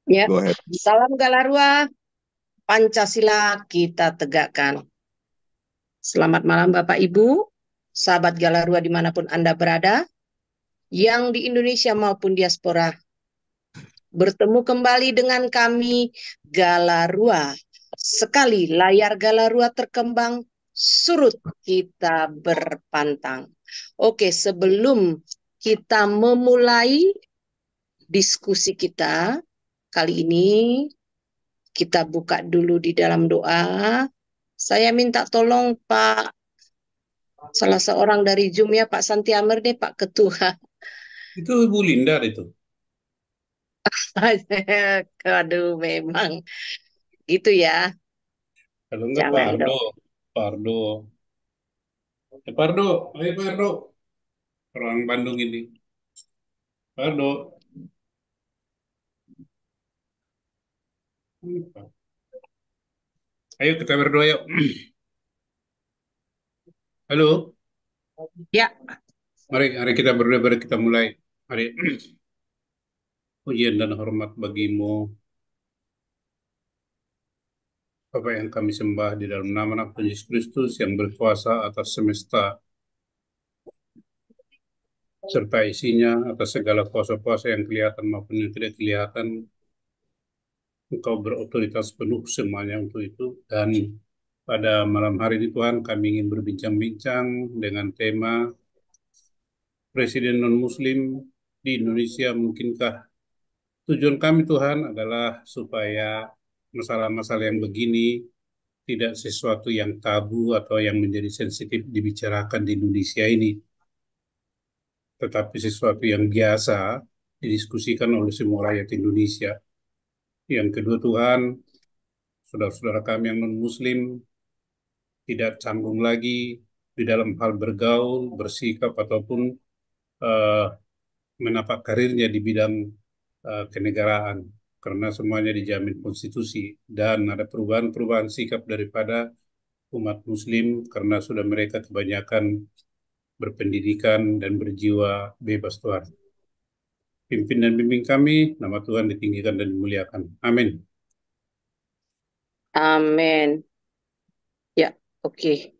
Ya, Go ahead. salam Galarua, Pancasila kita tegakkan. Selamat malam Bapak Ibu, sahabat Galarua dimanapun Anda berada, yang di Indonesia maupun diaspora. Bertemu kembali dengan kami Galarua. Sekali layar Galarua terkembang, surut kita berpantang. Oke, sebelum kita memulai diskusi kita kali ini, kita buka dulu di dalam doa. Saya minta tolong Pak, salah seorang dari Zoom ya, Pak Santiamer deh, Pak Ketua. Itu Bu Lindar itu. Aduh, memang gitu ya. Kalau enggak Jangan Pardo. dong. Pardo. Pardo. Ayo Pardo. Orang Bandung ini. Pardo. Ayo kita berdoa yuk. Halo. Ya, Mari kita berdoa, mari kita mulai. Mari. Pujian dan hormat bagimu, Bapa yang kami sembah di dalam nama Tuhan Yesus Kristus yang berkuasa atas semesta serta isinya, atas segala kuasa-kuasa yang kelihatan maupun yang tidak kelihatan. Engkau berotoritas penuh semuanya untuk itu. Dan pada malam hari ini Tuhan kami ingin berbincang-bincang dengan tema Presiden non-Muslim di Indonesia. Mungkinkah tujuan kami Tuhan adalah supaya masalah-masalah yang begini tidak sesuatu yang tabu atau yang menjadi sensitif dibicarakan di Indonesia ini, tetapi sesuatu yang biasa didiskusikan oleh semua rakyat Indonesia. Yang kedua Tuhan, saudara-saudara kami yang non-Muslim tidak canggung lagi di dalam hal bergaul, bersikap, ataupun eh, menapak karirnya di bidang kenegaraan, karena semuanya dijamin konstitusi, dan ada perubahan-perubahan sikap daripada umat Muslim karena sudah mereka kebanyakan berpendidikan dan berjiwa bebas Tuhan. Pimpin dan bimbing kami, nama Tuhan ditinggikan dan dimuliakan. Amin. amin. Ya, oke.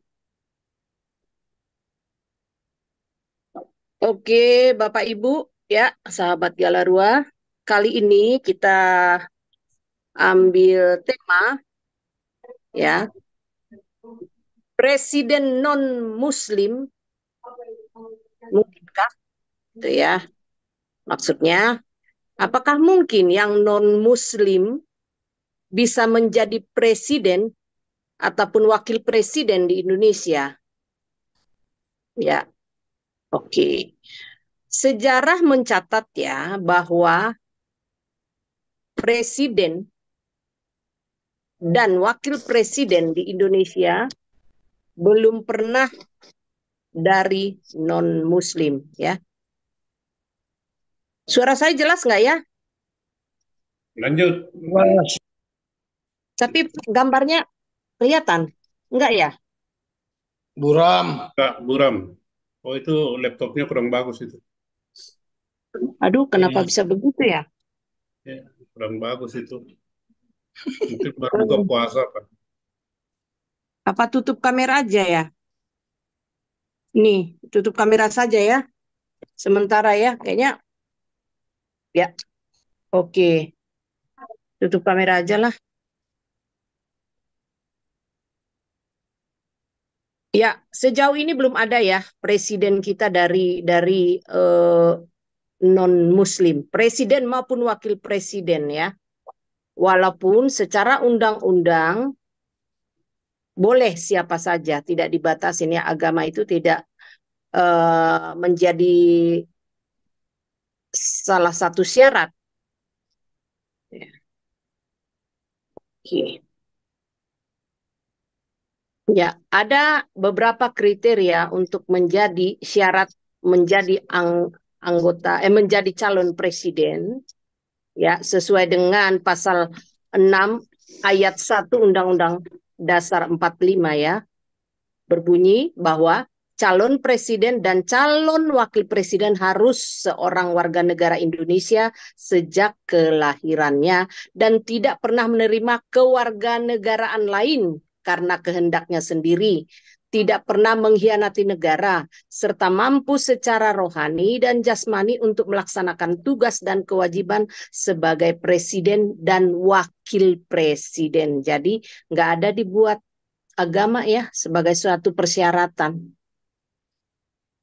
Oke, Bapak Ibu, ya, sahabat Galarua. Kali ini kita ambil tema, ya, Presiden non-Muslim, mungkinkah, itu ya. Maksudnya, apakah mungkin yang non-Muslim bisa menjadi presiden ataupun wakil presiden di Indonesia? Ya, oke. Sejarah mencatat ya bahwa presiden dan wakil presiden di Indonesia belum pernah dari non-Muslim ya. Suara saya jelas nggak ya? Lanjut. Tapi gambarnya kelihatan? Enggak ya? Buram. Kak Buram. Oh itu laptopnya kurang bagus itu. Aduh, kenapa Ini bisa begitu ya? ya, kurang bagus itu. Mungkin baru buka puasa Pak. Apa tutup kamera aja ya? Nih, tutup kamera saja ya. Sementara ya, kayaknya ya. Oke, tutup kamera aja lah. Ya, sejauh ini belum ada ya presiden kita dari non-Muslim, presiden maupun wakil presiden ya. Walaupun secara undang-undang boleh siapa saja, tidak dibatasin ya, agama itu tidak menjadi salah satu syarat. Ya. Oke. Ya, ada beberapa kriteria untuk menjadi syarat menjadi menjadi calon presiden ya sesuai dengan pasal 6 ayat 1 Undang-Undang Dasar 45 ya berbunyi bahwa calon presiden dan calon wakil presiden harus seorang warga negara Indonesia sejak kelahirannya dan tidak pernah menerima kewarganegaraan lain karena kehendaknya sendiri, tidak pernah mengkhianati negara, serta mampu secara rohani dan jasmani untuk melaksanakan tugas dan kewajiban sebagai presiden dan wakil presiden. Jadi nggak ada dibuat agama ya sebagai suatu persyaratan.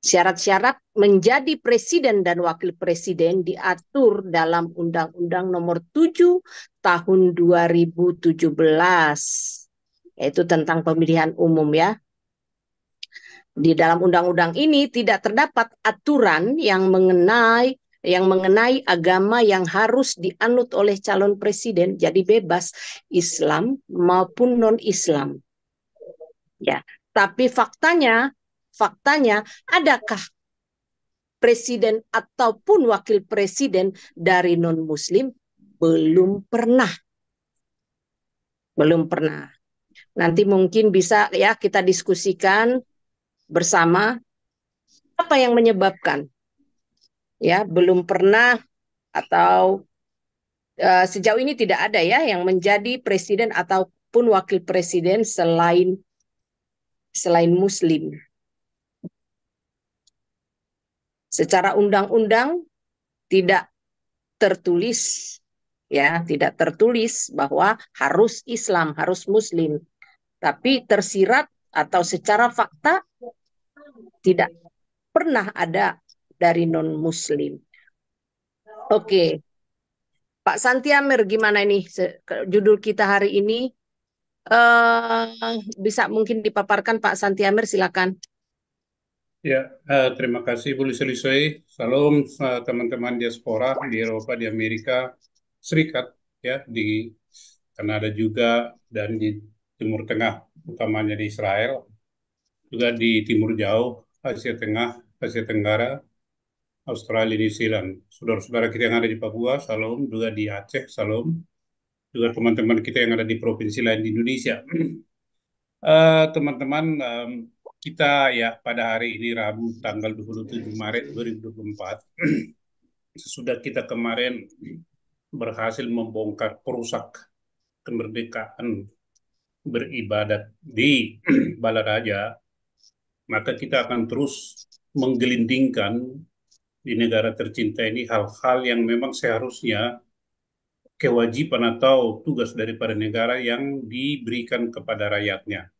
Syarat-syarat menjadi presiden dan wakil presiden diatur dalam Undang-Undang Nomor 7 Tahun 2017, yaitu tentang pemilihan umum ya. Di dalam undang-undang ini tidak terdapat aturan yang mengenai agama yang harus dianut oleh calon presiden, jadi bebas Islam maupun non-Islam. Ya, tapi faktanya adakah presiden ataupun wakil presiden dari non-Muslim? Belum pernah. Belum pernah. Nanti mungkin bisa ya kita diskusikan bersama apa yang menyebabkan ya belum pernah atau sejauh ini tidak ada ya yang menjadi presiden ataupun wakil presiden selain Muslim. Secara undang-undang tidak tertulis ya, tidak tertulis bahwa harus Islam, harus Muslim. Tapi tersirat atau secara fakta tidak pernah ada dari non-Muslim. Oke. Pak Santiamer, gimana ini judul kita hari ini? Bisa mungkin dipaparkan Pak Santiamer, silakan. Ya, terima kasih Bu Lisoi. Salam teman-teman diaspora di Eropa, di Amerika Serikat, ya, di Kanada juga, dan di Timur Tengah, utamanya di Israel, juga di Timur Jauh, Asia Tengah, Asia Tenggara, Australia, New Zealand. Saudara-saudara kita yang ada di Papua, salam, juga di Aceh, salam, juga teman-teman kita yang ada di provinsi lain di Indonesia. Teman-teman, kita ya pada hari ini Rabu tanggal 27 Maret 2024, sesudah kita kemarin berhasil membongkar perusak kemerdekaan beribadat di Balaraja, maka kita akan terus menggelindingkan di negara tercinta ini hal-hal yang memang seharusnya kewajiban atau tugas daripada negara yang diberikan kepada rakyatnya.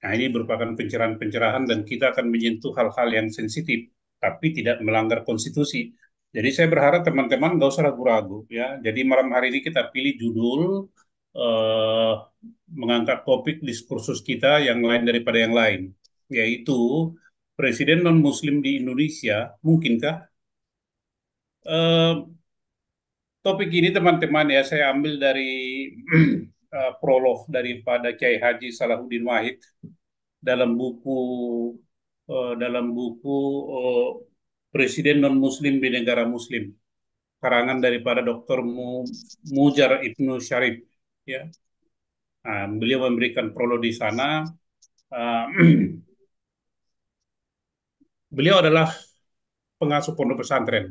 Nah, ini merupakan pencerahan-pencerahan dan kita akan menyentuh hal-hal yang sensitif, tapi tidak melanggar konstitusi. Jadi saya berharap teman-teman nggak usah ragu-ragu ya. Jadi malam hari ini kita pilih judul eh, mengangkat topik diskursus kita yang lain daripada yang lain, yaitu Presiden non-Muslim di Indonesia, mungkinkah? Eh, Topik ini teman-teman ya saya ambil dari prolog daripada Kiai Haji Salahuddin Wahid dalam buku eh, Presiden non-Muslim di Negara Muslim, karangan daripada Dr. Mujar Ibnu Syarif. Ya, nah, beliau memberikan prolog di sana. Uh, Beliau adalah pengasuh pondok pesantren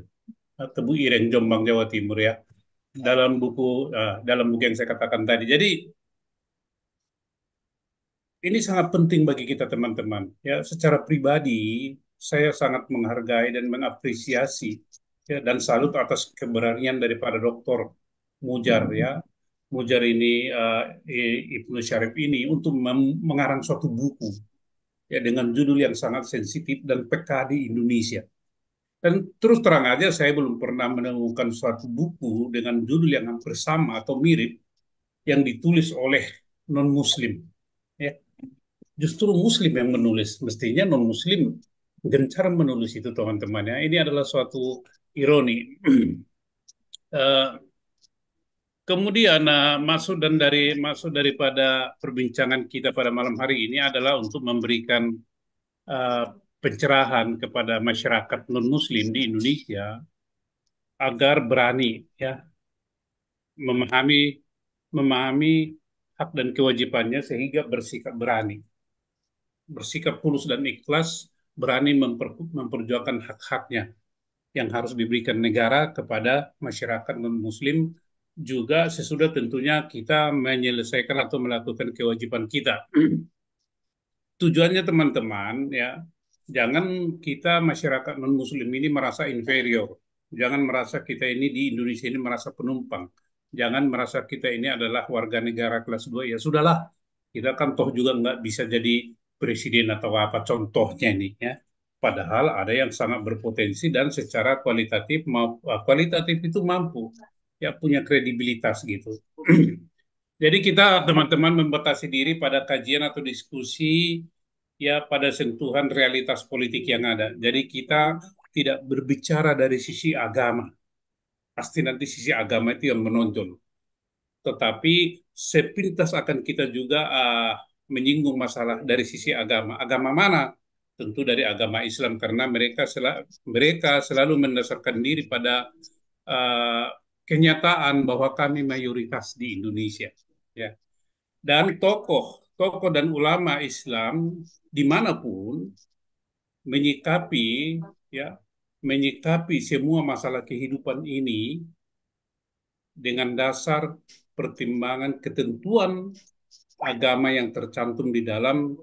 Tebu Ireng, Jombang, Jawa Timur ya. Dalam buku yang saya katakan tadi. Jadi ini sangat penting bagi kita teman-teman. Ya, secara pribadi saya sangat menghargai dan mengapresiasi ya, dan salut atas keberanian daripada Dr. Mujar ya. Mujar ini Ibnu Syarif ini untuk mengarang suatu buku ya dengan judul yang sangat sensitif dan peka di Indonesia. Dan terus terang aja saya belum pernah menemukan suatu buku dengan judul yang hampir sama atau mirip yang ditulis oleh non-Muslim. Ya, justru Muslim yang menulis. Mestinya non-Muslim gencar menulis itu teman-teman ya. Ini adalah suatu ironi. Kemudian maksud daripada perbincangan kita pada malam hari ini adalah untuk memberikan uh, pencerahan kepada masyarakat non-Muslim di Indonesia agar berani ya memahami hak dan kewajibannya sehingga bersikap berani. bersikap tulus dan ikhlas, berani memperjuangkan hak-haknya yang harus diberikan negara kepada masyarakat non-Muslim, juga sesudah tentunya kita menyelesaikan atau melakukan kewajiban kita. Tujuannya teman-teman ya, jangan kita masyarakat non-Muslim ini merasa inferior, jangan merasa kita ini di Indonesia ini merasa penumpang, jangan merasa kita ini adalah warga negara kelas 2. Ya sudahlah, kita kan toh juga nggak bisa jadi presiden atau apa contohnya ini ya. Padahal ada yang sangat berpotensi dan secara kualitatif itu mampu ya, punya kredibilitas gitu. Jadi kita teman-teman membatasi diri pada kajian atau diskusi ya pada sentuhan realitas politik yang ada. Jadi kita tidak berbicara dari sisi agama. Pasti nanti sisi agama itu yang menonjol. Tetapi sepintas akan kita juga menyinggung masalah dari sisi agama. Agama mana? Tentu dari agama Islam, karena mereka selalu mendasarkan diri pada uh, kenyataan bahwa kami mayoritas di Indonesia. Ya. Dan tokoh dan ulama Islam dimanapun menyikapi ya menyikapi semua masalah kehidupan ini dengan dasar pertimbangan ketentuan agama yang tercantum di dalam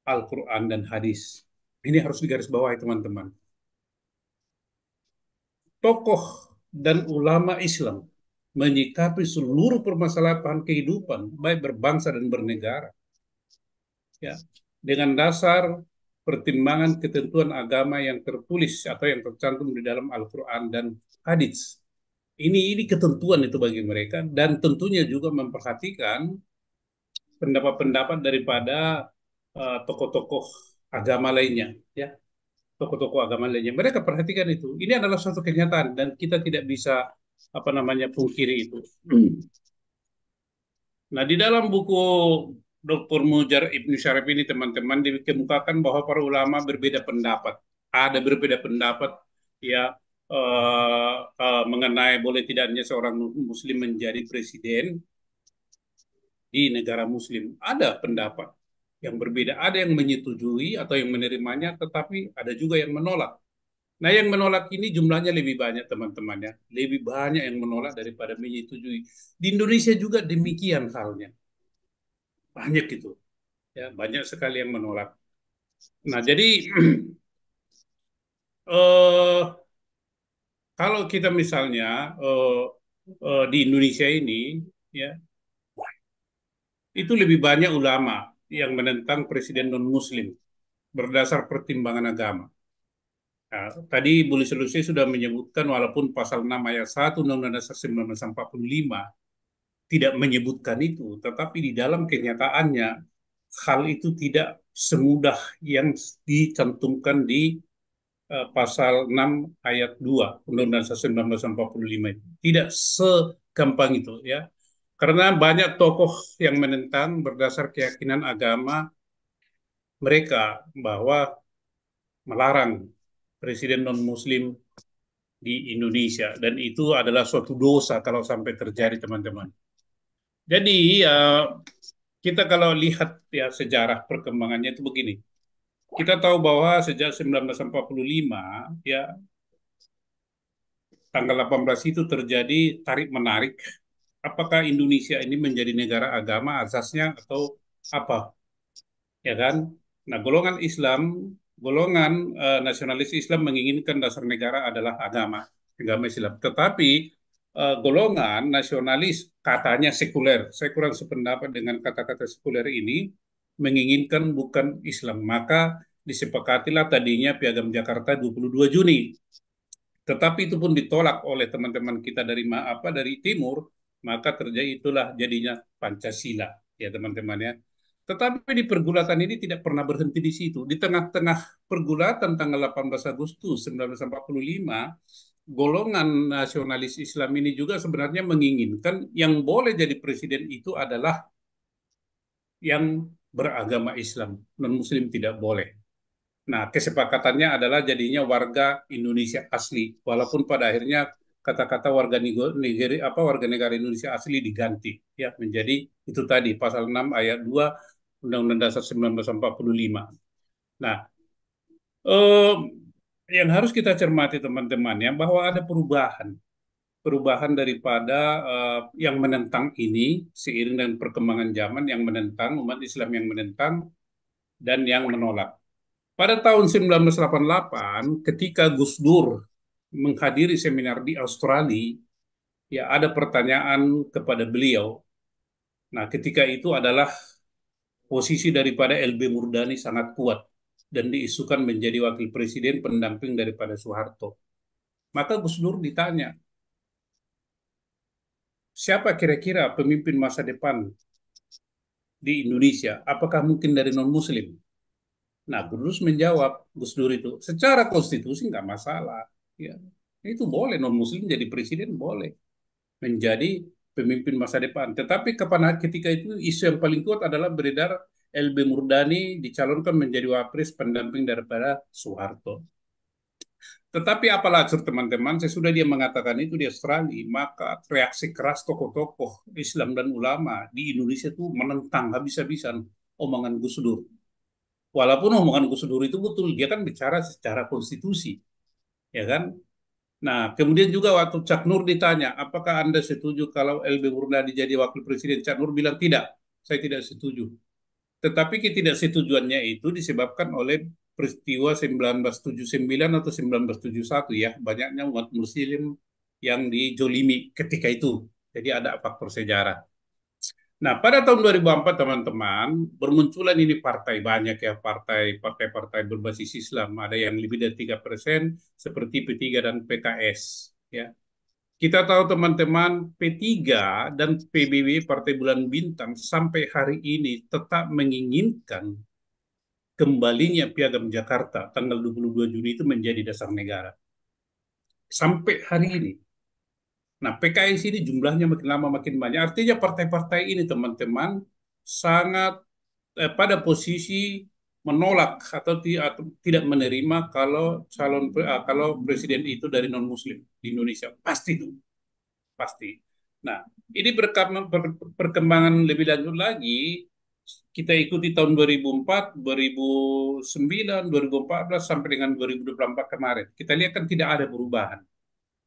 Al-Quran dan hadis. Ini harus digarisbawahi teman-teman. Tokoh dan ulama Islam menyikapi seluruh permasalahan kehidupan, baik berbangsa dan bernegara, ya, dengan dasar pertimbangan ketentuan agama yang tertulis atau yang tercantum di dalam Al-Quran dan hadis. Ini ketentuan itu bagi mereka, dan tentunya juga memperhatikan pendapat-pendapat daripada tokoh-tokoh agama lainnya, ya, tokoh-tokoh agama lainnya. Mereka perhatikan itu. Ini adalah suatu kenyataan dan kita tidak bisa pungkiri itu. Nah, di dalam buku Dr. Mujar Ibnu Syarif ini teman-teman dikemukakan bahwa para ulama berbeda pendapat. Ada berbeda pendapat ya mengenai boleh tidaknya seorang muslim menjadi presiden di negara muslim. Ada pendapat yang berbeda, ada yang menyetujui atau yang menerimanya, tetapi ada juga yang menolak. Nah, yang menolak ini jumlahnya lebih banyak teman-teman ya. Lebih banyak yang menolak daripada menyetujui. Di Indonesia juga demikian halnya. Banyak itu. Ya, banyak sekali yang menolak. Nah, jadi kalau kita misalnya di Indonesia ini ya, itu lebih banyak ulama yang menentang presiden non-muslim berdasar pertimbangan agama. Nah, tadi Bu Solusi sudah menyebutkan walaupun pasal 6 ayat 1 Undang-Undang Dasar 1945 tidak menyebutkan itu, tetapi di dalam kenyataannya hal itu tidak semudah yang dicantumkan di pasal 6 ayat 2 Undang-Undang Dasar 1945 itu. Tidak segampang itu ya. Karena banyak tokoh yang menentang berdasar keyakinan agama mereka bahwa melarang presiden non-muslim di Indonesia, dan itu adalah suatu dosa kalau sampai terjadi teman-teman. Jadi kita kalau lihat ya sejarah perkembangannya itu begini. Kita tahu bahwa sejak 1945 ya tanggal 18 itu terjadi tarik-menarik. Apakah Indonesia ini menjadi negara agama asasnya atau apa? Ya kan? Nah, golongan nasionalis Islam menginginkan dasar negara adalah agama Islam. Tetapi golongan nasionalis katanya sekuler. Saya kurang sependapat dengan kata-kata sekuler ini, menginginkan bukan Islam. Maka disepakatilah tadinya Piagam Jakarta 22 Juni. Tetapi itu pun ditolak oleh teman-teman kita dari timur, maka itulah jadinya Pancasila ya teman-teman ya. Tetapi di pergulatan ini tidak pernah berhenti di situ. Di tengah-tengah pergulatan tanggal 18 Agustus 1945, golongan nasionalis Islam ini juga sebenarnya menginginkan yang boleh jadi presiden itu adalah yang beragama Islam, non-Muslim tidak boleh. Nah, kesepakatannya adalah jadinya warga Indonesia asli, walaupun pada akhirnya kata-kata warga negara Indonesia asli diganti ya menjadi itu tadi pasal 6 ayat 2 Undang-Undang Dasar 1945. Nah, eh, yang harus kita cermati teman-teman ya bahwa ada perubahan daripada yang menentang ini seiring dengan perkembangan zaman yang menentang umat Islam yang menentang dan yang menolak. Pada tahun 1988 ketika Gus Dur menghadiri seminar di Australia, ya ada pertanyaan kepada beliau. Nah, ketika itu adalah posisi daripada LB Murdani sangat kuat dan diisukan menjadi wakil presiden pendamping daripada Soeharto. Maka Gus Dur ditanya, siapa kira-kira pemimpin masa depan di Indonesia? Apakah mungkin dari non-Muslim? Nah, Gus Dur itu, secara konstitusi nggak masalah. Ya, itu boleh, non-Muslim jadi presiden boleh. Menjadi pemimpin masa depan. Tetapi ketika itu isu yang paling kuat adalah beredar LB Murdani dicalonkan menjadi wapres pendamping daripada Soeharto. Tetapi apalah teman-teman, sesudah dia mengatakan itu di Australia, maka reaksi keras tokoh-tokoh Islam dan ulama di Indonesia itu menentang habis-habisan omongan Gus Dur. Walaupun omongan Gus Dur itu betul, dia kan bicara secara konstitusi, ya kan? Nah, kemudian juga waktu Cak Nur ditanya, apakah Anda setuju kalau LB Murdani jadi wakil presiden? Cak Nur bilang tidak, saya tidak setuju. Tetapi ketidaksetujuannya itu disebabkan oleh peristiwa 1979 atau 1971 ya, banyaknya umat muslim yang dijolimi ketika itu. Jadi ada faktor sejarah. Nah, pada tahun 2004 teman-teman, bermunculan ini partai banyak ya, partai-partai berbasis Islam. Ada yang lebih dari 3%, seperti P3 dan PKS. Ya. Kita tahu teman-teman, P3 dan PBB, Partai Bulan Bintang, sampai hari ini tetap menginginkan kembalinya Piagam Jakarta tanggal 22 Juni itu menjadi dasar negara. Sampai hari ini. Nah, PKS ini jumlahnya makin lama makin banyak. Artinya partai-partai ini teman-teman sangat pada posisi menolak atau tidak menerima kalau presiden itu dari non Muslim di Indonesia. Pasti itu, pasti. Nah, ini perkembangan lebih lanjut lagi kita ikuti tahun 2004, 2009, 2014 sampai dengan 2024 kemarin. Kita lihat kan tidak ada perubahan.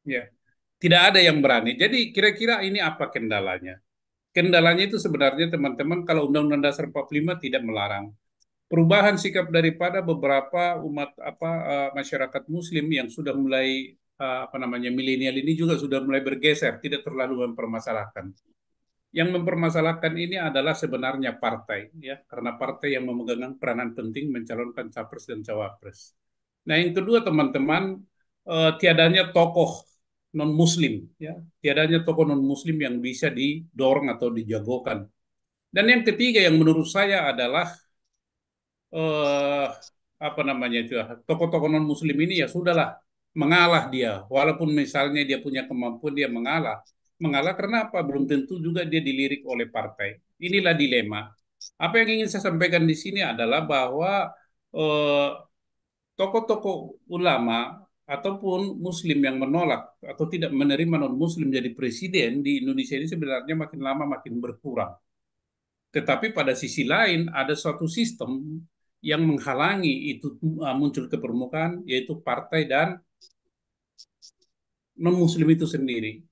Ya, tidak ada yang berani. Jadi kira-kira ini apa kendalanya? Kendalanya itu sebenarnya teman-teman kalau Undang-Undang Dasar 45 tidak melarang perubahan sikap daripada beberapa umat masyarakat Muslim yang sudah mulai apa namanya milenial ini juga sudah mulai bergeser, tidak terlalu mempermasalahkan. Yang mempermasalahkan ini adalah sebenarnya partai, ya, karena partai yang memegang peranan penting mencalonkan capres dan cawapres. Nah, yang kedua teman-teman, tiadanya tokoh non Muslim, ya, tiadanya tokoh non Muslim yang bisa didorong atau dijagokan. Dan yang ketiga yang menurut saya adalah eh, apa namanya itu ya, tokoh-tokoh non Muslim ini ya sudahlah mengalah dia, walaupun misalnya dia punya kemampuan dia mengalah. Mengalah karena apa? Belum tentu juga dia dilirik oleh partai. Inilah dilema. Apa yang ingin saya sampaikan di sini adalah bahwa eh, tokoh-tokoh ulama ataupun Muslim yang menolak atau tidak menerima non-Muslim jadi presiden di Indonesia ini sebenarnya makin lama makin berkurang. Tetapi pada sisi lain ada suatu sistem yang menghalangi itu muncul ke permukaan, yaitu partai dan non-Muslim itu sendiri.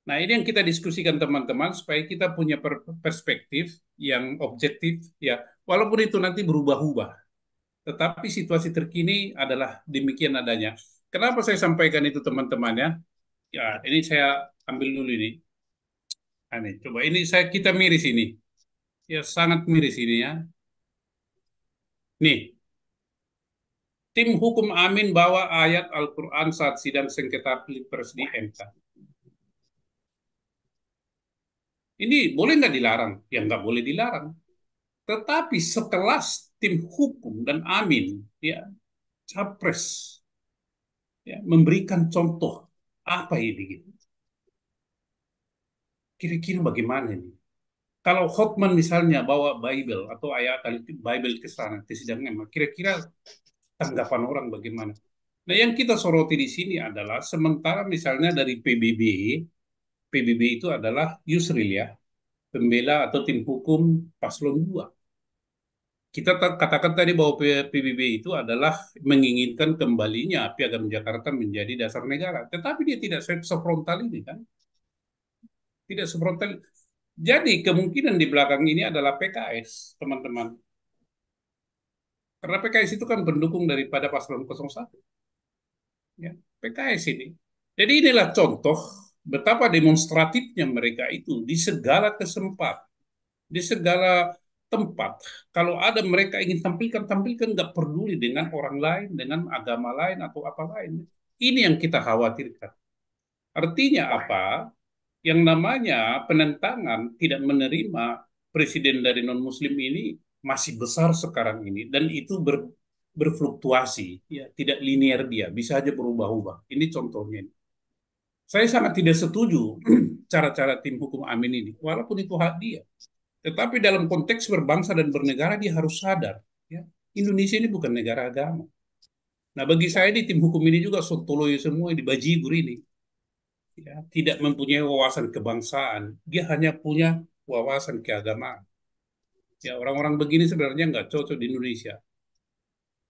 Nah, ini yang kita diskusikan teman-teman supaya kita punya perspektif yang objektif ya. Walaupun itu nanti berubah-ubah, tetapi situasi terkini adalah demikian adanya. Kenapa saya sampaikan itu teman-teman ya? Ya, ini saya ambil dulu ini. Ini coba ini kita miris ini. Ya, sangat miris ini ya. Nih, tim hukum Amin bawa ayat Al-Quran saat sidang sengketa Pilpres di MK. Ini boleh nggak dilarang? Ya nggak boleh dilarang. Tetapi sekelas tim hukum dan Amin, ya capres, ya, memberikan contoh apa ini gitu. Kira-kira bagaimana ini? Kalau Hotman misalnya bawa Bible atau ayat Bible ke sana ke sidang MK, kira-kira tanggapan orang bagaimana? Nah, yang kita soroti di sini adalah sementara misalnya dari PBB itu adalah Yusril ya, pembela atau tim hukum paslon 2. kita katakan tadi bahwa PBB itu adalah menginginkan kembalinya Piagam Jakarta menjadi dasar negara, tetapi dia tidak sefrontal ini kan, tidak sefrontal. Jadi kemungkinan di belakang ini adalah PKS, teman-teman. Karena PKS itu kan pendukung daripada paslon 01. Ya, PKS ini. Jadi inilah contoh betapa demonstratifnya mereka itu di segala kesempatan, di segala tempat. Kalau ada mereka ingin tampilkan nggak peduli dengan orang lain, dengan agama lain atau apa lain. Ini yang kita khawatirkan. Artinya apa? Yang namanya penentangan tidak menerima presiden dari non-Muslim ini masih besar sekarang ini dan itu berfluktuasi, ya tidak linear dia, bisa aja berubah-ubah. Ini contohnya. Saya sangat tidak setuju cara-cara tim hukum Amin ini, walaupun itu hak dia. Tetapi dalam konteks berbangsa dan bernegara dia harus sadar, ya, Indonesia ini bukan negara agama. Nah bagi saya di tim hukum ini juga sontoloyo semua di bajigur ini, ya, tidak mempunyai wawasan kebangsaan, dia hanya punya wawasan keagamaan. Ya orang-orang begini sebenarnya nggak cocok di Indonesia.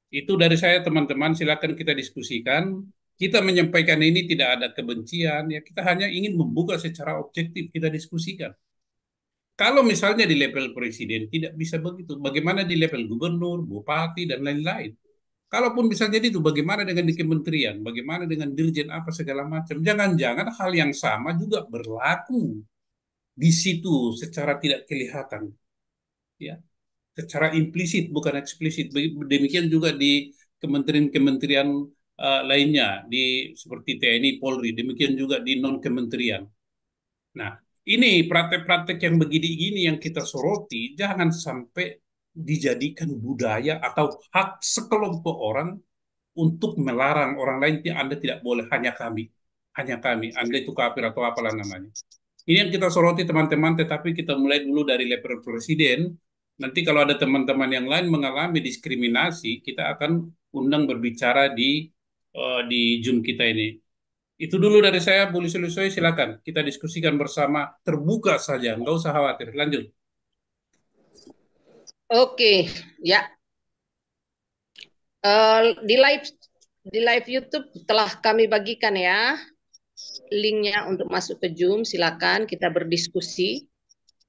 Itu dari saya teman-teman, silakan kita diskusikan. Kita menyampaikan ini tidak ada kebencian, ya kita hanya ingin membuka secara objektif, kita diskusikan. Kalau misalnya di level presiden tidak bisa begitu, bagaimana di level gubernur, bupati, dan lain-lain? Kalaupun bisa jadi itu, bagaimana dengan di kementerian, bagaimana dengan dirjen apa segala macam? Jangan-jangan hal yang sama juga berlaku di situ secara tidak kelihatan, ya, secara implisit bukan eksplisit. Demikian juga di kementerian-kementerian lainnya, di seperti TNI, Polri, demikian juga di non kementerian. Nah, ini praktek-praktek yang begini gini yang kita soroti, jangan sampai dijadikan budaya atau hak sekelompok orang untuk melarang orang lain. Anda tidak boleh, hanya kami, Anda itu kafir atau apalah namanya. Ini yang kita soroti teman-teman, tetapi kita mulai dulu dari level presiden. Nanti kalau ada teman-teman yang lain mengalami diskriminasi, kita akan undang berbicara di Zoom kita ini. Itu dulu dari saya, Bu Lusoy, silakan. Kita diskusikan bersama, terbuka saja, nggak usah khawatir. Lanjut. Oke, ya. Di live YouTube telah kami bagikan ya linknya untuk masuk ke Zoom. Silakan kita berdiskusi.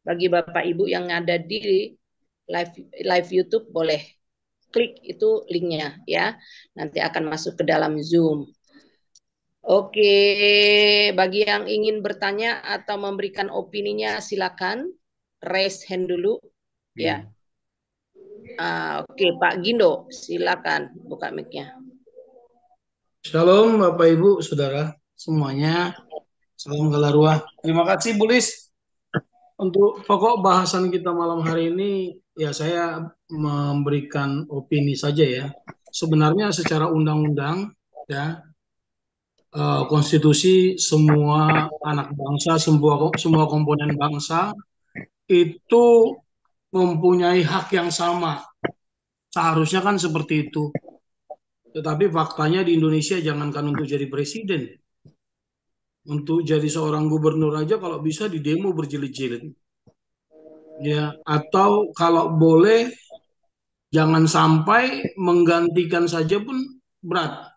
Bagi Bapak Ibu yang ada di live YouTube boleh klik itu linknya ya. Nanti akan masuk ke dalam Zoom. Oke, bagi yang ingin bertanya atau memberikan opininya silakan raise hand dulu ya. Oke, Pak Gindo, silakan buka mic-nya. Shalom Bapak Ibu, Saudara semuanya. Salam Galarua. Terima kasih Bu Lis. Untuk pokok bahasan kita malam hari ini, ya saya memberikan opini saja ya. Sebenarnya secara undang-undang, ya, konstitusi semua anak bangsa, semua komponen bangsa itu mempunyai hak yang sama. Seharusnya kan seperti itu. Tetapi faktanya di Indonesia jangankan untuk jadi presiden, untuk jadi seorang gubernur aja kalau bisa di demo berjilid-jilid. Ya, atau kalau boleh jangan sampai menggantikan saja pun berat.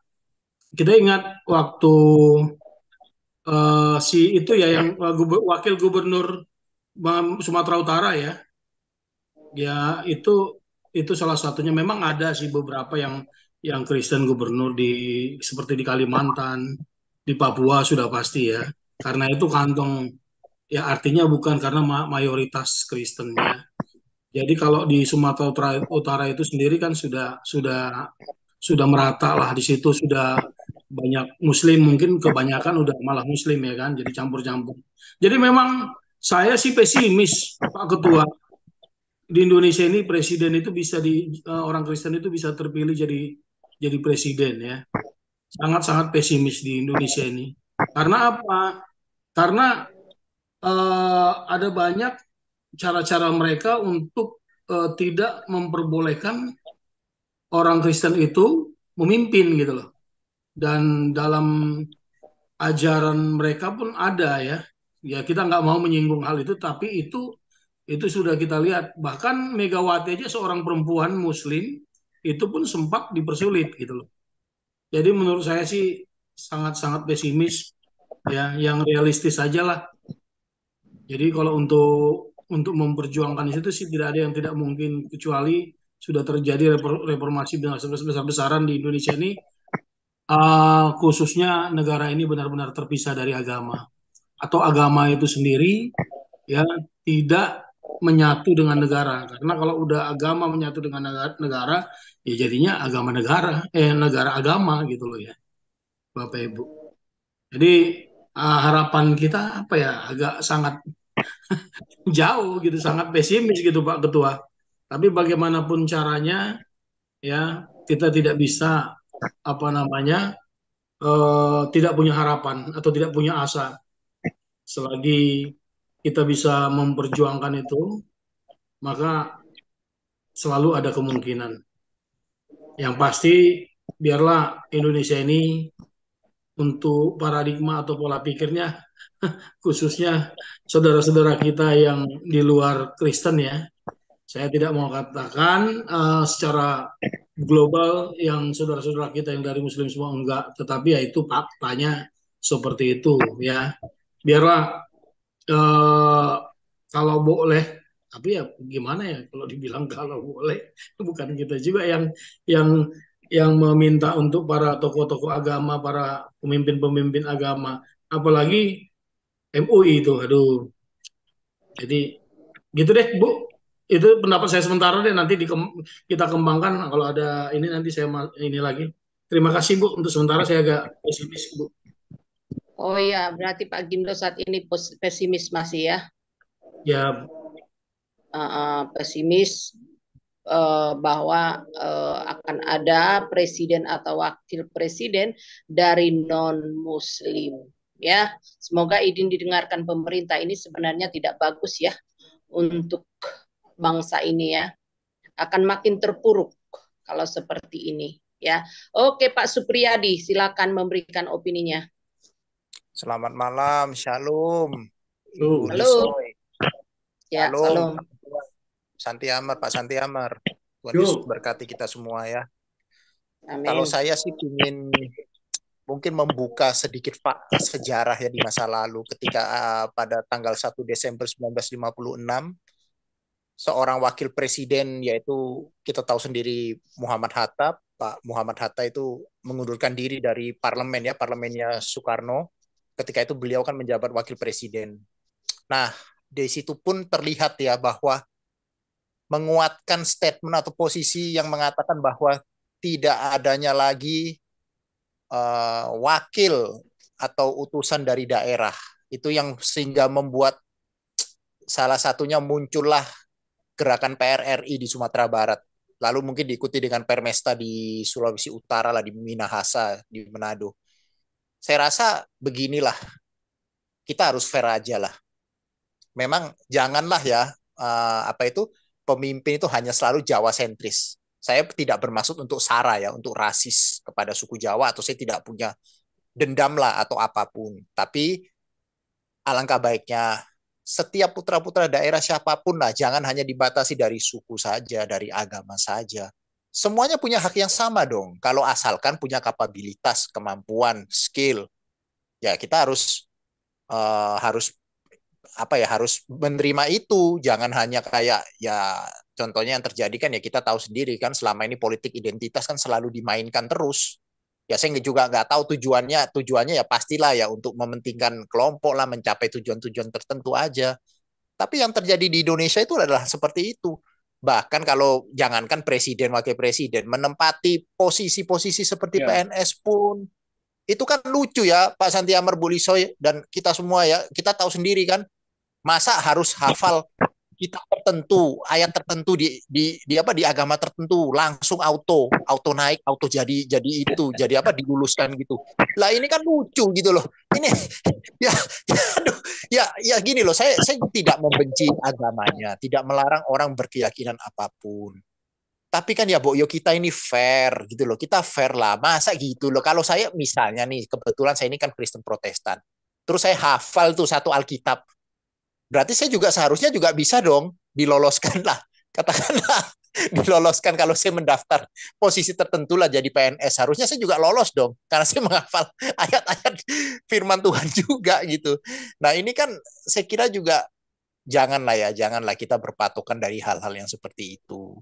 Kita ingat waktu si itu ya yang wakil gubernur Sumatera Utara ya. Ya itu salah satunya, memang ada sih beberapa yang Kristen gubernur seperti di Kalimantan, di Papua sudah pasti ya. Karena itu kantong, ya artinya bukan karena mayoritas Kristennya. Jadi kalau di Sumatera Utara itu sendiri kan sudah merata lah, di situ sudah banyak Muslim, mungkin kebanyakan udah malah Muslim ya kan, jadi campur-campur. Jadi memang saya sih pesimis Pak Ketua, di Indonesia ini presiden itu orang Kristen itu bisa terpilih jadi presiden ya. Sangat-sangat pesimis di Indonesia ini. Karena apa? Karena ada banyak cara-cara mereka untuk tidak memperbolehkan orang Kristen itu memimpin gitu loh. Dan dalam ajaran mereka pun ada ya. Ya kita nggak mau menyinggung hal itu, tapi Itu sudah kita lihat. Bahkan Megawati aja seorang perempuan Muslim itu pun sempat dipersulit gitu loh. Jadi menurut saya sih sangat-sangat pesimis ya, yang realistis saja lah. Jadi kalau untuk memperjuangkan itu sih tidak ada yang tidak mungkin, kecuali sudah terjadi reformasi besar-besaran di Indonesia ini, khususnya negara ini benar-benar terpisah dari agama, atau agama itu sendiri ya tidak menyatu dengan negara. Karena kalau udah agama menyatu dengan negara, ya jadinya agama negara, negara agama gitu loh ya, Bapak Ibu. Jadi harapan kita apa ya, agak sangat jauh gitu, sangat pesimis gitu Pak Ketua. Tapi bagaimanapun caranya ya kita tidak bisa apa namanya, tidak punya harapan atau tidak punya asa selagi kita bisa memperjuangkan itu, maka selalu ada kemungkinan. Yang pasti biarlah Indonesia ini untuk paradigma atau pola pikirnya, khususnya saudara-saudara kita yang di luar Kristen ya. Saya tidak mau katakan secara global yang saudara-saudara kita yang dari Muslim semua enggak, tetapi ya itu faktanya seperti itu ya. Biarlah eh, kalau boleh, tapi ya gimana ya kalau dibilang kalau boleh, bukan kita juga yang yang meminta untuk para tokoh-tokoh agama, para pemimpin-pemimpin agama, apalagi MUI itu, aduh. Jadi gitu deh Bu, itu pendapat saya sementara deh, nanti kita kembangkan kalau ada ini, nanti saya ini lagi. Terima kasih Bu, untuk sementara saya agak pesimis Bu. Oh iya, berarti Pak Gindo saat ini pesimis masih ya. Ya, Pesimis bahwa akan ada presiden atau wakil presiden dari non-Muslim. Ya, semoga izin didengarkan pemerintah, ini sebenarnya tidak bagus ya untuk bangsa ini ya. Akan makin terpuruk kalau seperti ini ya. Oke Pak Supriyadi, silakan memberikan opininya. Selamat malam, Shalom, Ibu tuh. Halo. Lisoy. Ya, Shalom, salam. Santi Amar, Pak Santi Amar. Tuhan Yuk. Yesus berkati kita semua ya. Amin. Kalau saya sih ingin mungkin membuka sedikit sejarah ya di masa lalu, ketika pada tanggal 1 Desember 1956 seorang wakil presiden, yaitu kita tahu sendiri Muhammad Hatta, Pak Muhammad Hatta itu mengundurkan diri dari parlemen ya, parlemennya Soekarno. Ketika itu beliau kan menjabat wakil presiden. Nah, di situ pun terlihat ya bahwa menguatkan statement atau posisi yang mengatakan bahwa tidak adanya lagi wakil atau utusan dari daerah. Itu yang sehingga membuat salah satunya muncullah gerakan PRRI di Sumatera Barat. Lalu mungkin diikuti dengan Permesta di Sulawesi Utara lah, di Minahasa, di Manado. Saya rasa beginilah, kita harus fair aja lah. Memang janganlah ya, pemimpin itu hanya selalu Jawa sentris. Saya tidak bermaksud untuk sara ya, untuk rasis kepada suku Jawa, atau saya tidak punya dendam lah atau apapun. Tapi alangkah baiknya setiap putra-putra daerah siapapun lah, jangan hanya dibatasi dari suku saja, dari agama saja. Semuanya punya hak yang sama dong. Kalau asalkan punya kapabilitas, kemampuan, skill, ya kita harus harus menerima itu. Jangan hanya kayak ya contohnya yang terjadi kan ya, kita tahu sendiri kan selama ini politik identitas kan selalu dimainkan terus. Ya saya juga nggak tahu tujuannya ya pastilah ya untuk mementingkan kelompok lah, mencapai tujuan-tujuan tertentu aja. Tapi yang terjadi di Indonesia itu adalah seperti itu. Bahkan kalau jangankan presiden, wakil presiden, menempati posisi-posisi seperti PNS pun, itu kan lucu ya Pak Santi Amar, Bu Lisoy, dan kita semua ya, kita tahu sendiri kan, masa harus hafal kitab tertentu, ayat tertentu di agama tertentu, langsung auto naik, auto jadi itu, jadi diluluskan gitu. Lah ini kan lucu gitu loh. Ini ya aduh, ya gini loh, saya tidak membenci agamanya, tidak melarang orang berkeyakinan apapun. Tapi kan ya Boyo, kita ini fair gitu loh. Kita fair lah. Masa gitu loh. Kalau saya misalnya nih, kebetulan saya ini kan Kristen Protestan. Terus saya hafal tuh satu Alkitab. Berarti saya juga seharusnya juga bisa dong diloloskan lah, katakanlah diloloskan kalau saya mendaftar posisi tertentu lah jadi PNS, harusnya saya juga lolos dong karena saya menghafal ayat-ayat firman Tuhan juga gitu. Nah ini kan saya kira juga janganlah kita berpatokan dari hal-hal yang seperti itu,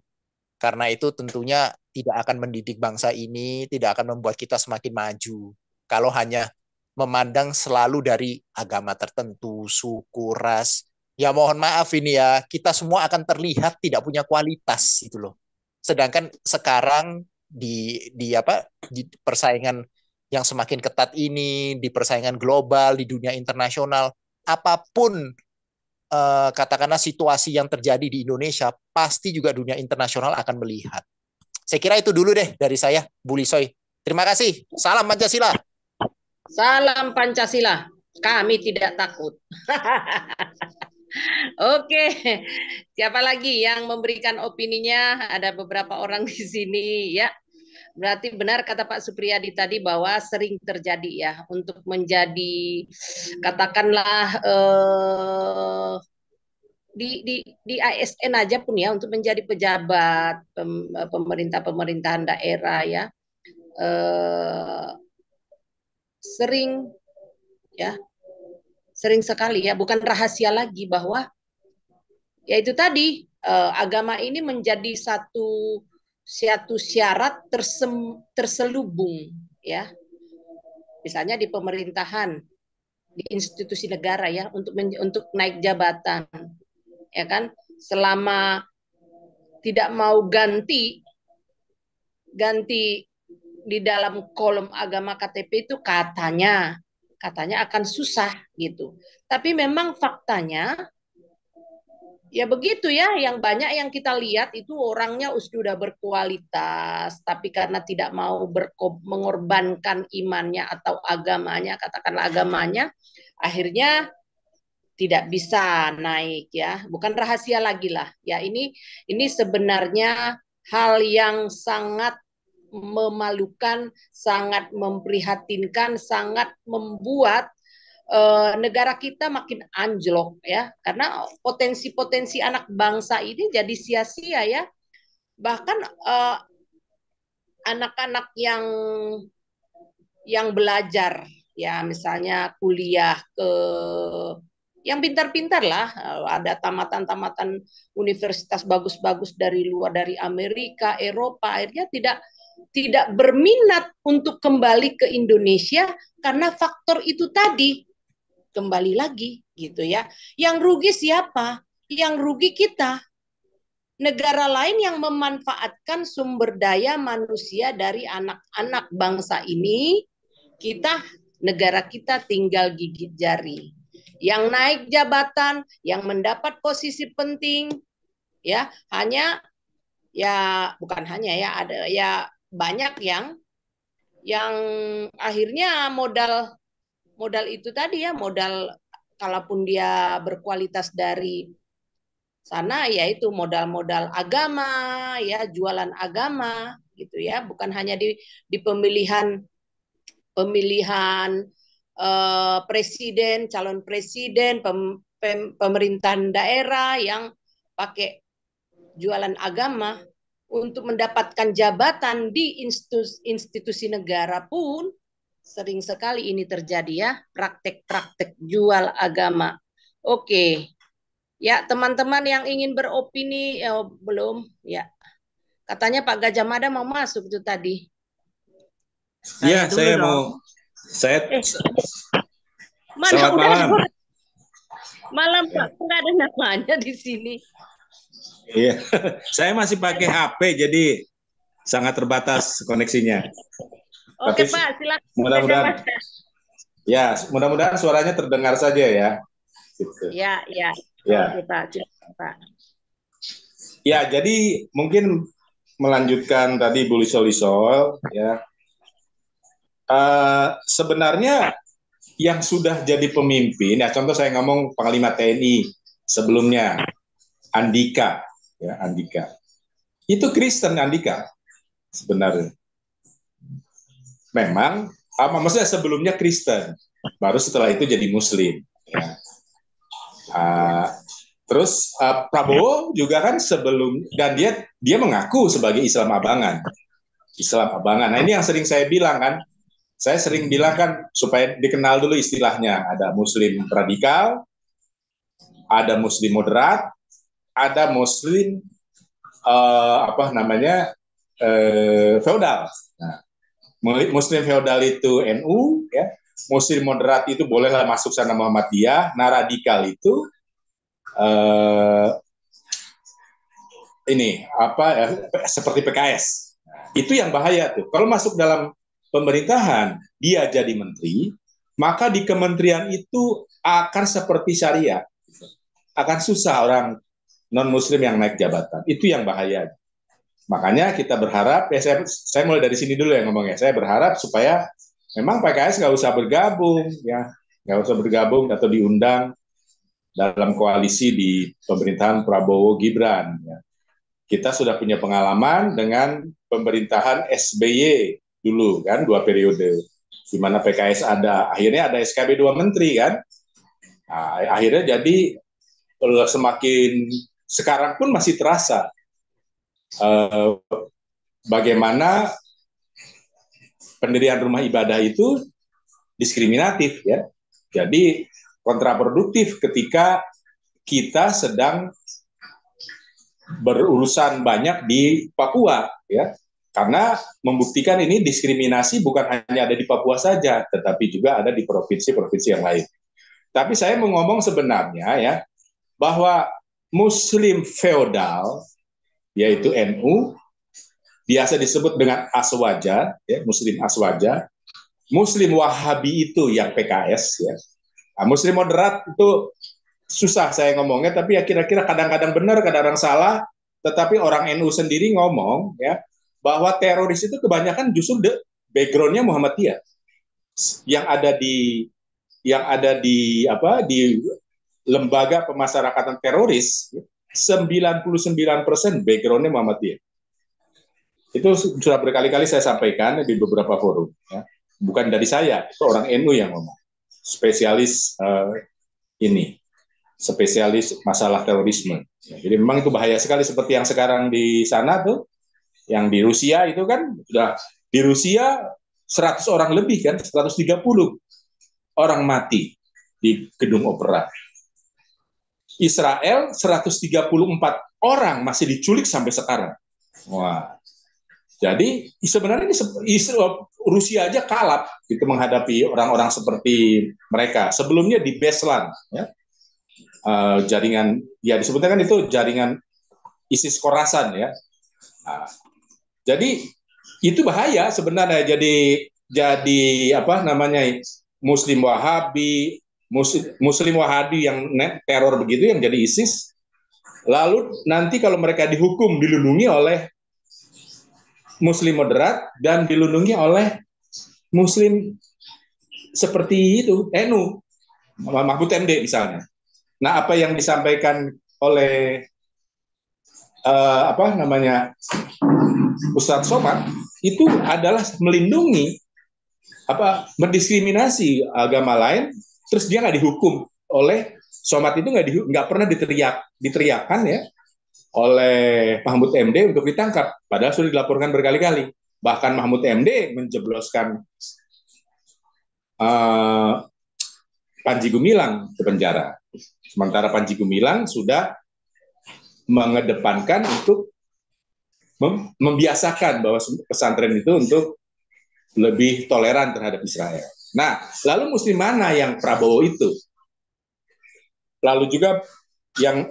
karena itu tentunya tidak akan mendidik bangsa ini, tidak akan membuat kita semakin maju kalau hanya memandang selalu dari agama tertentu, suku, ras. Ya mohon maaf ini ya, kita semua akan terlihat tidak punya kualitas gitu loh. Sedangkan sekarang di persaingan yang semakin ketat ini, di persaingan global, di dunia internasional, apapun katakanlah situasi yang terjadi di Indonesia, pasti juga dunia internasional akan melihat. Saya kira itu dulu deh dari saya, Bu Lisoy. Terima kasih. Salam Pancasila. Salam Pancasila. Kami tidak takut. Oke, siapa lagi yang memberikan opininya? Ada beberapa orang di sini ya. Berarti benar kata Pak Supriyadi tadi bahwa sering terjadi ya untuk menjadi katakanlah di ASN aja pun ya untuk menjadi pejabat pemerintahan daerah ya sering ya sering sekali ya, bukan rahasia lagi bahwa ya itu tadi agama ini menjadi satu syarat terselubung ya, misalnya di pemerintahan, di institusi negara ya, untuk naik jabatan ya kan, selama tidak mau ganti di dalam kolom agama KTP itu katanya akan susah gitu. Tapi memang faktanya ya begitu ya, yang banyak yang kita lihat itu orangnya sudah berkualitas, tapi karena tidak mau mengorbankan imannya atau agamanya, katakanlah agamanya, akhirnya tidak bisa naik ya. Bukan rahasia lagi lah. Ya ini sebenarnya hal yang sangat memalukan, sangat memprihatinkan, sangat membuat negara kita makin anjlok ya, karena potensi-potensi anak bangsa ini jadi sia-sia ya. Bahkan anak-anak yang belajar ya, misalnya kuliah ke yang pintar-pintar lah, ada tamatan-tamatan universitas bagus-bagus dari luar, dari Amerika, Eropa, akhirnya tidak berminat untuk kembali ke Indonesia karena faktor itu tadi. Kembali lagi gitu ya. Yang rugi siapa? Yang rugi kita. Negara lain yang memanfaatkan sumber daya manusia dari anak-anak bangsa ini, negara kita tinggal gigit jari. Yang naik jabatan, yang mendapat posisi penting, ya hanya ya bukan hanya ya, ada ya banyak yang akhirnya modal itu tadi ya, modal kalaupun dia berkualitas dari sana, yaitu modal-modal agama ya, jualan agama gitu ya, bukan hanya di pemilihan presiden, calon presiden, pemerintahan daerah yang pakai jualan agama untuk mendapatkan jabatan di institusi negara pun sering sekali ini terjadi ya, praktek-praktek jual agama. Oke. Ya, teman-teman yang ingin beropini belum ya. Katanya Pak Gajah Mada mau masuk itu tadi. Iya, saya mau. Selamat malam. Malam Pak, nggak ada namanya di sini. Iya, saya masih pakai HP, jadi sangat terbatas koneksinya. Oke Pak, silakan. Mudah-mudahan suaranya terdengar saja ya. Gitu. Ya. Oke Pak, silakan Pak. Ya, jadi mungkin melanjutkan tadi Bu Lisol ya. Sebenarnya yang sudah jadi pemimpin, ya contoh saya ngomong Panglima TNI sebelumnya, Andika. Itu Kristen Andika sebenarnya. Memang, maksudnya sebelumnya Kristen, baru setelah itu jadi Muslim. Ya. Terus Prabowo juga kan sebelum, dan dia mengaku sebagai Islam abangan. Islam abangan. Nah ini yang sering saya bilang kan, saya sering bilang kan supaya dikenal dulu istilahnya. Ada Muslim radikal, ada Muslim moderat, ada Muslim feodal. Nah, Muslim feodal itu NU, ya. Muslim moderat itu bolehlah masuk sana Muhammadiyah. Nah radikal itu seperti PKS. Itu yang bahaya tuh. Kalau masuk dalam pemerintahan, dia jadi menteri, maka di kementerian itu akan seperti syariah. Akan susah orang non-muslim yang naik jabatan. Itu yang bahaya. Makanya kita berharap, ya saya mulai dari sini dulu ya ngomongnya. Saya berharap supaya memang PKS nggak usah bergabung, ya, nggak usah bergabung atau diundang dalam koalisi di pemerintahan Prabowo Gibran. Ya. Kita sudah punya pengalaman dengan pemerintahan SBY dulu kan 2 periode, di mana PKS akhirnya ada SKB 2 menteri kan. Nah, akhirnya jadi semakin sekarang pun masih terasa bagaimana pendirian rumah ibadah itu diskriminatif ya. Jadi kontraproduktif ketika kita sedang berurusan banyak di Papua ya. Karena membuktikan ini diskriminasi bukan hanya ada di Papua saja, tetapi juga ada di provinsi-provinsi yang lain. Tapi saya mau ngomong sebenarnya ya bahwa Muslim feodal yaitu NU, biasa disebut dengan Aswaja, ya, Muslim Aswaja. Muslim Wahabi itu yang PKS, ya. Nah, Muslim moderat itu susah saya ngomongnya, tapi ya kira-kira kadang-kadang benar, kadang-kadang salah. Tetapi orang NU sendiri ngomong, ya, bahwa teroris itu kebanyakan justru backgroundnya Muhammadiyah, yang ada di lembaga pemasyarakatan teroris. 99% backgroundnya Muhammadiyah. Itu sudah berkali-kali saya sampaikan di beberapa forum. Ya. Bukan dari saya, itu orang NU yang ngomong. Spesialis spesialis masalah terorisme. Ya, jadi memang itu bahaya sekali seperti yang sekarang di sana tuh, yang di Rusia itu kan sudah di Rusia 100 orang lebih kan, 130 orang mati di gedung opera. Israel 134 orang masih diculik sampai sekarang. Wah. Jadi sebenarnya Rusia aja kalap gitu menghadapi orang-orang seperti mereka. Sebelumnya di Beslan, ya, jaringan, ya disebutnya kan itu jaringan ISIS Khorasan ya. Nah, jadi itu bahaya sebenarnya. Jadi Muslim Wahabi. Muslim Wahabi yang teror begitu yang jadi ISIS, lalu nanti kalau mereka dihukum dilindungi oleh Muslim moderat dan dilindungi oleh Muslim seperti itu NU, Mahfud MD misalnya. Nah apa yang disampaikan oleh Ustadz Somad itu adalah melindungi mendiskriminasi agama lain. Terus dia nggak dihukum oleh Somad itu nggak pernah diteriakkan ya oleh Mahfud MD untuk ditangkap. Padahal sudah dilaporkan berkali-kali. Bahkan Mahfud MD menjebloskan Panji Gumilang ke penjara. Sementara Panji Gumilang sudah mengedepankan untuk membiasakan bahwa pesantren itu untuk lebih toleran terhadap Israel. Nah, lalu Muslim mana yang Prabowo itu? Lalu juga yang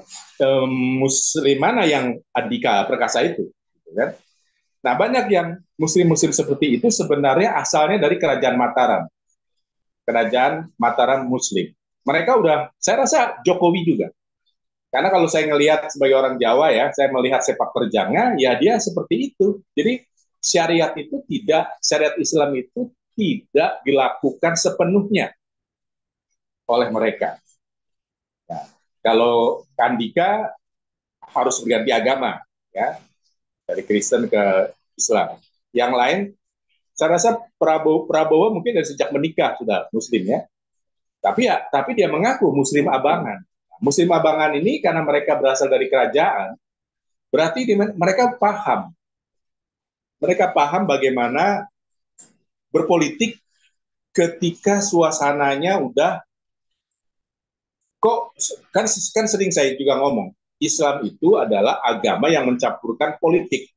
Muslim mana yang Andika Perkasa itu? Kan? Nah, banyak yang Muslim-Muslim seperti itu sebenarnya asalnya dari Kerajaan Mataram. Kerajaan Mataram Muslim. Mereka saya rasa Jokowi juga. Karena kalau saya ngelihat sebagai orang Jawa ya, saya melihat sepak terjangnya, ya dia seperti itu. Jadi syariat Islam itu tidak dilakukan sepenuhnya oleh mereka. Nah, kalau Andika harus berganti agama, ya, dari Kristen ke Islam. Yang lain, saya rasa Prabowo mungkin dari sejak menikah sudah Muslim ya. Tapi dia mengaku Muslim abangan. Muslim abangan ini karena mereka berasal dari kerajaan, berarti mereka paham bagaimana berpolitik ketika suasananya udah kok kan sering saya juga ngomong, Islam itu adalah agama yang mencampurkan politik.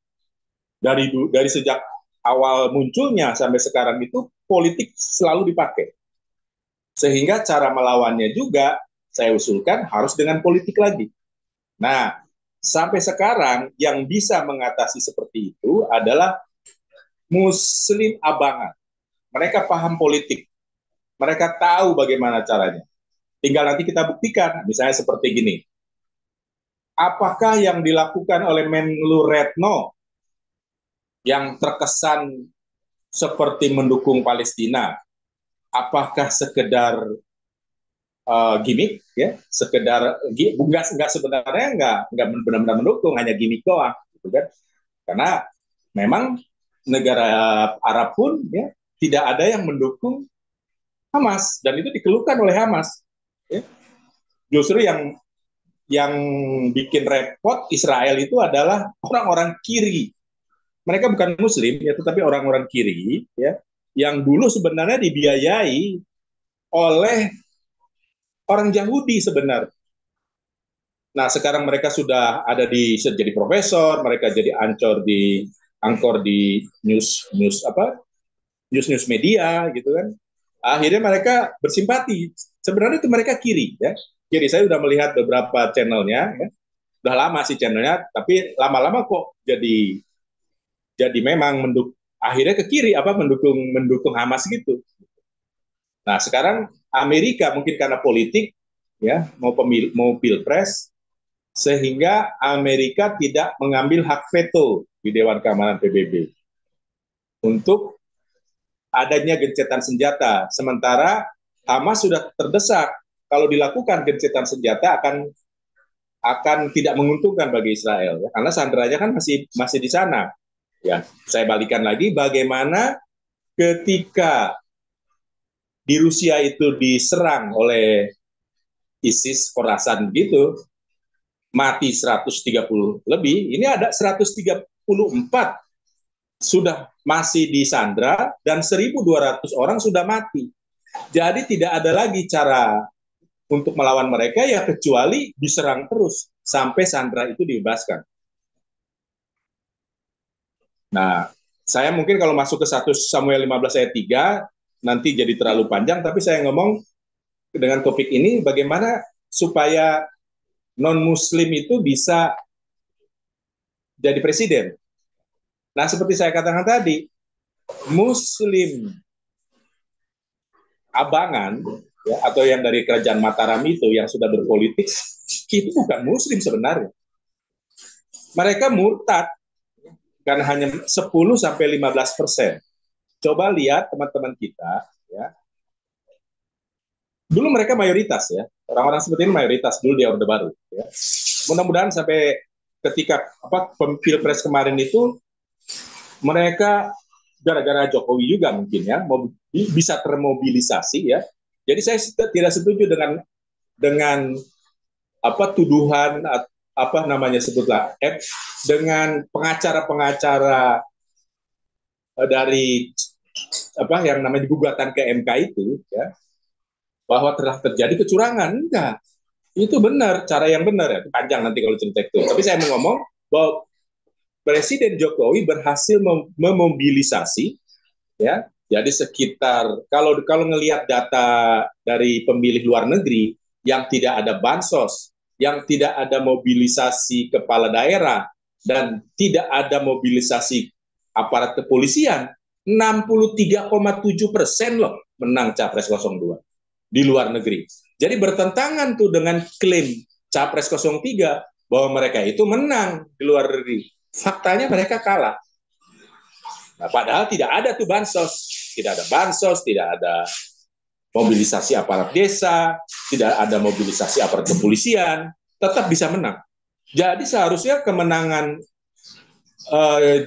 Dari sejak awal munculnya sampai sekarang itu politik selalu dipakai. Sehingga cara melawannya juga saya usulkan harus dengan politik lagi. Nah, sampai sekarang yang bisa mengatasi seperti itu adalah Muslim abangan. Mereka paham politik. Mereka tahu bagaimana caranya. Tinggal nanti kita buktikan, misalnya seperti gini. Apakah yang dilakukan oleh Menlu Retno yang terkesan seperti mendukung Palestina, apakah sekedar gimmick, ya, sekedar nggak sebenarnya nggak benar-benar mendukung, hanya gimmick doang, gitu kan? Karena memang negara Arab pun ya tidak ada yang mendukung Hamas dan itu dikeluhkan oleh Hamas. Ya. Justru yang bikin repot Israel itu adalah orang-orang kiri. Mereka bukan Muslim, ya, tetapi orang-orang kiri, ya, yang dulu sebenarnya dibiayai oleh orang Yahudi sebenarnya. Nah, sekarang mereka sudah ada jadi profesor, mereka jadi angkor di news media, gitu kan. Akhirnya mereka bersimpati. Sebenarnya itu mereka kiri, ya. Kiri, saya sudah melihat beberapa channelnya, ya. Udah lama sih channelnya, tapi lama-lama kok jadi memang akhirnya ke kiri mendukung Hamas gitu. Nah, sekarang Amerika mungkin karena politik ya mau pilpres sehingga Amerika tidak mengambil hak veto di Dewan Keamanan PBB untuk adanya gencatan senjata. Sementara Hamas sudah terdesak, kalau dilakukan gencatan senjata akan tidak menguntungkan bagi Israel, ya, karena sanderanya kan masih di sana. Ya, saya balikan lagi bagaimana ketika di Rusia itu diserang oleh ISIS Khorasan gitu, mati 130 lebih, ini ada 134 sudah masih disandra dan 1.200 orang sudah mati. Jadi tidak ada lagi cara untuk melawan mereka ya kecuali diserang terus sampai sandra itu dibebaskan. Nah, saya mungkin kalau masuk ke 1 Samuel 15 ayat 3 nanti jadi terlalu panjang, tapi saya ngomong dengan topik ini bagaimana supaya non-muslim itu bisa jadi presiden. Nah, seperti saya katakan tadi, muslim abangan ya, atau yang dari kerajaan Mataram itu yang sudah berpolitik, itu bukan muslim sebenarnya. Mereka murtad karena hanya 10-15%. Coba lihat teman-teman kita, ya. Dulu mereka mayoritas ya, orang-orang seperti ini mayoritas dulu di Orde Baru. Ya. Mudah-mudahan sampai ketika pilpres kemarin itu mereka gara-gara Jokowi juga mungkin ya bisa termobilisasi ya. Jadi saya tidak setuju dengan tuduhan sebutlah dengan pengacara-pengacara dari yang namanya gugatan ke MK itu ya bahwa telah terjadi kecurangan. Enggak, itu benar, cara yang benar ya. Panjang nanti kalau cerita itu. Tapi saya mau ngomong bahwa Presiden Jokowi berhasil memobilisasi ya. Jadi sekitar kalau ngelihat data dari pemilih luar negeri yang tidak ada bansos, yang tidak ada mobilisasi kepala daerah dan tidak ada mobilisasi aparat kepolisian, 63,7% loh menang Capres 02 di luar negeri. Jadi bertentangan tuh dengan klaim Capres 03 bahwa mereka itu menang di luar negeri. Faktanya mereka kalah. Nah, padahal tidak ada tuh bansos, tidak ada bansos, tidak ada mobilisasi aparat desa, tidak ada mobilisasi aparat kepolisian, tetap bisa menang. Jadi seharusnya kemenangan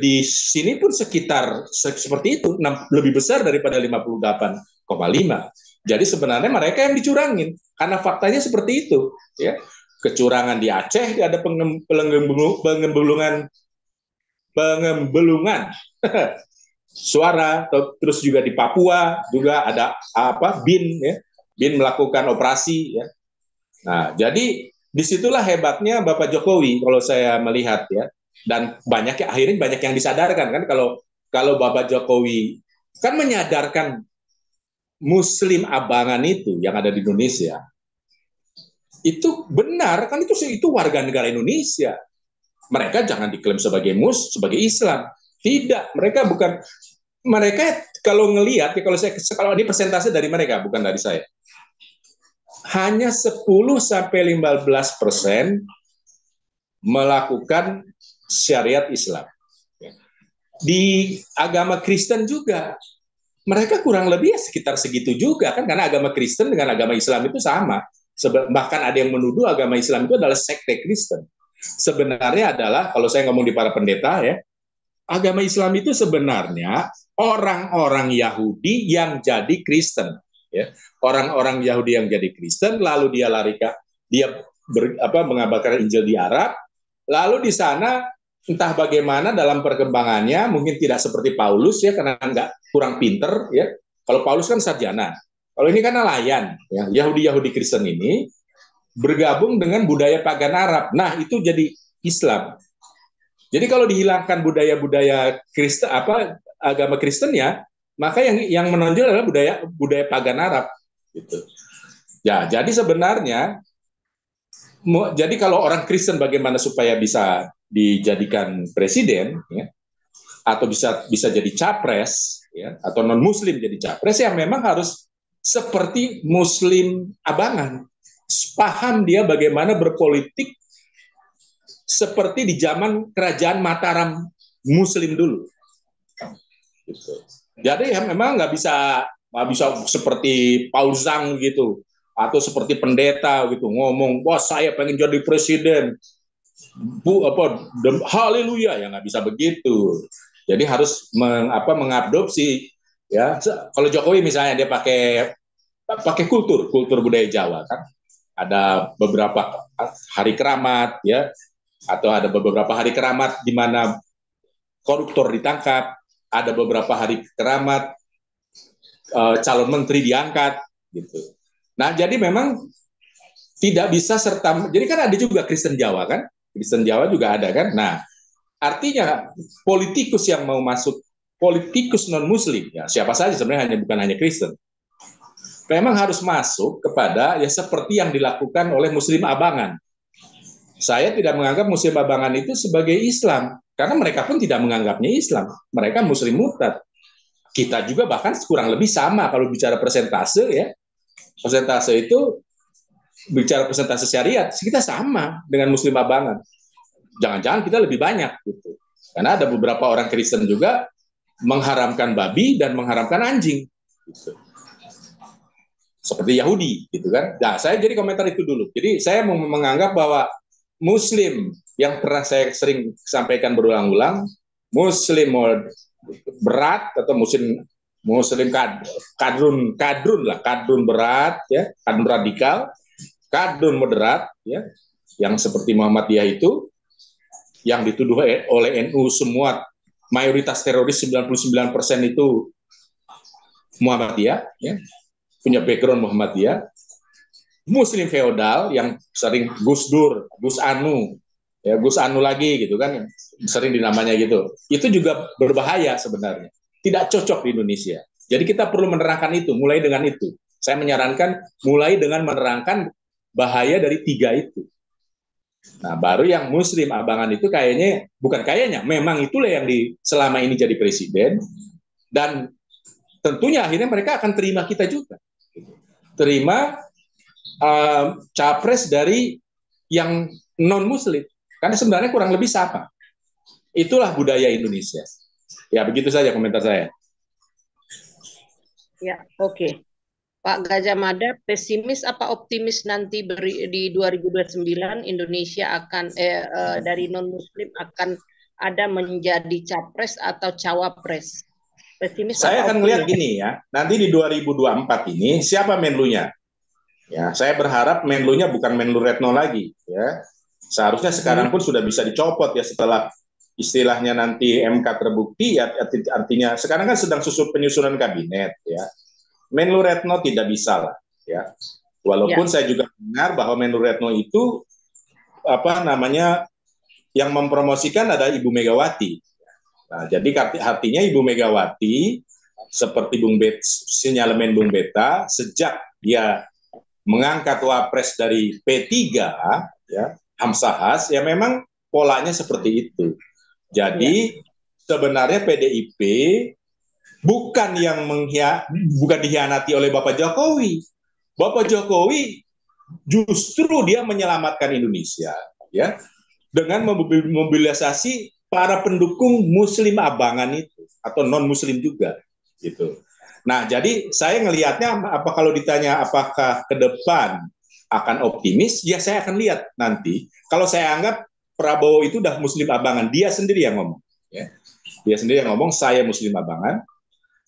di sini pun sekitar seperti itu, lebih besar daripada 58,5. Jadi sebenarnya mereka yang dicurangin karena faktanya seperti itu, ya. Kecurangan di Aceh ada pengembelungan suara, terus juga di Papua juga ada BIN, ya. BIN melakukan operasi, ya. Nah, jadi disitulah hebatnya Bapak Jokowi kalau saya melihat, ya. Dan akhirnya banyak yang disadarkan kan, kalau Bapak Jokowi kan menyadarkan Muslim abangan itu yang ada di Indonesia itu benar kan, itu warga negara Indonesia. Mereka jangan diklaim sebagai sebagai Islam. Tidak, mereka bukan. Mereka kalau ngelihat, ya, kalau ini persentase dari mereka, bukan dari saya. Hanya 10-15% melakukan syariat Islam. Di agama Kristen juga, mereka kurang lebih sekitar segitu juga kan, karena agama Kristen dengan agama Islam itu sama. Bahkan ada yang menuduh agama Islam itu adalah sekte Kristen. Sebenarnya adalah, kalau saya ngomong di para pendeta, ya, agama Islam itu sebenarnya orang-orang Yahudi yang jadi Kristen, ya. Orang-orang Yahudi yang jadi Kristen, lalu dia mengabarkan Injil di Arab, lalu di sana entah bagaimana dalam perkembangannya, mungkin tidak seperti Paulus, ya, karena kurang pinter, ya. Kalau Paulus kan sarjana, kalau ini kan nelayan, ya. Yahudi Kristen ini bergabung dengan budaya pagan Arab. Nah, itu jadi Islam. Jadi kalau dihilangkan budaya-budaya Kristen, agama Kristennya, maka yang menonjol adalah budaya pagan Arab, gitu. Ya, jadi sebenarnya, jadi kalau orang Kristen bagaimana supaya bisa dijadikan presiden, ya, atau bisa jadi capres, ya, atau non Muslim jadi capres, ya memang harus seperti Muslim abangan, paham dia bagaimana berpolitik seperti di zaman kerajaan Mataram Muslim dulu. Gitu. Jadi ya memang nggak bisa seperti Paul Zhang gitu, atau seperti pendeta gitu ngomong, wah saya pengen jadi presiden, haleluya, ya nggak bisa begitu. Jadi harus mengadopsi, ya. Kalau Jokowi misalnya dia pakai kultur budaya Jawa kan, ada beberapa hari keramat, ya, atau ada beberapa hari keramat di mana koruptor ditangkap, ada beberapa hari keramat calon menteri diangkat, gitu. Nah, jadi memang tidak bisa jadi kan ada juga Kristen Jawa kan, Kristen Jawa juga ada kan. Nah, artinya politikus yang mau masuk, politikus non Muslim, ya siapa saja sebenarnya, bukan hanya Kristen, memang harus masuk kepada, ya, seperti yang dilakukan oleh Muslim abangan. Saya tidak menganggap Muslim abangan itu sebagai Islam, karena mereka pun tidak menganggapnya Islam. Mereka Muslim murtad. Kita juga bahkan kurang lebih sama kalau bicara persentase, ya. Persentase itu, bicara persentase syariat, kita sama dengan Muslim abangan. Jangan-jangan kita lebih banyak, gitu. Karena ada beberapa orang Kristen juga mengharamkan babi dan mengharamkan anjing, gitu. Seperti Yahudi, gitu kan. Nah, saya jadi komentar itu dulu. Jadi saya menganggap bahwa Muslim yang pernah saya sering sampaikan berulang-ulang, Muslim berat atau Muslim kadrun berat, ya, kadrun radikal, kadrun moderat, ya, yang seperti Muhammadiyah itu, yang dituduh oleh NU semua mayoritas teroris 99% itu Muhammadiyah, ya, punya background Muhammadiyah. Muslim feodal yang sering Gus Dur, Gus Anu, ya, Gus Anu lagi gitu kan, sering dinamanya gitu. Itu juga berbahaya sebenarnya. Tidak cocok di Indonesia. Jadi kita perlu menerangkan itu, mulai dengan itu. Saya menyarankan mulai dengan menerangkan bahaya dari 3 itu. Nah, baru yang Muslim abangan itu memang itulah yang selama ini jadi presiden, dan tentunya akhirnya mereka akan terima kita juga. Terima capres dari yang non-Muslim, karena sebenarnya kurang lebih sama. Itulah budaya Indonesia. Ya, begitu saja komentar saya. Ya, oke. Pak Gajah Mada, pesimis apa optimis nanti di 2029 Indonesia akan dari non-Muslim akan ada menjadi capres atau cawapres Pesimis Saya apa akan melihat optimis? gini ya, nanti di 2024 ini siapa Menlunya? Ya, saya berharap Menlunya bukan Menlu Retno lagi. Ya, seharusnya sekarang pun sudah bisa dicopot ya setelah istilahnya nanti MK terbukti ya, artinya sekarang kan sedang penyusunan kabinet ya. Menlu Retno tidak bisa lah ya. Walaupun saya juga dengar bahwa Menlu Retno itu apa namanya yang mempromosikan adalah Ibu Megawati. Nah, jadi artinya Ibu Megawati seperti sinyalemen Bung Beta sejak dia mengangkat wapres dari P3 ya Hamzahas ya memang polanya seperti itu. Jadi sebenarnya PDIP bukan bukan dikhianati oleh Bapak Jokowi. Bapak Jokowi justru dia menyelamatkan Indonesia ya dengan memobilisasi para pendukung Muslim abangan itu atau non Muslim juga gitu. Nah, jadi saya ngelihatnya apa kalau ditanya apakah ke depan akan optimis, ya saya akan lihat nanti. Kalau saya anggap Prabowo itu udah Muslim abangan, dia sendiri yang ngomong. Ya. Dia sendiri yang ngomong, saya Muslim abangan.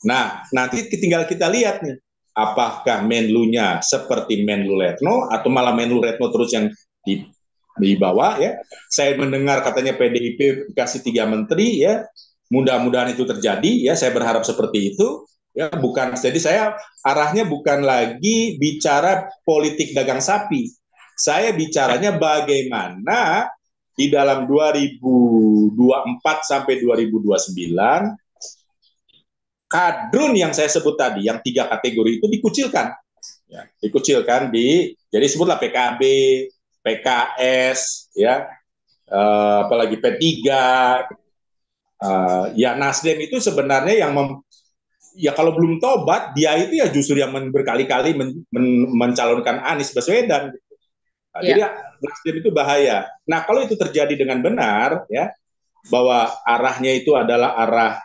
Nah, nanti tinggal kita lihat nih, apakah Menlunya seperti Menlu Retno atau malah Menlu Retno terus yang di bawah ya. Saya mendengar katanya PDIP dikasih 3 menteri ya. Mudah-mudahan itu terjadi ya. Saya berharap seperti itu. Ya, jadi saya arahnya bukan lagi bicara politik dagang sapi. Saya bicaranya bagaimana di dalam 2024 sampai 2029 kadrun yang saya sebut tadi, yang 3 kategori itu dikucilkan. Ya, dikucilkan jadi sebutlah PKB, PKS, ya, apalagi P3, ya Nasdem itu sebenarnya yang ya kalau belum tobat dia itu ya justru yang berkali-kali mencalonkan Anies Baswedan. Nah, jadi Nasdem itu bahaya. Nah kalau itu terjadi dengan benar ya bahwa arahnya itu adalah arah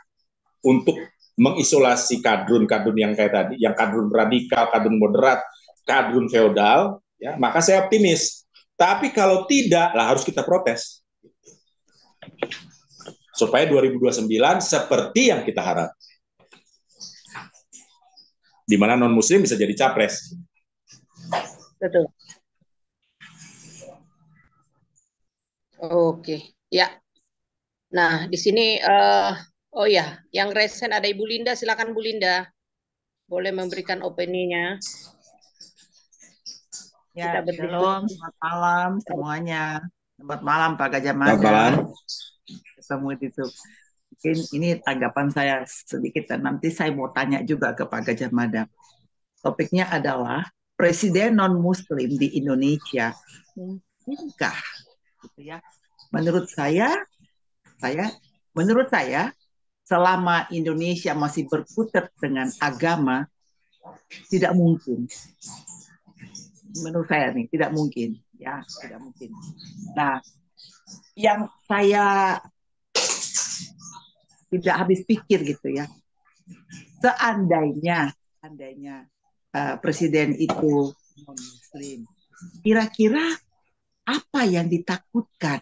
untuk mengisolasi kadrun-kadrun yang kayak tadi, yang kadrun radikal, kadrun moderat, kadrun feodal, ya maka saya optimis. Tapi kalau tidak, lah harus kita protes supaya 2029 seperti yang kita harap. Di mana non-muslim bisa jadi capres. Betul. Oke, ya. Nah, di sini, oh ya, yang resen ada Ibu Linda, silakan Bu Linda. Boleh memberikan opininya. Ya, shalom, selamat malam semuanya. Selamat malam Pak Gajah Mada. Selamat malam. Ketemu itu. Mungkin ini tanggapan saya sedikit dan nanti saya mau tanya juga ke Pak Gajah Mada. Topiknya adalah presiden non-muslim di Indonesia mungkinkah gitu ya. Menurut saya selama Indonesia masih berkutat dengan agama tidak mungkin. Menurut saya nih tidak mungkin ya, tidak mungkin. Nah, yang saya tidak habis pikir gitu ya, seandainya presiden itu non-muslim, kira-kira apa yang ditakutkan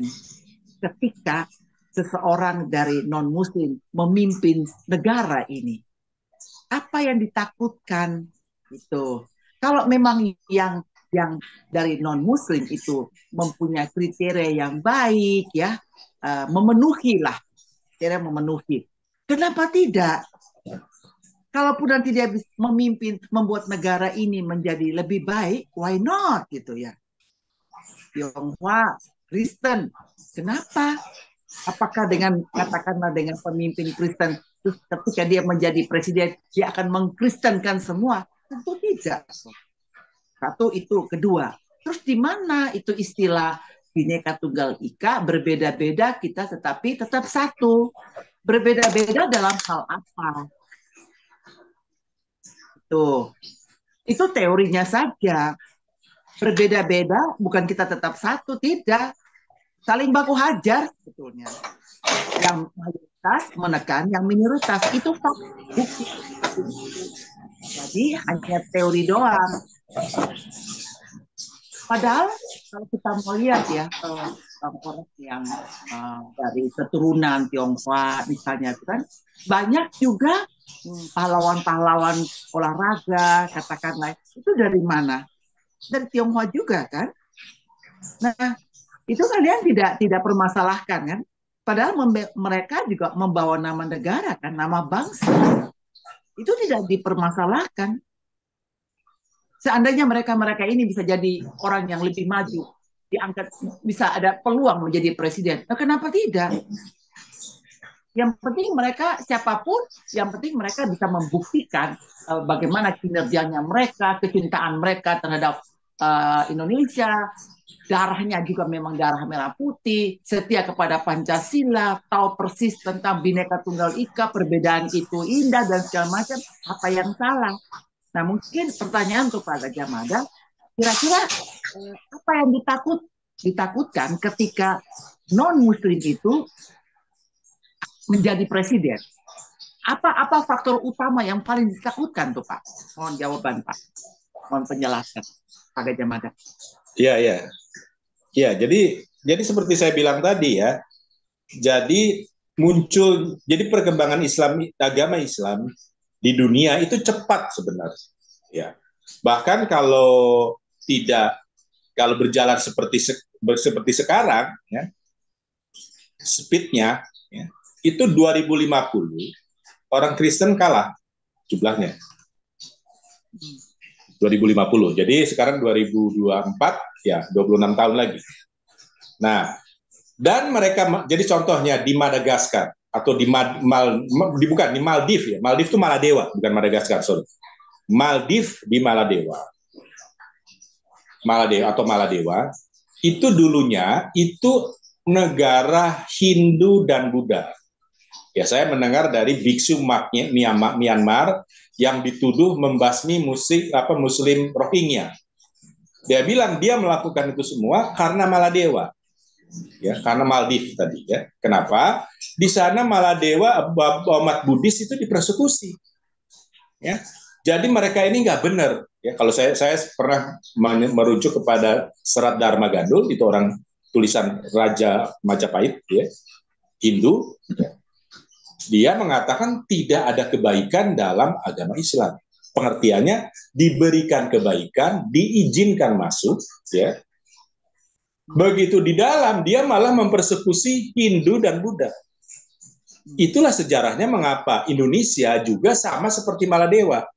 ketika seseorang dari non-muslim memimpin negara ini? Apa yang ditakutkan itu? Kalau memang yang dari non-muslim itu mempunyai kriteria yang baik ya, memenuhi. Kenapa tidak? Kalaupun nanti dia memimpin, membuat negara ini menjadi lebih baik, why not gitu ya? Tionghoa, Kristen, kenapa? Apakah dengan katakanlah dengan pemimpin Kristen, terus ketika dia menjadi presiden, dia akan mengkristenkan semua? Tentu tidak. Satu itu, kedua. Terus di mana itu istilah Bhinneka Tunggal Ika, berbeda-beda kita tetapi tetap satu. Berbeda-beda dalam hal apa? Itu teorinya saja. Berbeda-beda bukan kita tetap satu, tidak. Saling baku hajar sebetulnya. Yang mayoritas menekan yang minoritas, itu bukti. Jadi hanya teori doang. Padahal kalau kita mau lihat ya, orang yang dari keturunan Tionghoa misalnya kan banyak juga pahlawan-pahlawan olahraga, katakanlah, itu dari mana? Dari Tionghoa juga kan? Nah, itu kalian tidak permasalahkan kan? Padahal mereka juga membawa nama negara kan, nama bangsa. Itu tidak dipermasalahkan. Seandainya mereka ini bisa jadi orang yang lebih maju, diangkat, bisa ada peluang menjadi presiden. Nah, kenapa tidak? Yang penting mereka siapapun, yang penting mereka bisa membuktikan bagaimana kinerjanya mereka, kecintaan mereka terhadap Indonesia, darahnya juga memang darah merah putih, setia kepada Pancasila, tahu persis tentang Bhinneka Tunggal Ika, perbedaan itu indah dan segala macam. Apa yang salah? Nah, mungkin pertanyaan untuk Pak Gajah Mada, kira-kira apa yang ditakutkan ketika non-Muslim itu menjadi presiden? Apa faktor utama yang paling ditakutkan tuh Pak? Mohon jawaban Pak. Mohon penjelasan Pak Gajah Mada. Iya. Jadi seperti saya bilang tadi ya. Jadi perkembangan agama Islam di dunia itu cepat sebenarnya. Ya. Bahkan kalau berjalan seperti sekarang ya, speednya ya, itu 2050 orang Kristen kalah jumlahnya. 2050. Jadi sekarang 2024 ya 26 tahun lagi. Nah, dan mereka jadi contohnya di Madagaskar atau di Maldives ya. Maldives itu Maladewa, bukan Madagaskar, sorry. Maldives di Maladewa atau Maladewa itu dulunya itu negara Hindu dan Buddha. Ya, saya mendengar dari biksu Myanmar yang dituduh membasmi Muslim Rohingya. Dia bilang dia melakukan itu semua karena Maladewa. Ya, karena Maldives tadi ya. Kenapa? Di sana Maladewa umat Buddhis itu dipersekusi. Ya. Jadi mereka ini nggak benar. Ya, kalau saya pernah merujuk kepada Serat Dharma Gandul, itu orang tulisan Raja Majapahit, ya, Hindu. Ya. Dia mengatakan tidak ada kebaikan dalam agama Islam. Pengertiannya diberikan kebaikan, diizinkan masuk, ya. Begitu di dalam dia malah mempersekusi Hindu dan Buddha. Itulah sejarahnya mengapa Indonesia juga sama seperti Maladewa.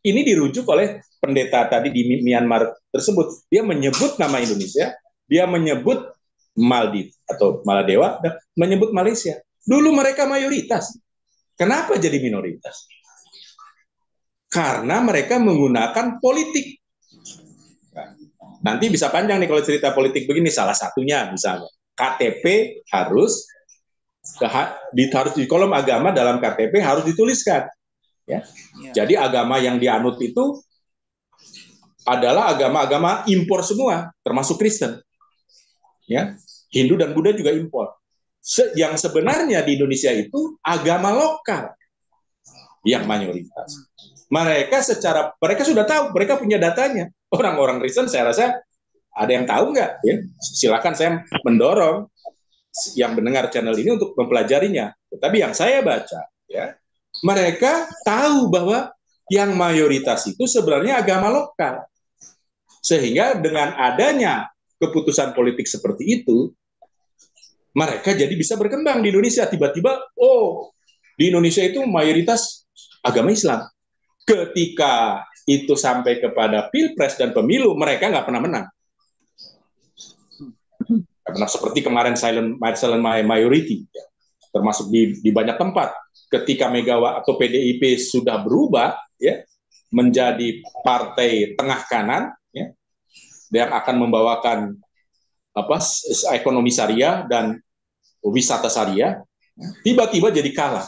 Ini dirujuk oleh pendeta tadi di Myanmar tersebut. Dia menyebut nama Indonesia, dia menyebut Maldives atau Maladewa, dan menyebut Malaysia. Dulu mereka mayoritas. Kenapa jadi minoritas? Karena mereka menggunakan politik. Nanti bisa panjang nih kalau cerita politik begini. Salah satunya misalnya KTP harus di kolom agama dalam KTP harus dituliskan. Ya. Jadi agama yang dianut itu adalah agama-agama impor semua, termasuk Kristen. Ya. Hindu dan Buddha juga impor. Yang sebenarnya di Indonesia itu agama lokal yang mayoritas. Mereka sudah tahu, mereka punya datanya. Orang-orang Kristen saya rasa ada yang tahu nggak? Ya? Silakan saya mendorong yang mendengar channel ini untuk mempelajarinya. Tapi yang saya baca, ya, mereka tahu bahwa yang mayoritas itu sebenarnya agama lokal. Sehingga dengan adanya keputusan politik seperti itu, mereka jadi bisa berkembang di Indonesia. Tiba-tiba, di Indonesia itu mayoritas agama Islam. Ketika itu sampai kepada pilpres dan pemilu, mereka nggak pernah menang. Karena seperti kemarin silent majority, ya, termasuk di banyak tempat. Ketika Megawati atau PDIP sudah berubah, ya, menjadi partai tengah kanan, ya, yang akan membawakan ekonomi syariah dan wisata syariah, tiba-tiba jadi kalah.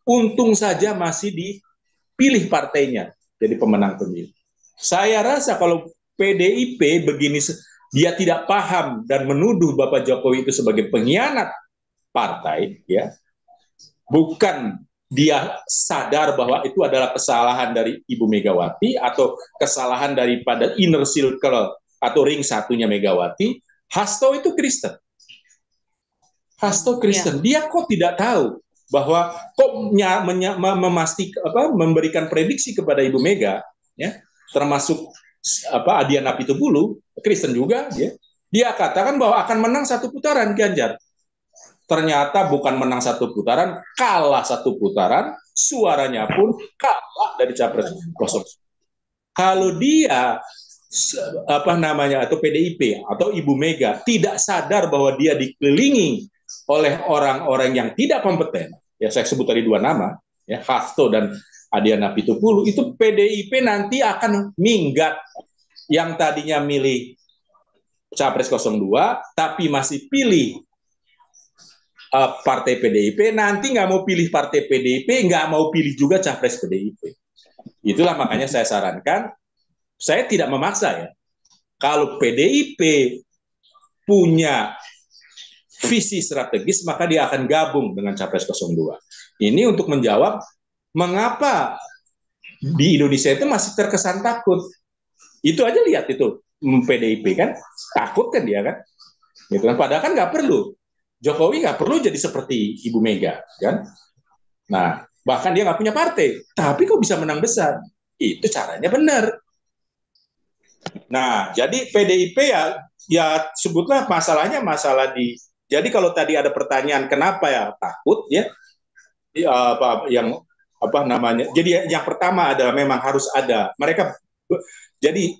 Untung saja masih dipilih partainya jadi pemenang pemilu. Saya rasa kalau PDIP begini, dia tidak paham dan menuduh Bapak Jokowi itu sebagai pengkhianat partai, ya, bukan dia sadar bahwa itu adalah kesalahan dari Ibu Megawati atau kesalahan daripada inner circle atau ring satunya Megawati. Hasto itu Kristen. Hasto Kristen. Dia kok tidak tahu bahwa kok memberikan prediksi kepada Ibu Mega, ya, termasuk Adiana Pitupulu, Kristen juga, dia katakan bahwa akan menang satu putaran Ganjar. Ternyata bukan menang satu putaran, kalah satu putaran, suaranya pun kalah dari Capres 0. Kalau dia atau PDIP atau Ibu Mega tidak sadar bahwa dia dikelilingi oleh orang-orang yang tidak kompeten, ya saya sebut tadi 2 nama, ya Hasto dan Adiana Pitupulu, itu PDIP nanti akan minggat. Yang tadinya milih Capres 02 tapi masih pilih partai PDIP, nanti nggak mau pilih partai PDIP, nggak mau pilih juga Capres PDIP. Itulah makanya saya sarankan, saya tidak memaksa ya, kalau PDIP punya visi strategis, maka dia akan gabung dengan Capres 02. Ini untuk menjawab mengapa di Indonesia itu masih terkesan takut. Itu aja lihat itu PDIP kan, takut kan dia kan. Gitu kan. Padahal kan nggak perlu. Jokowi nggak perlu jadi seperti Ibu Mega kan. Nah, bahkan dia nggak punya partai, tapi kok bisa menang besar? Itu caranya benar. Nah, jadi PDIP ya sebutlah masalahnya masalah di. Jadi kalau tadi ada pertanyaan kenapa ya takut ya, Jadi yang pertama adalah memang harus ada mereka. Jadi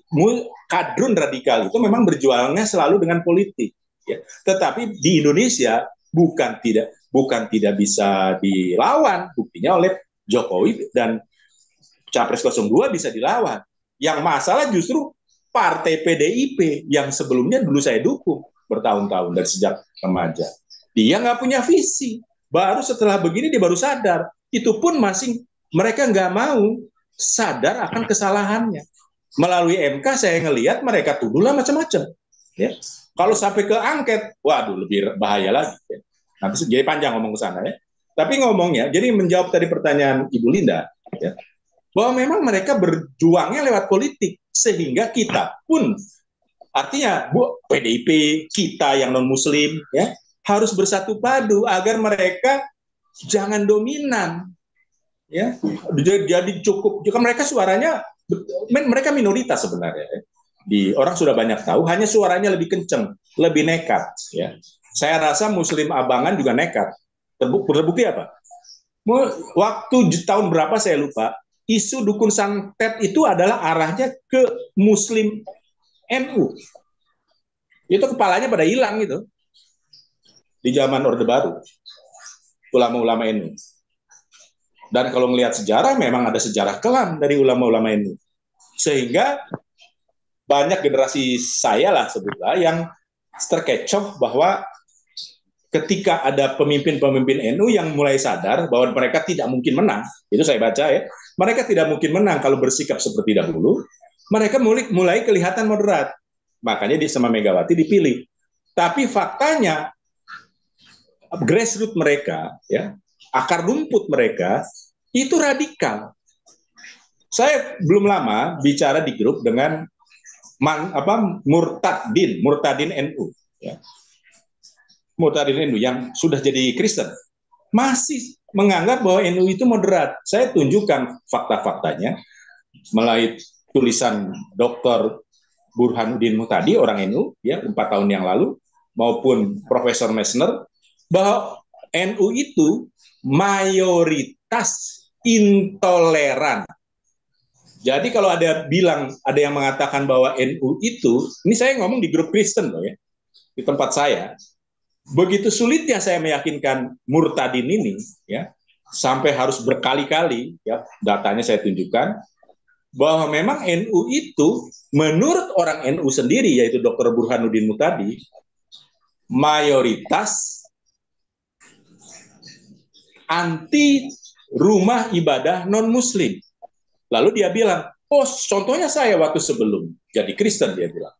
kadrun radikal itu memang berjuangnya selalu dengan politik. Ya. Tetapi di Indonesia bukan tidak bisa dilawan, buktinya oleh Jokowi dan Capres 02 bisa dilawan. Yang masalah justru partai PDIP yang sebelumnya dulu saya dukung bertahun-tahun dari sejak remaja. Dia nggak punya visi. Baru setelah begini dia baru sadar. Itu pun masih mereka nggak mau sadar akan kesalahannya. Melalui MK saya ngelihat mereka tuduhlah macam-macam. Ya. Kalau sampai ke angket, waduh lebih bahaya lagi. Ya. Nanti jadi panjang ngomong ke sana ya. Tapi ngomongnya, jadi menjawab tadi pertanyaan Ibu Linda, ya, bahwa memang mereka berjuangnya lewat politik sehingga kita pun artinya PDIP kita yang non Muslim ya harus bersatu padu agar mereka jangan dominan ya jadi cukup jika mereka suaranya mereka minoritas sebenarnya ya. Orang sudah banyak tahu hanya suaranya lebih kenceng lebih nekat ya saya rasa Muslim Abangan juga nekat terbukti apa waktu tahun berapa saya lupa isu dukun santet itu adalah arahnya ke Muslim NU. Itu kepalanya pada hilang gitu. Di zaman Orde Baru. Ulama-ulama NU. Dan kalau melihat sejarah, memang ada sejarah kelam dari ulama-ulama NU. Sehingga banyak generasi saya lah sebutlah yang terkecoh bahwa ketika ada pemimpin-pemimpin NU yang mulai sadar bahwa mereka tidak mungkin menang, itu saya baca ya, mereka tidak mungkin menang kalau bersikap seperti dahulu, mereka mulai kelihatan moderat. Makanya sama Megawati dipilih. Tapi faktanya, grassroots mereka, ya, akar rumput mereka, itu radikal. Saya belum lama bicara di grup dengan Murtadin NU. Ya. Murtadin NU yang sudah jadi Kristen masih menganggap bahwa NU itu moderat. Saya tunjukkan fakta-faktanya melalui tulisan Dr. Burhanuddin Muhtadi orang NU ya 4 tahun yang lalu maupun Profesor Messner bahwa NU itu mayoritas intoleran. Jadi kalau ada yang mengatakan bahwa NU itu, ini saya ngomong di grup Kristen loh ya, di tempat saya. Begitu sulitnya saya meyakinkan Murtadin ini ya sampai harus berkali-kali ya datanya saya tunjukkan bahwa memang NU itu menurut orang NU sendiri yaitu Dr. Burhanuddin Muhtadi mayoritas anti rumah ibadah non Muslim. Lalu dia bilang, oh contohnya saya waktu sebelum jadi Kristen dia bilang,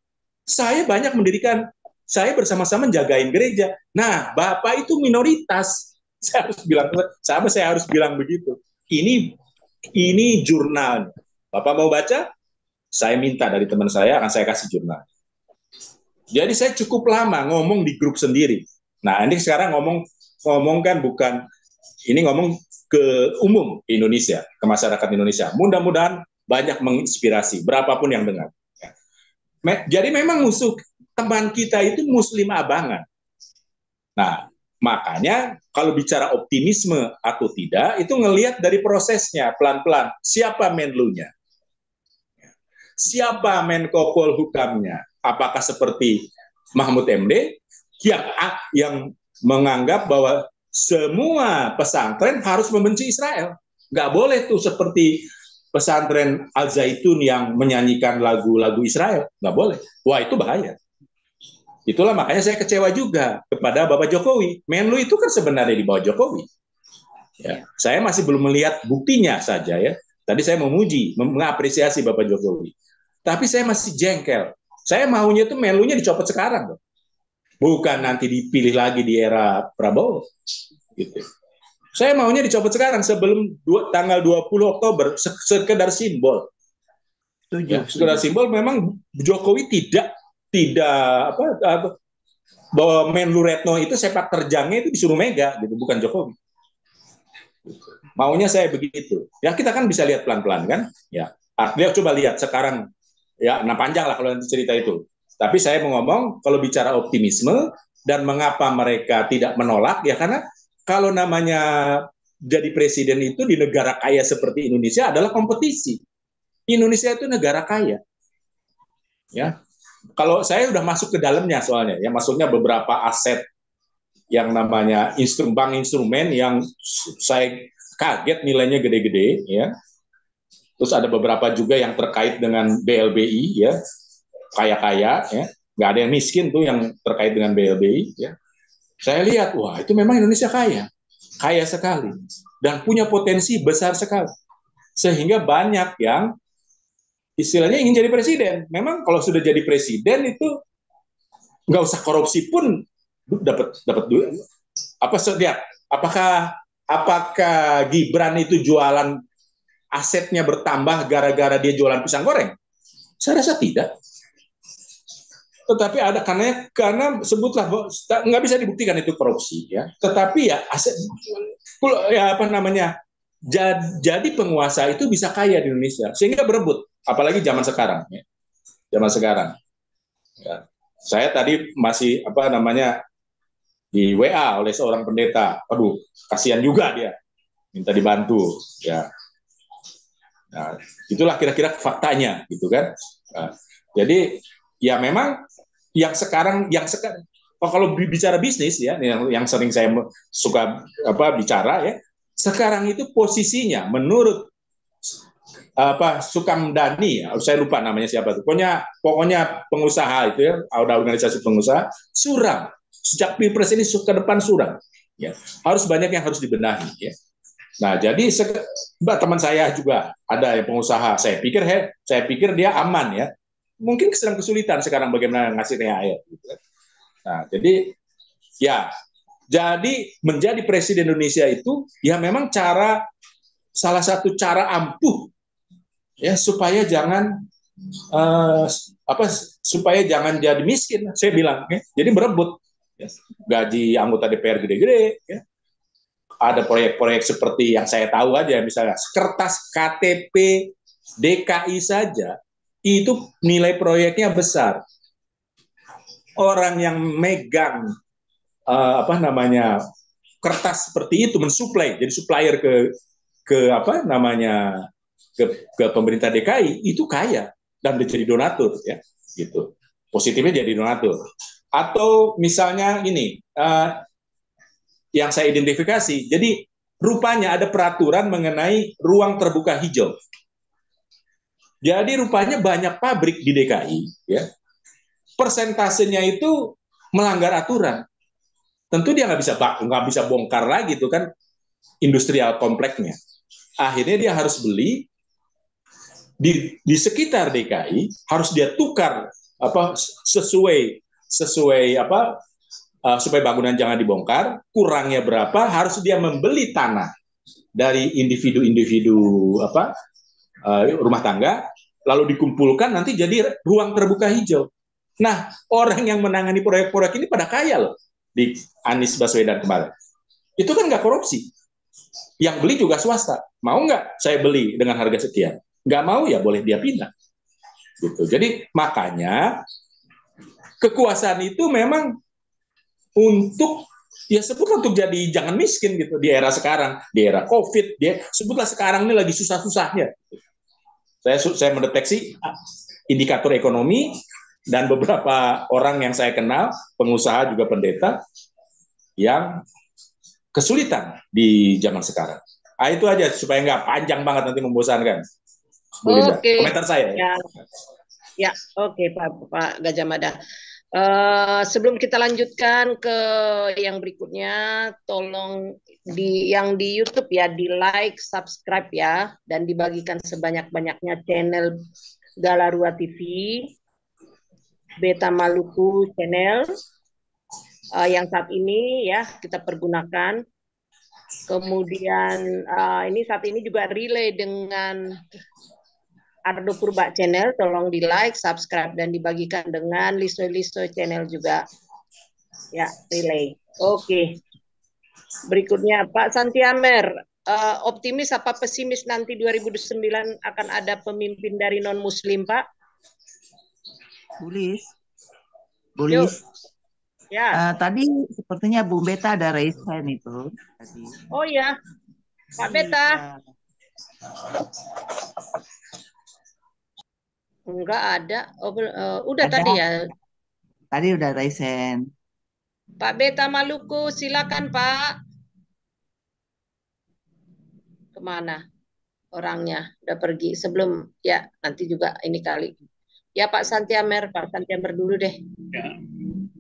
saya banyak mendirikan saya bersama-sama jagain gereja. Nah, Bapak itu minoritas. Saya harus bilang begitu. Ini jurnal. Bapak mau baca? Saya minta dari teman saya, akan saya kasih jurnal. Jadi saya cukup lama ngomong di grup sendiri. Nah, ini sekarang ngomong kan bukan ini ngomong ke umum Indonesia, ke masyarakat Indonesia. Mudah-mudahan banyak menginspirasi, berapapun yang dengar. Jadi memang musuh teman kita itu Muslim abangan. Nah, makanya kalau bicara optimisme atau tidak, itu ngelihat dari prosesnya pelan-pelan. Siapa menlunya? Siapa Menko Polhukamnya? Apakah seperti Mahfud MD yang menganggap bahwa semua pesantren harus membenci Israel? Nggak boleh tuh seperti pesantren Al Zaitun yang menyanyikan lagu-lagu Israel. Nggak boleh. Wah, itu bahaya. Itulah makanya saya kecewa juga kepada Bapak Jokowi. Menlu itu kan sebenarnya di bawah Jokowi. Ya, saya masih belum melihat buktinya saja ya. Tadi saya memuji, mengapresiasi Bapak Jokowi. Tapi saya masih jengkel. Saya maunya tuh Menlunya dicopot sekarang. Bukan nanti dipilih lagi di era Prabowo. Gitu. Saya maunya dicopot sekarang sebelum tanggal 20 Oktober, sekedar simbol. Ya, sekedar simbol memang Jokowi tidak bahwa Menlu Retno itu sepak terjangnya itu disuruh Mega gitu, bukan Jokowi. Maunya saya begitu. Ya kita kan bisa lihat pelan-pelan kan. Ya, dia coba lihat sekarang ya, nah panjang lah kalau nanti cerita itu. Tapi saya mau ngomong kalau bicara optimisme dan mengapa mereka tidak menolak ya karena kalau namanya jadi presiden itu di negara kaya seperti Indonesia adalah kompetisi. Indonesia itu negara kaya. Ya. Kalau saya udah masuk ke dalamnya soalnya ya maksudnya beberapa aset yang namanya bank instrumen yang saya kaget nilainya gede-gede ya. Terus ada beberapa juga yang terkait dengan BLBI ya. Kaya-kaya ya, nggak ada yang miskin tuh yang terkait dengan BLBI ya. Saya lihat wah itu memang Indonesia kaya sekali dan punya potensi besar sekali sehingga banyak yang istilahnya ingin jadi presiden. Memang kalau sudah jadi presiden itu nggak usah korupsi pun dapat duit. Apakah Gibran itu jualan asetnya bertambah gara-gara dia jualan pisang goreng? Saya rasa tidak. Tetapi ada karena sebutlah nggak bisa dibuktikan itu korupsi ya. Tetapi ya aset ya apa namanya jadi penguasa itu bisa kaya di Indonesia sehingga berebut apalagi zaman sekarang ya. Zaman sekarang ya. Saya tadi masih apa namanya di WA oleh seorang pendeta. Aduh kasihan juga dia minta dibantu ya. Nah, itulah kira-kira faktanya gitu kan. Nah, jadi ya memang yang sekarang kalau bicara bisnis ya yang sering saya suka bicara ya sekarang itu posisinya menurut Sukamdhani saya lupa namanya siapa tuh pokoknya pengusaha itu ya ada organisasi pengusaha suram sejak Pilpres ini ke depan suram ya harus banyak yang harus dibenahi ya. Nah jadi teman saya juga ada yang pengusaha saya pikir dia aman ya mungkin sedang kesulitan sekarang bagaimana ngasih THR. Gitu. Nah, jadi menjadi presiden Indonesia itu ya memang salah satu cara ampuh ya supaya jangan jadi miskin. Saya bilang, ya. Jadi berebut ya. Gaji anggota DPR gede-gede, ya. Ada proyek-proyek seperti yang saya tahu aja, misalnya kertas KTP DKI saja itu nilai proyeknya besar. Orang yang megang kertas seperti itu mensuplai, jadi supplier ke pemerintah DKI itu kaya dan jadi donatur ya, gitu. Positifnya jadi donatur. Atau misalnya ini yang saya identifikasi, jadi rupanya ada peraturan mengenai ruang terbuka hijau. Jadi rupanya banyak pabrik di DKI, ya, persentasenya itu melanggar aturan. Tentu dia nggak bisa bongkar lagi itu kan industrial kompleknya. Akhirnya dia harus beli di sekitar DKI harus dia tukar sesuai supaya bangunan jangan dibongkar. Kurangnya berapa harus dia membeli tanah dari individu-individu rumah tangga, lalu dikumpulkan nanti jadi ruang terbuka hijau. Nah, orang yang menangani proyek-proyek ini pada kaya loh di Anies Baswedan kemarin. Itu kan nggak korupsi. Yang beli juga swasta. Mau nggak saya beli dengan harga sekian? Nggak mau ya boleh dia pindah. Gitu. Jadi makanya kekuasaan itu memang untuk ya sebut untuk jadi jangan miskin gitu di era sekarang, di era COVID, dia sebutlah sekarang ini lagi susah-susahnya. Saya mendeteksi indikator ekonomi dan beberapa orang yang saya kenal, pengusaha juga pendeta yang kesulitan di zaman sekarang. Itu aja supaya nggak panjang banget nanti membosankan. Bu Linda, komentar saya. Ya, oke Pak Gajah Mada. Sebelum kita lanjutkan ke yang berikutnya, tolong yang di YouTube ya, di like, subscribe ya, dan dibagikan sebanyak-banyaknya channel Galarua TV, Beta Maluku Channel, yang saat ini ya kita pergunakan. Kemudian ini saat ini juga relay dengan Ardo Purba Channel, tolong di like, subscribe, dan dibagikan dengan Liso Channel juga. Ya, relay. Oke. Berikutnya Pak Santiamer, optimis apa pesimis nanti 2009 akan ada pemimpin dari non-muslim Pak? Bullish. Ya. Tadi sepertinya Bu Beta ada raise hand itu. Tadi. Oh ya, Pak Beta. Enggak ada. Udah ada. Tadi ya. Tadi udah raise hand. Pak Beta Maluku, silakan Pak. Kemana orangnya? Udah pergi sebelum ya nanti juga ini kali. Ya Pak Santiamer dulu deh. Ya.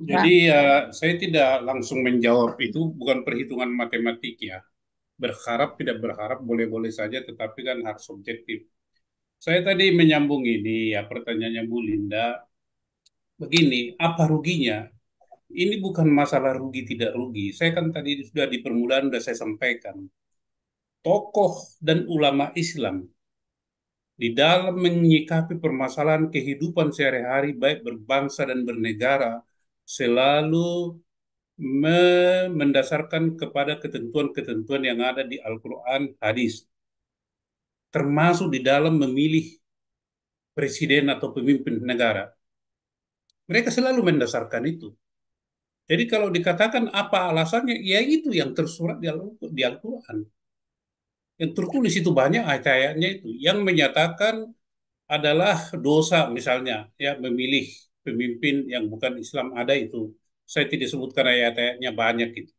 Jadi saya tidak langsung menjawab, itu bukan perhitungan matematik ya. Berharap tidak berharap boleh-boleh saja, tetapi kan hak subjektif. Saya tadi menyambung ini ya pertanyaannya Bu Linda. Begini, apa ruginya? Ini bukan masalah rugi tidak rugi. Saya kan tadi sudah di permulaan sudah saya sampaikan. Tokoh dan ulama Islam di dalam menyikapi permasalahan kehidupan sehari-hari baik berbangsa dan bernegara selalu mendasarkan kepada ketentuan-ketentuan yang ada di Al-Quran, hadis, termasuk di dalam memilih presiden atau pemimpin negara. Mereka selalu mendasarkan itu. Jadi kalau dikatakan apa alasannya, ya itu yang tersurat di Al-Quran. Yang tertulis itu banyak ayat-ayatnya itu. Yang menyatakan adalah dosa misalnya, ya memilih pemimpin yang bukan Islam, ada itu. Saya tidak sebutkan ayat-ayatnya banyak itu.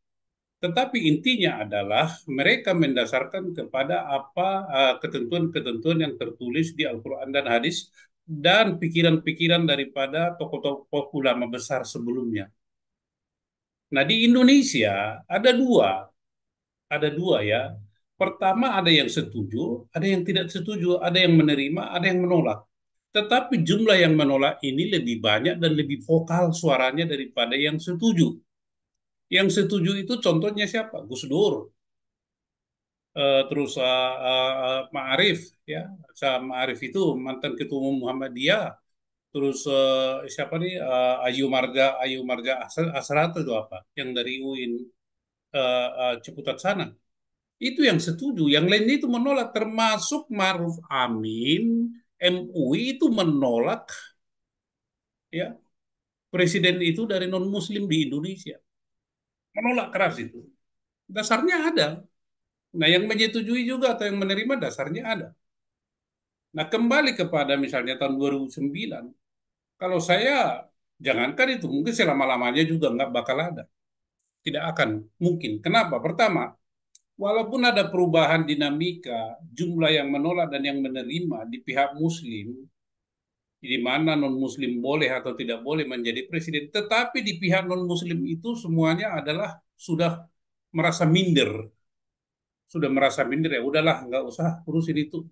Tetapi intinya adalah mereka mendasarkan kepada apa ketentuan-ketentuan yang tertulis di Al-Quran dan hadis dan pikiran-pikiran daripada tokoh-tokoh ulama besar sebelumnya. Nah di Indonesia ada dua ya. Pertama ada yang setuju, ada yang tidak setuju, ada yang menerima, ada yang menolak. Tetapi jumlah yang menolak ini lebih banyak dan lebih vokal suaranya daripada yang setuju. Yang setuju itu contohnya siapa? Gus Dur. Terus Ma'arif ya, Ma'arif itu mantan ketua umum Muhammadiyah. Terus siapa nih Ayu Marga Asrata itu apa? Yang dari UIN Ciputat sana. Itu yang setuju, yang lain itu menolak, termasuk Maruf Amin, MUI itu menolak ya presiden itu dari non muslim di Indonesia. Menolak keras itu. Dasarnya ada. Nah, yang menyetujui juga atau yang menerima dasarnya ada. Nah, kembali kepada misalnya tahun 2009, kalau saya jangankan itu, mungkin selama-lamanya juga nggak bakal ada. Tidak akan mungkin. Kenapa? Pertama, walaupun ada perubahan dinamika, jumlah yang menolak dan yang menerima di pihak Muslim, di mana non-Muslim boleh atau tidak boleh menjadi presiden, tetapi di pihak non-Muslim itu semuanya adalah sudah merasa minder. Sudah merasa minder, ya udahlah, nggak usah urusin itu.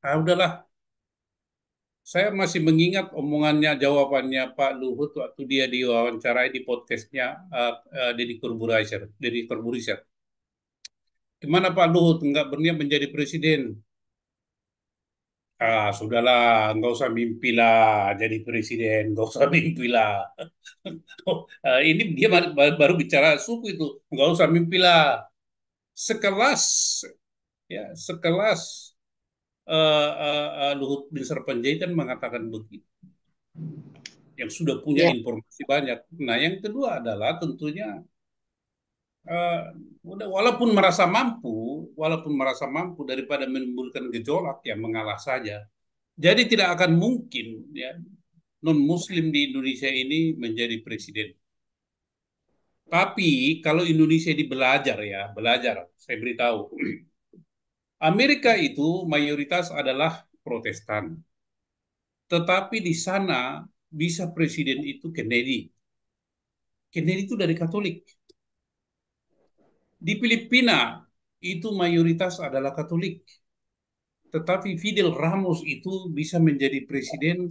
Ah, udahlah. Saya masih mengingat omongannya, jawabannya Pak Luhut waktu dia diwawancarai di podcastnya Deddy Corbuzier. Gimana Pak Luhut nggak berniat menjadi presiden? Sudahlah, nggak usah mimpi lah jadi presiden, nggak usah mimpi lah. Ini dia baru bicara suku itu, nggak usah mimpi lah. sekelas sekelas Luhut bin Sarpanjaitan mengatakan begitu, yang sudah punya Ya, informasi banyak. Nah, yang kedua adalah tentunya eh, walaupun merasa mampu daripada menimbulkan gejolak, ya mengalah saja. Jadi tidak akan mungkin ya non Muslim di Indonesia ini menjadi presiden. Tapi kalau Indonesia ini belajar, saya beritahu, Amerika itu mayoritas adalah Protestan. Tetapi di sana bisa presiden itu Kennedy. Kennedy itu dari Katolik. Di Filipina itu mayoritas adalah Katolik. Tetapi Fidel Ramos itu bisa menjadi presiden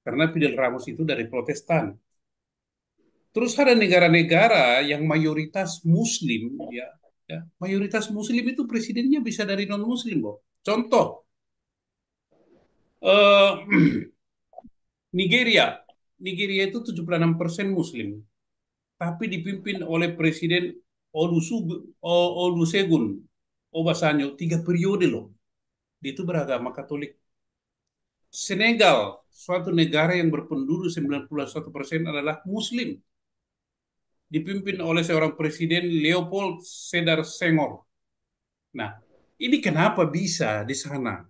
karena Fidel Ramos itu dari Protestan. Terus ada negara-negara yang mayoritas Muslim, mayoritas Muslim itu presidennya bisa dari non-Muslim, loh. Contoh, eh, Nigeria, Nigeria itu 76% Muslim, tapi dipimpin oleh Presiden Olusegun Obasanjo 3 periode loh. Dia itu beragama Katolik. Senegal, suatu negara yang berpenduduk 91% adalah Muslim, dipimpin oleh seorang presiden Leopold Sedar Senghor. Nah, ini kenapa bisa di sana?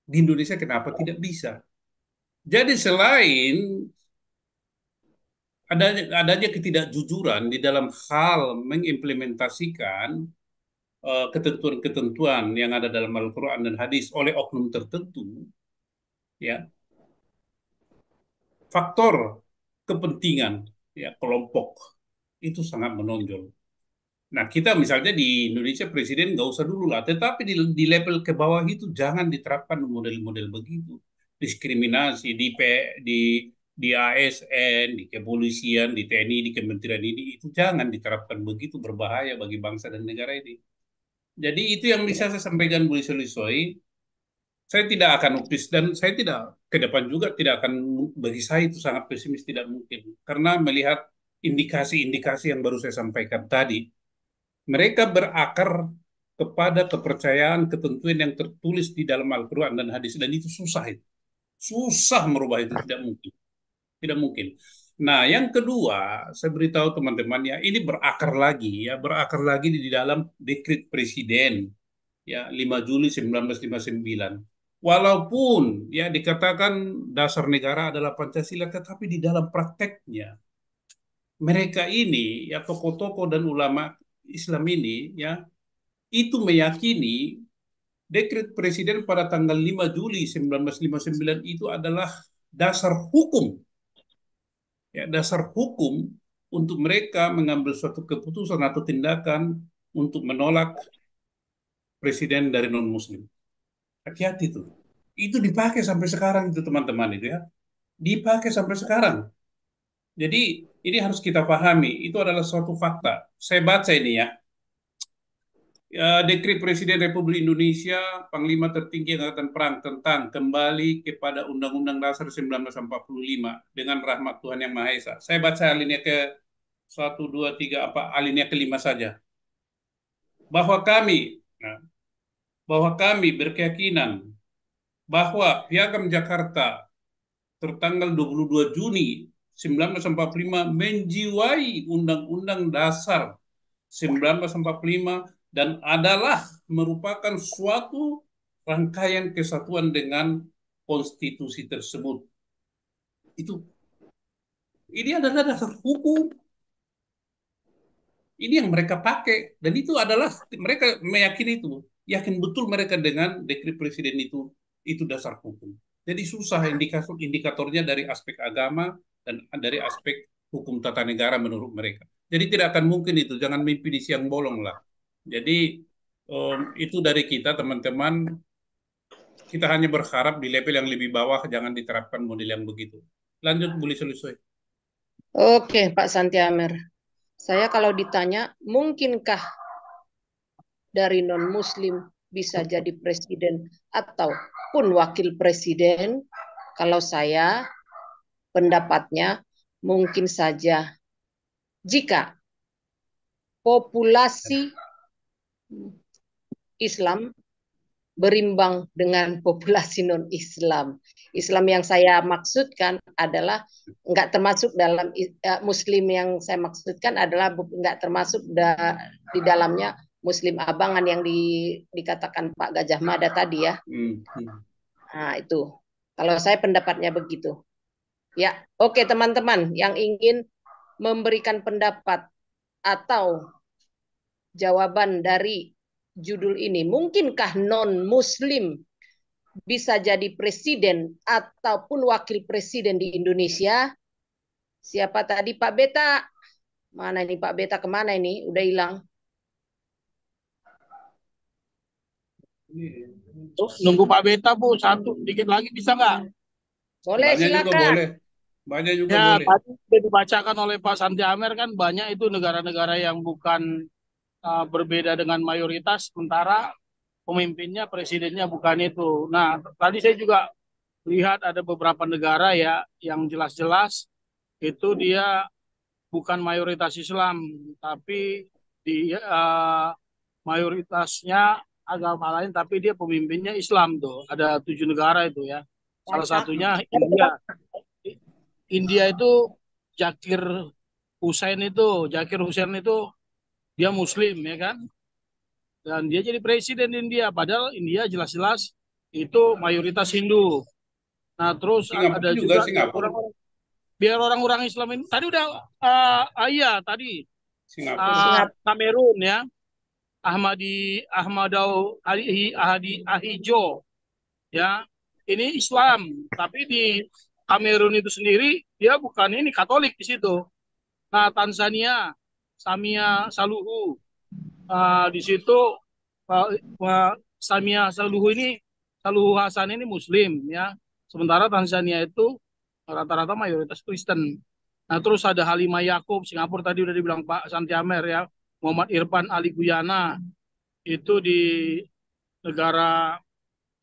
Di Indonesia kenapa tidak bisa? Jadi selain adanya ketidakjujuran di dalam hal mengimplementasikan ketentuan-ketentuan yang ada dalam Al-Quran dan Hadis oleh oknum tertentu, ya, faktor kepentingan, ya, kelompok itu sangat menonjol. Nah, kita misalnya di Indonesia presiden nggak usah dulu lah, tetapi di level ke bawah itu jangan diterapkan model-model begitu. Diskriminasi di ASN, di kepolisian, di TNI, di kementerian ini, itu jangan diterapkan begitu, berbahaya bagi bangsa dan negara ini. Jadi itu yang bisa saya sampaikan, Bu Lisoi. Saya tidak akan upis dan saya tidak ke depan juga tidak akan, bagi saya itu sangat pesimis, tidak mungkin. Karena melihat indikasi-indikasi yang baru saya sampaikan tadi, mereka berakar kepada kepercayaan ketentuan yang tertulis di dalam Al-Quran dan hadis, dan itu susah itu. Susah merubah itu, tidak mungkin. Tidak mungkin. Nah, yang kedua, saya beritahu teman-teman ya, ini berakar lagi di dalam dekret presiden ya 5 Juli 1959. Walaupun ya dikatakan dasar negara adalah Pancasila, tetapi di dalam prakteknya mereka ini ya tokoh-tokoh dan ulama Islam ini ya itu meyakini dekret presiden pada tanggal 5 Juli 1959 itu adalah dasar hukum, ya, dasar hukum untuk mereka mengambil suatu keputusan atau tindakan untuk menolak presiden dari non-muslim. Hati-hati tuh. Itu dipakai sampai sekarang itu teman-teman itu ya. Dipakai sampai sekarang. Jadi ini harus kita pahami, itu adalah suatu fakta. Saya baca ini ya. Dekret Presiden Republik Indonesia, Panglima Tertinggi Angkatan Perang tentang kembali kepada Undang-Undang Dasar 1945 dengan rahmat Tuhan Yang Maha Esa. Saya baca alinea ke 1, 2, 3, alinea ke-5 saja. Nah, bahwa kami berkeyakinan bahwa Piagam Jakarta tertanggal 22 Juni 1945 menjiwai Undang-Undang Dasar 1945 dan adalah merupakan suatu rangkaian kesatuan dengan konstitusi tersebut. Ini adalah dasar hukum. Ini yang mereka pakai dan itu adalah mereka meyakini itu, yakin betul mereka dengan dekret presiden itu dasar hukum. Jadi susah indikatornya dari aspek agama dan dari aspek hukum tata negara menurut mereka. Jadi tidak akan mungkin itu, jangan mimpi di siang bolong lah. Jadi itu dari kita teman-teman, kita hanya berharap di level yang lebih bawah jangan diterapkan model yang begitu. Lanjut Bu Lisoi. Oke, Pak Santiamer. Saya kalau ditanya, mungkinkah dari non-Muslim bisa jadi presiden ataupun wakil presiden? Kalau saya, pendapatnya mungkin saja jika populasi Islam berimbang dengan populasi non-Islam. Islam yang saya maksudkan adalah nggak termasuk dalam Muslim yang saya maksudkan adalah nggak termasuk di dalamnya Muslim abangan yang dikatakan Pak Gajah Mada tadi ya. Nah itu, kalau saya pendapatnya begitu. Ya, oke teman-teman yang ingin memberikan pendapat atau jawaban dari judul ini, mungkinkah non-Muslim bisa jadi presiden ataupun wakil presiden di Indonesia? Siapa tadi? Pak Beta. Mana ini Pak Beta, kemana ini? Udah hilang. Nunggu Pak Beta, Bu. Satu, dikit lagi bisa nggak? Boleh, Banyak juga silakan. boleh. Banyak juga Ya, boleh. tadi sudah dibacakan oleh Pak Santi Amer kan banyak itu negara-negara yang bukan berbeda dengan mayoritas, sementara pemimpinnya, presidennya bukan itu. Nah, tadi saya juga lihat ada beberapa negara ya yang jelas-jelas itu dia bukan mayoritas Islam, tapi dia mayoritasnya agama lain, tapi dia pemimpinnya Islam tuh. Ada 7 negara itu ya. Salah satunya India. India itu Zakir Zakir Hussain itu dia Muslim ya kan, dan dia jadi presiden India. Padahal India jelas-jelas itu mayoritas Hindu. Nah terus Singapura ada juga, juga Singapura. biar orang-orang Islam ini tadi udah iya tadi Singapura. Kamerun ya, Ahmadou Ahijo ya, ini Islam tapi di Kamerun itu sendiri dia bukan ini Katolik di situ. Nah Tanzania Samia Suluhu, di situ Samia Suluhu Hasan ini Muslim ya, sementara Tanzania itu rata-rata mayoritas Kristen. Nah terus ada Halimah Yacob Singapura, tadi udah dibilang Pak Santi Amer ya. Muhammad Irfan Ali Guyana itu di negara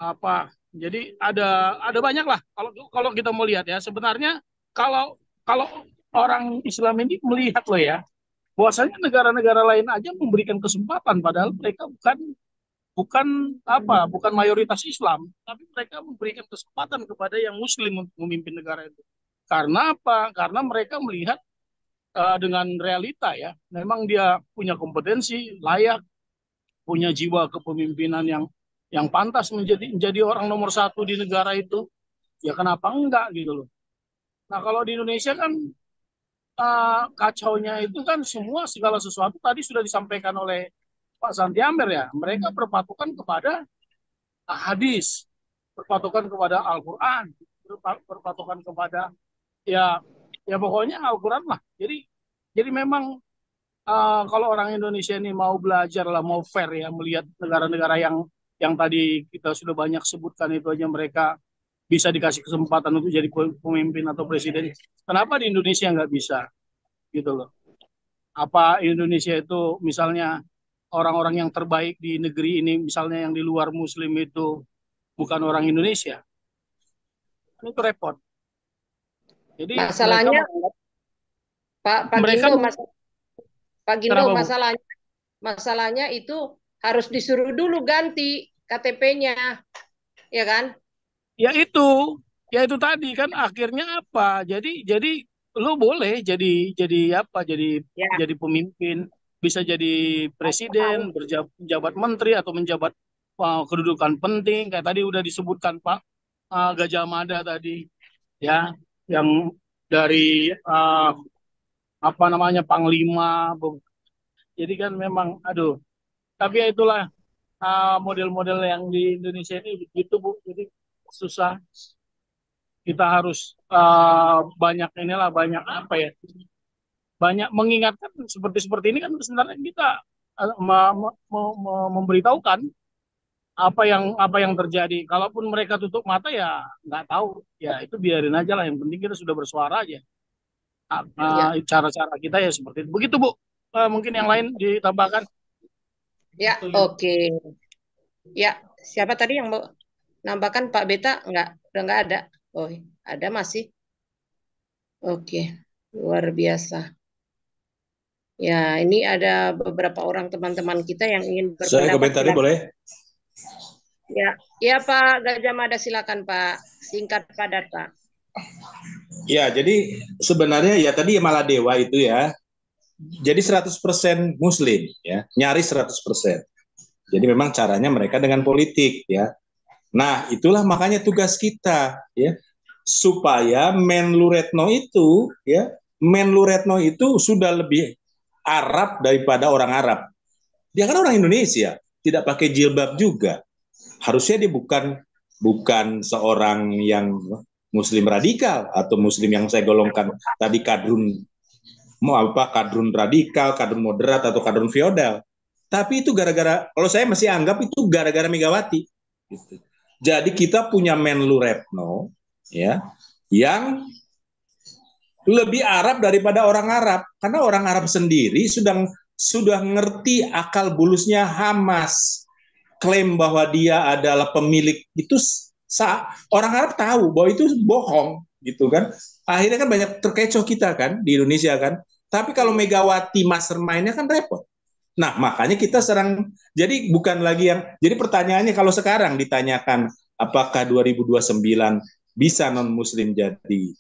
apa, jadi ada banyak lah kalau kalau kita mau lihat ya. Sebenarnya kalau kalau orang Islam ini melihat loh ya, bahwasanya negara-negara lain aja memberikan kesempatan padahal mereka bukan bukan bukan mayoritas Islam, tapi mereka memberikan kesempatan kepada yang Muslim untuk memimpin negara itu. Karena apa? Karena mereka melihat dengan realita ya, memang dia punya kompetensi, layak, punya jiwa kepemimpinan yang pantas menjadi orang nomor satu di negara itu. Ya kenapa enggak gitu loh. Nah kalau di Indonesia kan kacaunya itu kan semua segala sesuatu tadi sudah disampaikan oleh Pak Santi Amer ya. Mereka berpatokan kepada hadis, berpatokan kepada Al-Quran, berpatokan kepada ya ya pokoknya Al-Quran lah. Jadi memang kalau orang Indonesia ini mau belajar lah, mau fair ya, melihat negara-negara yang tadi kita sudah banyak sebutkan itu aja mereka bisa dikasih kesempatan untuk jadi pemimpin atau presiden. Kenapa di Indonesia nggak bisa gitu loh? Apa Indonesia itu misalnya orang-orang yang terbaik di negeri ini, misalnya yang di luar Muslim itu bukan orang Indonesia? Itu repot. Jadi Masalahnya Pak mereka Gindo, Pak Gindo, kenapa Bu? masalahnya itu harus disuruh dulu ganti KTP-nya, ya kan? Ya itu tadi kan akhirnya apa? Jadi lo boleh jadi apa? Ya. Jadi pemimpin, bisa jadi presiden, berjabat menteri atau menjabat kedudukan penting. Kayak tadi udah disebutkan Pak Gajah Mada tadi, ya, yang dari apa namanya Panglima. Jadi kan memang, aduh. Tapi ya itulah model-model yang di Indonesia ini begitu Bu. Jadi susah. Kita harus banyak inilah, banyak apa ya, banyak mengingatkan seperti ini kan sebenarnya kita memberitahukan apa yang terjadi. Kalaupun mereka tutup mata ya nggak tahu, ya itu biarin aja lah. Yang penting kita sudah bersuara aja. Ya. Cara-cara kita ya seperti itu. Begitu Bu. Mungkin yang lain ditambahkan. Ya, oke. Ya, siapa tadi yang mau nambahkan? Pak Beta? Udah nggak ada. Oh, ada masih. Oke, luar biasa. Ya, ini ada beberapa orang teman-teman kita yang ingin Saya berpendapat. komentari boleh? Ya, ya Pak Gajah Mada, silakan Pak. Singkat padat Pak. Ya, jadi sebenarnya ya tadi Maladewa itu ya, jadi 100% Muslim ya, nyaris 100%. Jadi memang caranya mereka dengan politik ya. Nah, itulah makanya tugas kita ya, supaya Menlu Retno itu ya, Menlu Retno itu sudah lebih Arab daripada orang Arab. Dia kan orang Indonesia, tidak pakai jilbab juga. Harusnya dia bukan seorang yang Muslim radikal atau Muslim yang saya golongkan tadi kadrun kadrun radikal, kadrun moderat atau kadrun feodal. Tapi itu gara-gara, kalau saya masih anggap itu gara-gara Megawati. Gitu. Jadi kita punya Menlu Retno ya, yang lebih Arab daripada orang Arab, karena orang Arab sendiri sudah ngerti akal bulusnya Hamas, klaim bahwa dia adalah pemilik itu, orang Arab tahu bahwa itu bohong gitu kan. Akhirnya kan banyak terkecoh kita kan di Indonesia kan. Tapi kalau Megawati mastermind-nya kan repot. Nah, makanya kita serang, jadi bukan lagi yang, jadi pertanyaannya kalau sekarang ditanyakan apakah 2029 bisa non-muslim jadi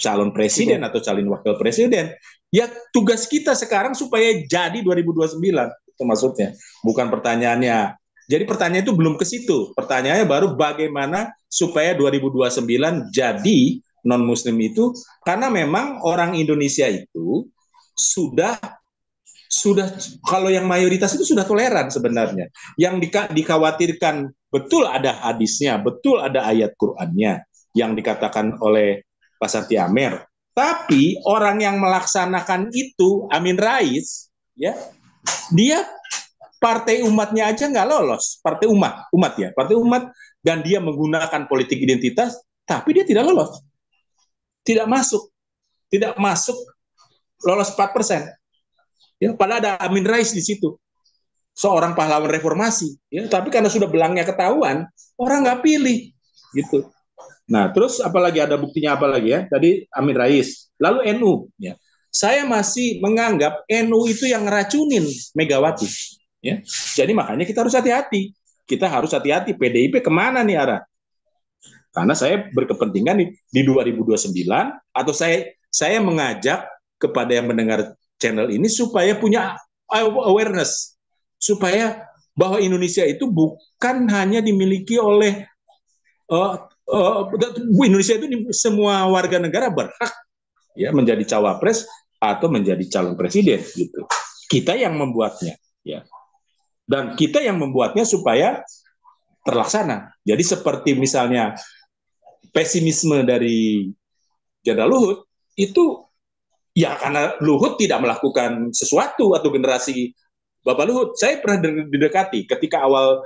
calon presiden atau calon wakil presiden, ya tugas kita sekarang supaya jadi 2029, itu maksudnya. Bukan pertanyaannya. Jadi pertanyaan itu belum ke situ. Pertanyaannya baru bagaimana supaya 2029 jadi non-muslim itu, karena memang orang Indonesia itu sudah kalau yang mayoritas itu sudah toleran sebenarnya. Yang dikhawatirkan betul ada hadisnya, betul ada ayat Qur'annya yang dikatakan oleh Pak Santi Amer. Tapi orang yang melaksanakan itu, Amin Rais, ya, dia partai umatnya aja nggak lolos, partai umat ya, partai umat, dan dia menggunakan politik identitas, tapi dia tidak lolos, tidak masuk, lolos 4%. Ya, padahal ada Amin Rais di situ, seorang pahlawan reformasi, ya, tapi karena sudah belangnya ketahuan, orang nggak pilih, gitu. Nah, terus apalagi ada buktinya apa lagi ya? Tadi Amin Rais, lalu NU, ya. Saya masih menganggap NU itu yang ngeracunin Megawati, ya. Jadi makanya kita harus hati-hati. Kita harus hati-hati. PDIP kemana nih arah? Karena saya berkepentingan di 2029, atau saya mengajak kepada yang mendengar channel ini supaya punya awareness, supaya bahwa Indonesia itu bukan hanya dimiliki oleh Indonesia itu semua warga negara berhak ya menjadi cawapres atau menjadi calon presiden gitu. Kita yang membuatnya ya. Dan kita yang membuatnya supaya terlaksana. Jadi seperti misalnya pesimisme dari Jenderal Luhut itu ya karena Luhut tidak melakukan sesuatu, atau generasi Bapak Luhut. Saya pernah didekati ketika awal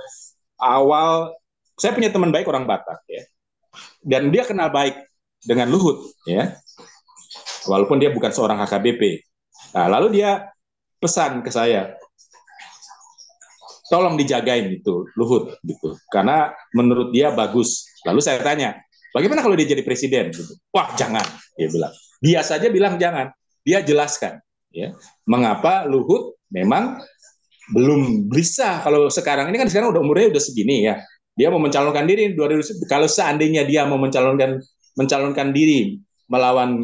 saya punya teman baik orang Batak ya. Dan dia kenal baik dengan Luhut ya. Walaupun dia bukan seorang HKBP. Nah, lalu dia pesan ke saya, tolong dijagain itu Luhut gitu. Karena menurut dia bagus. Lalu saya tanya, bagaimana kalau dia jadi presiden gitu? Wah, jangan, dia bilang. Dia saja bilang jangan. Dia jelaskan ya, mengapa Luhut memang belum bisa. Kalau sekarang ini kan sekarang umurnya udah segini ya. Dia mau mencalonkan diri kalau seandainya dia mau mencalonkan diri melawan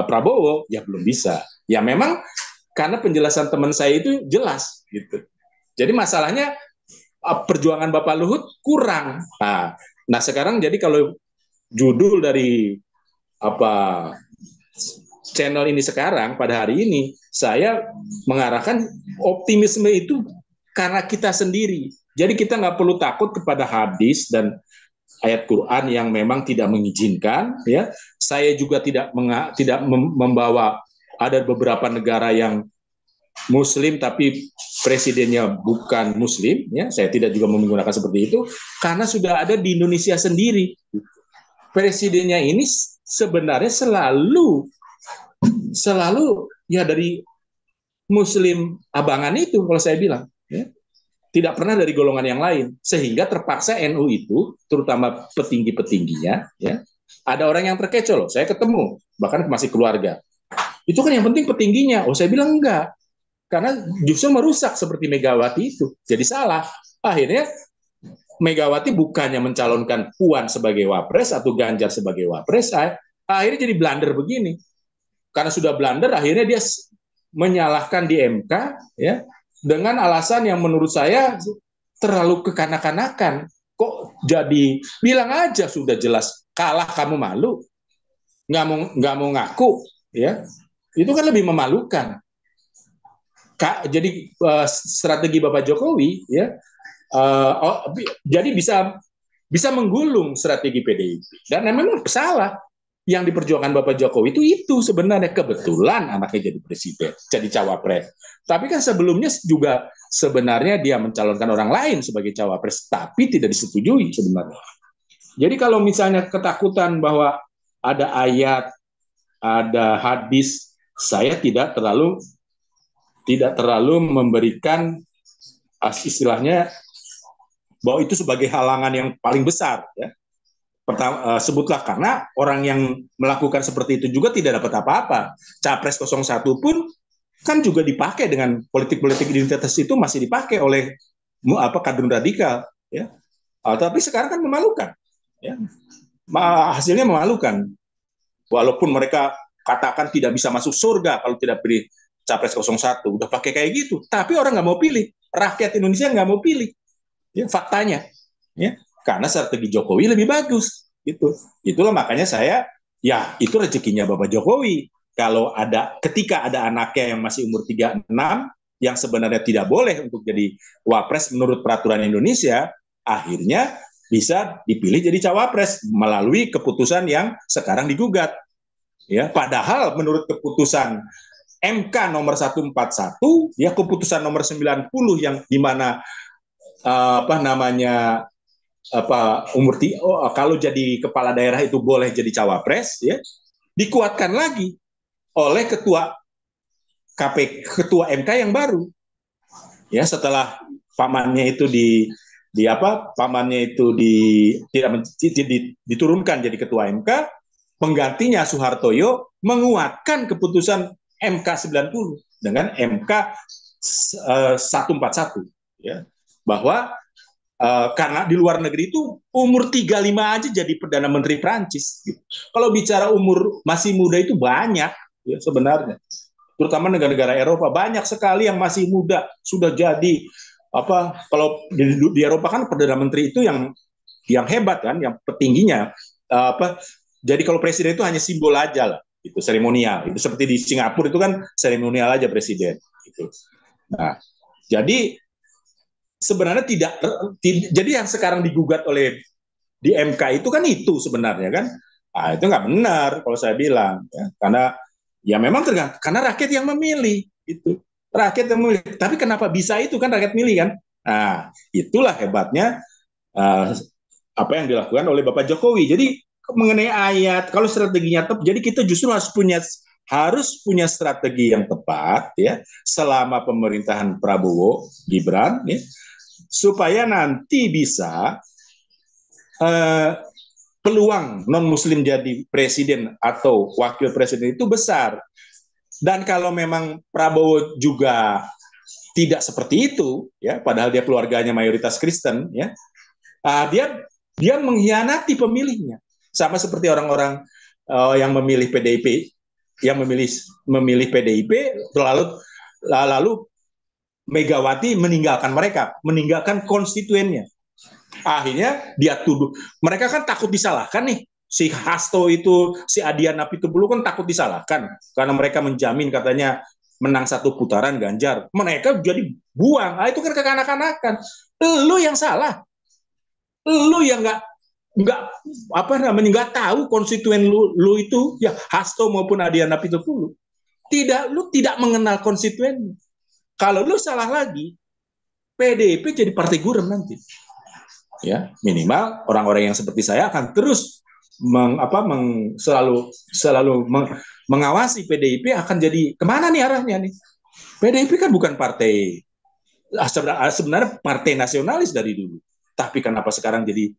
Prabowo, ya belum bisa. Ya memang karena penjelasan teman saya itu jelas gitu. Jadi masalahnya perjuangan Bapak Luhut kurang. Nah sekarang jadi kalau judul dari channel ini sekarang pada hari ini, saya mengarahkan optimisme itu karena kita sendiri. Jadi kita nggak perlu takut kepada hadis dan ayat Quran yang memang tidak mengizinkan. Ya, saya juga tidak membawa, ada beberapa negara yang Muslim tapi presidennya bukan Muslim. Ya, saya tidak juga menggunakan seperti itu karena sudah ada di Indonesia sendiri. Presidennya ini sebenarnya selalu ya dari Muslim abangan itu, kalau saya bilang ya. Tidak pernah dari golongan yang lain, sehingga terpaksa NU itu terutama petinggi-petingginya ya, ada orang yang terkecoh loh. Saya ketemu bahkan masih keluarga, Itu kan yang penting petingginya. Oh, saya bilang enggak. Karena justru merusak seperti Megawati itu. Jadi salah. Akhirnya Megawati bukannya mencalonkan Puan sebagai wapres atau Ganjar sebagai wapres, akhirnya jadi blunder begini. Karena sudah blunder, akhirnya dia menyalahkan di MK ya dengan alasan yang menurut saya terlalu kekanak-kanakan. Kok jadi bilang aja sudah jelas kalah kamu malu, nggak mau ngaku ya, itu kan lebih memalukan. Jadi strategi Bapak Jokowi ya, jadi bisa menggulung strategi PDIP dan memang salah. Yang diperjuangkan Bapak Jokowi itu sebenarnya kebetulan anaknya jadi presiden, jadi cawapres. Tapi kan sebelumnya juga sebenarnya dia mencalonkan orang lain sebagai cawapres, tapi tidak disetujui sebenarnya. Jadi kalau misalnya ketakutan bahwa ada ayat, ada hadis, saya tidak terlalu memberikan istilahnya bahwa itu sebagai halangan yang paling besar ya. Pertama, sebutlah karena orang yang melakukan seperti itu juga tidak dapat apa-apa. Capres 01 pun kan juga dipakai dengan politik-politik identitas itu masih dipakai oleh kadrun radikal ya. Tapi sekarang kan memalukan ya. Hasilnya memalukan. Walaupun mereka katakan tidak bisa masuk surga kalau tidak pilih Capres 01, udah pakai kayak gitu. Tapi orang nggak mau pilih. Rakyat Indonesia nggak mau pilih. Ya, faktanya. Ya. Karena strategi Jokowi lebih bagus gitu. Itulah makanya saya ya itu rezekinya Bapak Jokowi. Ketika ada anaknya yang masih umur 36 yang sebenarnya tidak boleh untuk jadi wapres menurut peraturan Indonesia, akhirnya bisa dipilih jadi cawapres melalui keputusan yang sekarang digugat. Ya, padahal menurut keputusan MK nomor 141 ya keputusan nomor 90 yang dimana kalau jadi kepala daerah itu boleh jadi cawapres ya dikuatkan lagi oleh ketua MK yang baru ya setelah pamannya itu diturunkan jadi ketua MK, penggantinya Soehartoyo menguatkan keputusan MK 90 dengan MK 141 ya bahwa karena di luar negeri itu umur 35 aja jadi Perdana Menteri Prancis. Gitu. Kalau bicara umur masih muda itu banyak ya sebenarnya. Terutama negara-negara Eropa banyak sekali yang masih muda sudah jadi kalau di Eropa kan Perdana Menteri itu yang hebat kan, yang petingginya jadi kalau presiden itu hanya simbol aja lah, itu seremonial. Itu seperti di Singapura itu kan seremonial aja presiden. Gitu. Nah, jadi sebenarnya jadi yang sekarang digugat di MK itu kan itu sebenarnya kan itu nggak benar kalau saya bilang ya. Karena ya memang tergantung karena rakyat yang memilih itu tapi kenapa bisa itu kan rakyat milih kan itulah hebatnya apa yang dilakukan oleh Bapak Jokowi. Jadi mengenai ayat kalau strateginya tepat jadi kita justru harus punya strategi yang tepat ya selama pemerintahan Prabowo Gibran ya supaya nanti bisa peluang non-muslim jadi presiden atau wakil presiden itu besar. Dan kalau memang Prabowo juga tidak seperti itu, ya, padahal dia keluarganya mayoritas Kristen, ya, dia mengkhianati pemilihnya. Sama seperti orang-orang yang memilih PDIP, memilih PDIP, lalu Megawati meninggalkan konstituennya. Akhirnya dia tuduh. Mereka kan takut disalahkan nih. Si Hasto itu, si Adian Apitupulu kan takut disalahkan. Karena mereka menjamin katanya menang satu putaran Ganjar. Mereka jadi buang. Itu kan kekanak-kanakan. Lu yang salah. Lu yang nggak tahu konstituen lu itu ya Hasto maupun Adian Apitupulu. Lu tidak mengenal konstituen. Kalau lu salah lagi, PDIP jadi partai gurem nanti. Ya, minimal orang-orang yang seperti saya akan terus selalu mengawasi PDIP akan jadi kemana nih arahnya nih. PDIP kan bukan partai sebenarnya partai nasionalis dari dulu. Tapi kenapa sekarang jadi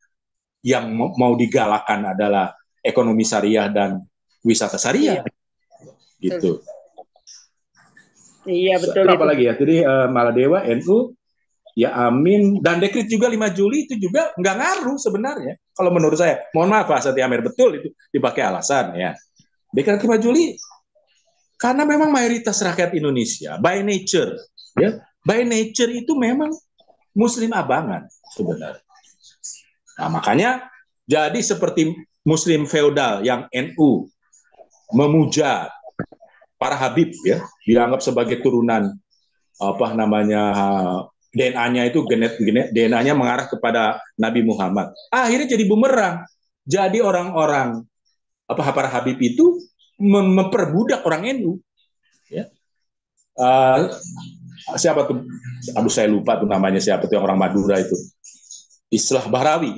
yang mau digalakan adalah ekonomi syariah dan wisata syariah? Gitu. Iya betul Itu itu. apalagi ya? Jadi Maladewa, NU, ya Amin, dan dekret juga 5 Juli itu juga nggak ngaruh sebenarnya. Kalau menurut saya, mohon maaf Pak Setia Amer, betul itu dipakai alasan ya. Dekret 5 Juli karena memang mayoritas rakyat Indonesia by nature, ya, by nature itu memang Muslim abangan sebenarnya. Nah, makanya jadi seperti Muslim feodal yang NU memuja para Habib ya, dianggap sebagai turunan apa namanya DNA-nya itu DNA-nya mengarah kepada Nabi Muhammad. Akhirnya jadi bumerang. Jadi orang-orang apa para Habib itu memperbudak orang NU. Ya. Siapa tuh? Aduh saya lupa tuh namanya siapa tuh yang orang Madura itu. Islah Bahrawi.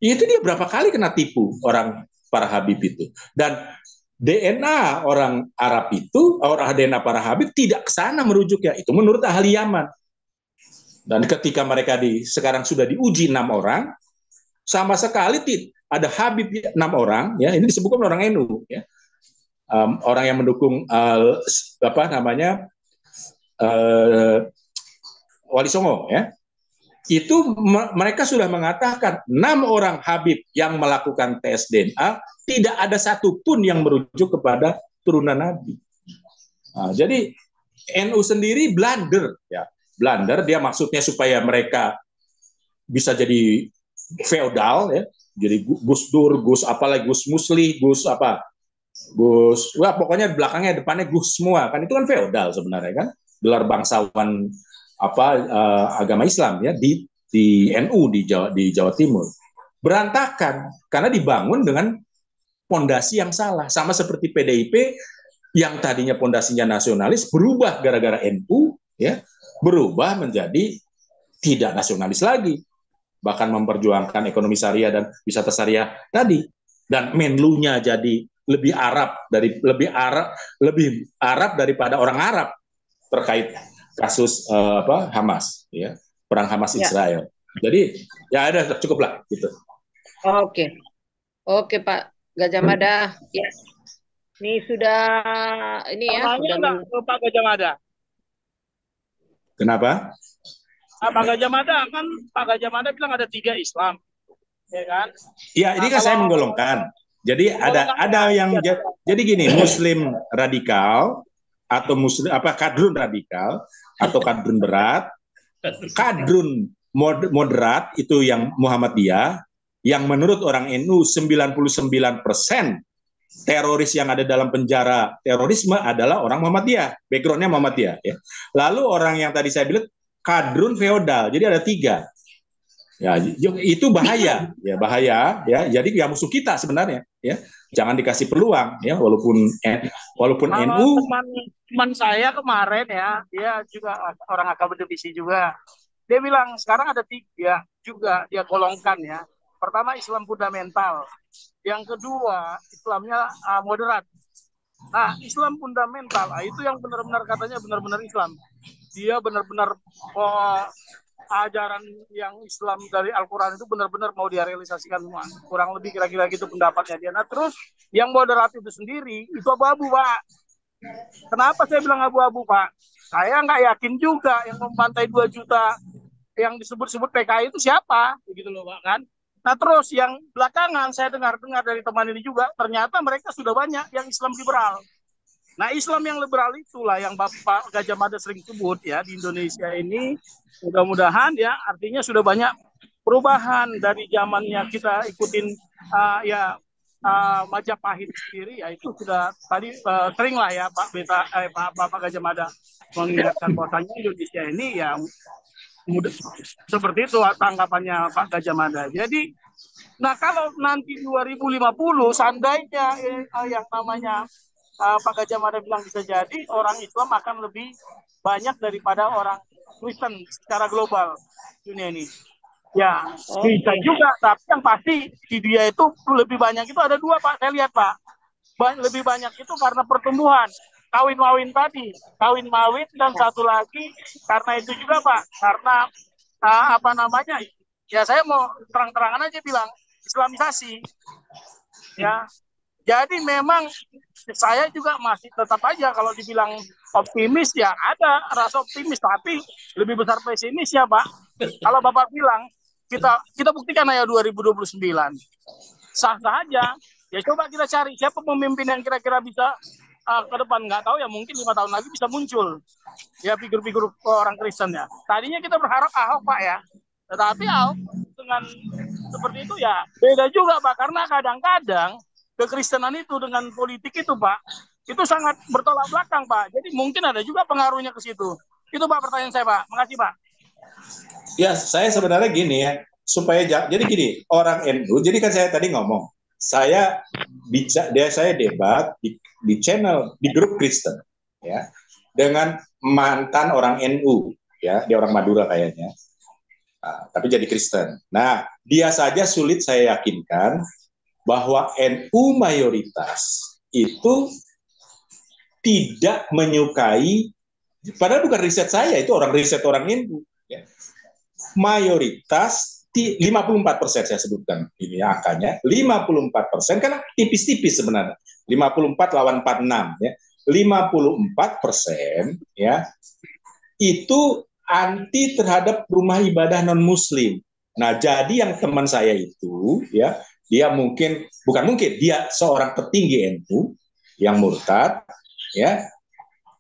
Itu dia berapa kali kena tipu orang para Habib itu. Dan DNA orang Arab itu, orang DNA para Habib tidak ke sana merujuk ya. Itu menurut ahli Yaman. Dan ketika mereka sekarang sudah diuji 6 orang, sama sekali ada Habib 6 orang, ya ini disebutkan orang NU, ya orang yang mendukung apa namanya Wali Songo, ya itu mereka sudah mengatakan 6 orang Habib yang melakukan tes DNA tidak ada satupun yang merujuk kepada turunan Nabi. Nah, jadi NU sendiri blunder, ya blunder dia maksudnya supaya mereka bisa jadi feodal ya, jadi Gus Dur, Gus apalagi Gus Musli, Gus apa, Gus, wah pokoknya belakangnya depannya Gus semua kan itu kan feodal sebenarnya kan, gelar bangsawan apa agama Islam ya di NU di Jawa Timur berantakan karena dibangun dengan pondasi yang salah, sama seperti PDIP yang tadinya pondasinya nasionalis berubah gara-gara NU ya, berubah menjadi tidak nasionalis lagi, bahkan memperjuangkan ekonomi syariah dan wisata syariah tadi, dan menlunya jadi lebih Arab daripada orang Arab terkait kasus Hamas ya, perang Hamas Israel. Jadi ya ada cukuplah gitu. Oke. Oke Pak Gajah Mada. Ya. Ini sudah Pertanyaannya sudah ke Pak Gajah Mada. Kenapa? Pak Gajah Mada kan Pak Gajah Mada bilang ada 3 Islam, ya kan? Ya ini kan saya menggolongkan. Jadi ada yang jadi gini, Muslim radikal atau Muslim apa kadrun radikal atau kadrun berat, kadrun moderat itu yang Muhammadiyah, yang menurut orang NU 99% teroris yang ada dalam penjara terorisme adalah orang Muhammadiyah, backgroundnya Muhammadiyah. Ya. Lalu orang yang tadi saya bilang kadrun feodal, jadi ada 3. Ya, itu bahaya, ya bahaya, ya. Jadi ya musuh kita sebenarnya, ya. Jangan dikasih peluang, ya. Walaupun NU. Teman saya kemarin ya, dia juga orang akademisi juga. Dia bilang sekarang ada 3 juga dia golongkan ya. Pertama Islam fundamental, yang kedua Islamnya moderat. Nah Islam fundamental itu yang benar-benar katanya benar-benar Islam. Dia benar-benar ajaran yang Islam dari Al-Quran itu benar-benar mau direalisasikan semua. Kurang lebih kira-kira gitu pendapatnya dia. Nah terus yang moderat itu sendiri itu abu-abu Pak. Kenapa saya bilang abu-abu Pak? Saya nggak yakin juga yang membantai 2 juta yang disebut-sebut PKI itu siapa, begitu loh Pak kan. Nah terus yang belakangan saya dengar dari teman ini juga, ternyata mereka sudah banyak yang Islam liberal. Nah Islam yang liberal itulah yang Bapak Gajah Mada sering sebut ya di Indonesia ini. Mudah-mudahan ya artinya sudah banyak perubahan dari zamannya kita ikutin Majapahit sendiri, ya itu sudah tadi sering lah ya Bapak Gajah Mada mengingatkan bahwasanya Indonesia ini ya seperti itu tanggapannya Pak Gajah Mada. Jadi, nah kalau nanti 2050 seandainya yang namanya Pak Gajah Mada bilang bisa jadi orang Islam akan lebih banyak daripada orang Kristen secara global dunia ini. Ya, bisa juga, tapi yang pasti di dia itu lebih banyak itu ada 2 Pak, saya lihat Pak. Lebih banyak itu karena pertumbuhan. Kawin mawin dan satu lagi karena itu juga Pak, karena ya saya mau terang-terangan aja bilang Islamisasi ya, Jadi memang saya juga masih tetap aja kalau dibilang optimis ya ada rasa optimis, tapi lebih besar pesimis ya Pak. Kalau Bapak bilang kita buktikan aja 2029 sah-sah aja. Ya coba kita cari siapa pemimpin yang kira-kira bisa ke depan, nggak tahu ya, mungkin 5 tahun lagi bisa muncul ya figur-figur orang Kristen ya. Tadinya kita berharap Ahok Pak ya, tetapi Ahok dengan seperti itu ya beda juga Pak, karena kadang-kadang kekristenan itu dengan politik itu Pak, itu sangat bertolak belakang Pak. Jadi mungkin ada juga pengaruhnya ke situ. Itu Pak pertanyaan saya Pak. Makasih Pak. Ya, saya sebenarnya gini ya, supaya jadi gini, orang NU, jadi kan saya tadi ngomong, saya saya debat di channel di grup Kristen ya dengan mantan orang NU ya, dia orang Madura kayaknya. Tapi jadi Kristen. Nah, dia saja sulit saya yakinkan bahwa NU mayoritas itu tidak menyukai, padahal bukan riset saya, itu riset orang NU. Ya. Mayoritas 54% saya sebutkan ini angkanya 54%, karena tipis-tipis sebenarnya 54 lawan 46 ya, 54% ya itu anti terhadap rumah ibadah non muslim. Nah, jadi yang teman saya itu ya, dia dia seorang petinggi NU yang murtad ya.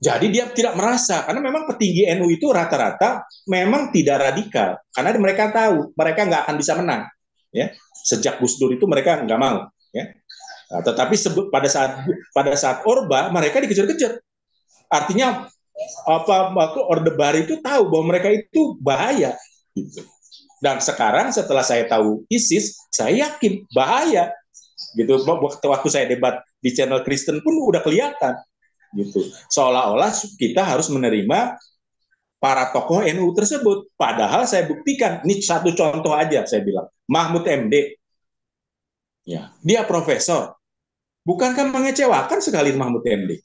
Jadi dia tidak merasa, karena memang petinggi NU itu rata-rata memang tidak radikal, karena mereka tahu mereka nggak akan bisa menang. Ya, sejak Gus Dur itu mereka nggak mau. Ya, nah, tetapi pada saat Orba mereka dikejar-kejar. Artinya Orde Baru itu tahu bahwa mereka itu bahaya. Gitu. Dan sekarang setelah saya tahu ISIS, saya yakin bahaya. Gitu. Waktu saya debat di channel Kristen pun udah kelihatan. Gitu. Seolah-olah kita harus menerima para tokoh NU tersebut. Padahal saya buktikan, ini satu contoh aja saya bilang, Mahmud MD, ya, dia profesor. Bukankah mengecewakan sekali Mahmud MD?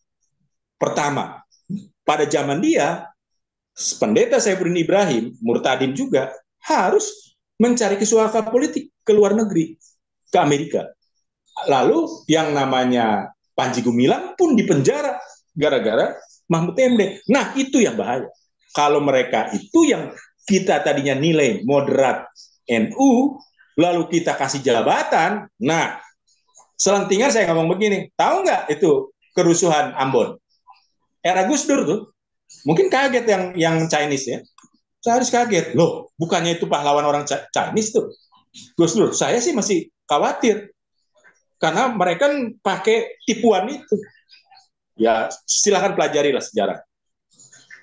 Pertama, pada zaman dia, pendeta Saifuddin Ibrahim, Murtadin juga, harus mencari kesukaan politik ke luar negeri, ke Amerika. Lalu yang namanya Panji Gumilang pun dipenjara gara-gara Mahmud MD. Nah, itu yang bahaya. Kalau mereka itu yang kita tadinya nilai moderat NU, lalu kita kasih jabatan, nah, selentingan saya ngomong begini, tahu nggak itu kerusuhan Ambon? Era Gus Dur tuh, mungkin kaget yang Chinese ya. Saya harus kaget, loh, bukannya itu pahlawan orang Chinese tuh. Gus Dur, saya sih masih khawatir. Karena mereka kan pakai tipuan itu. Ya silahkan pelajarilah sejarah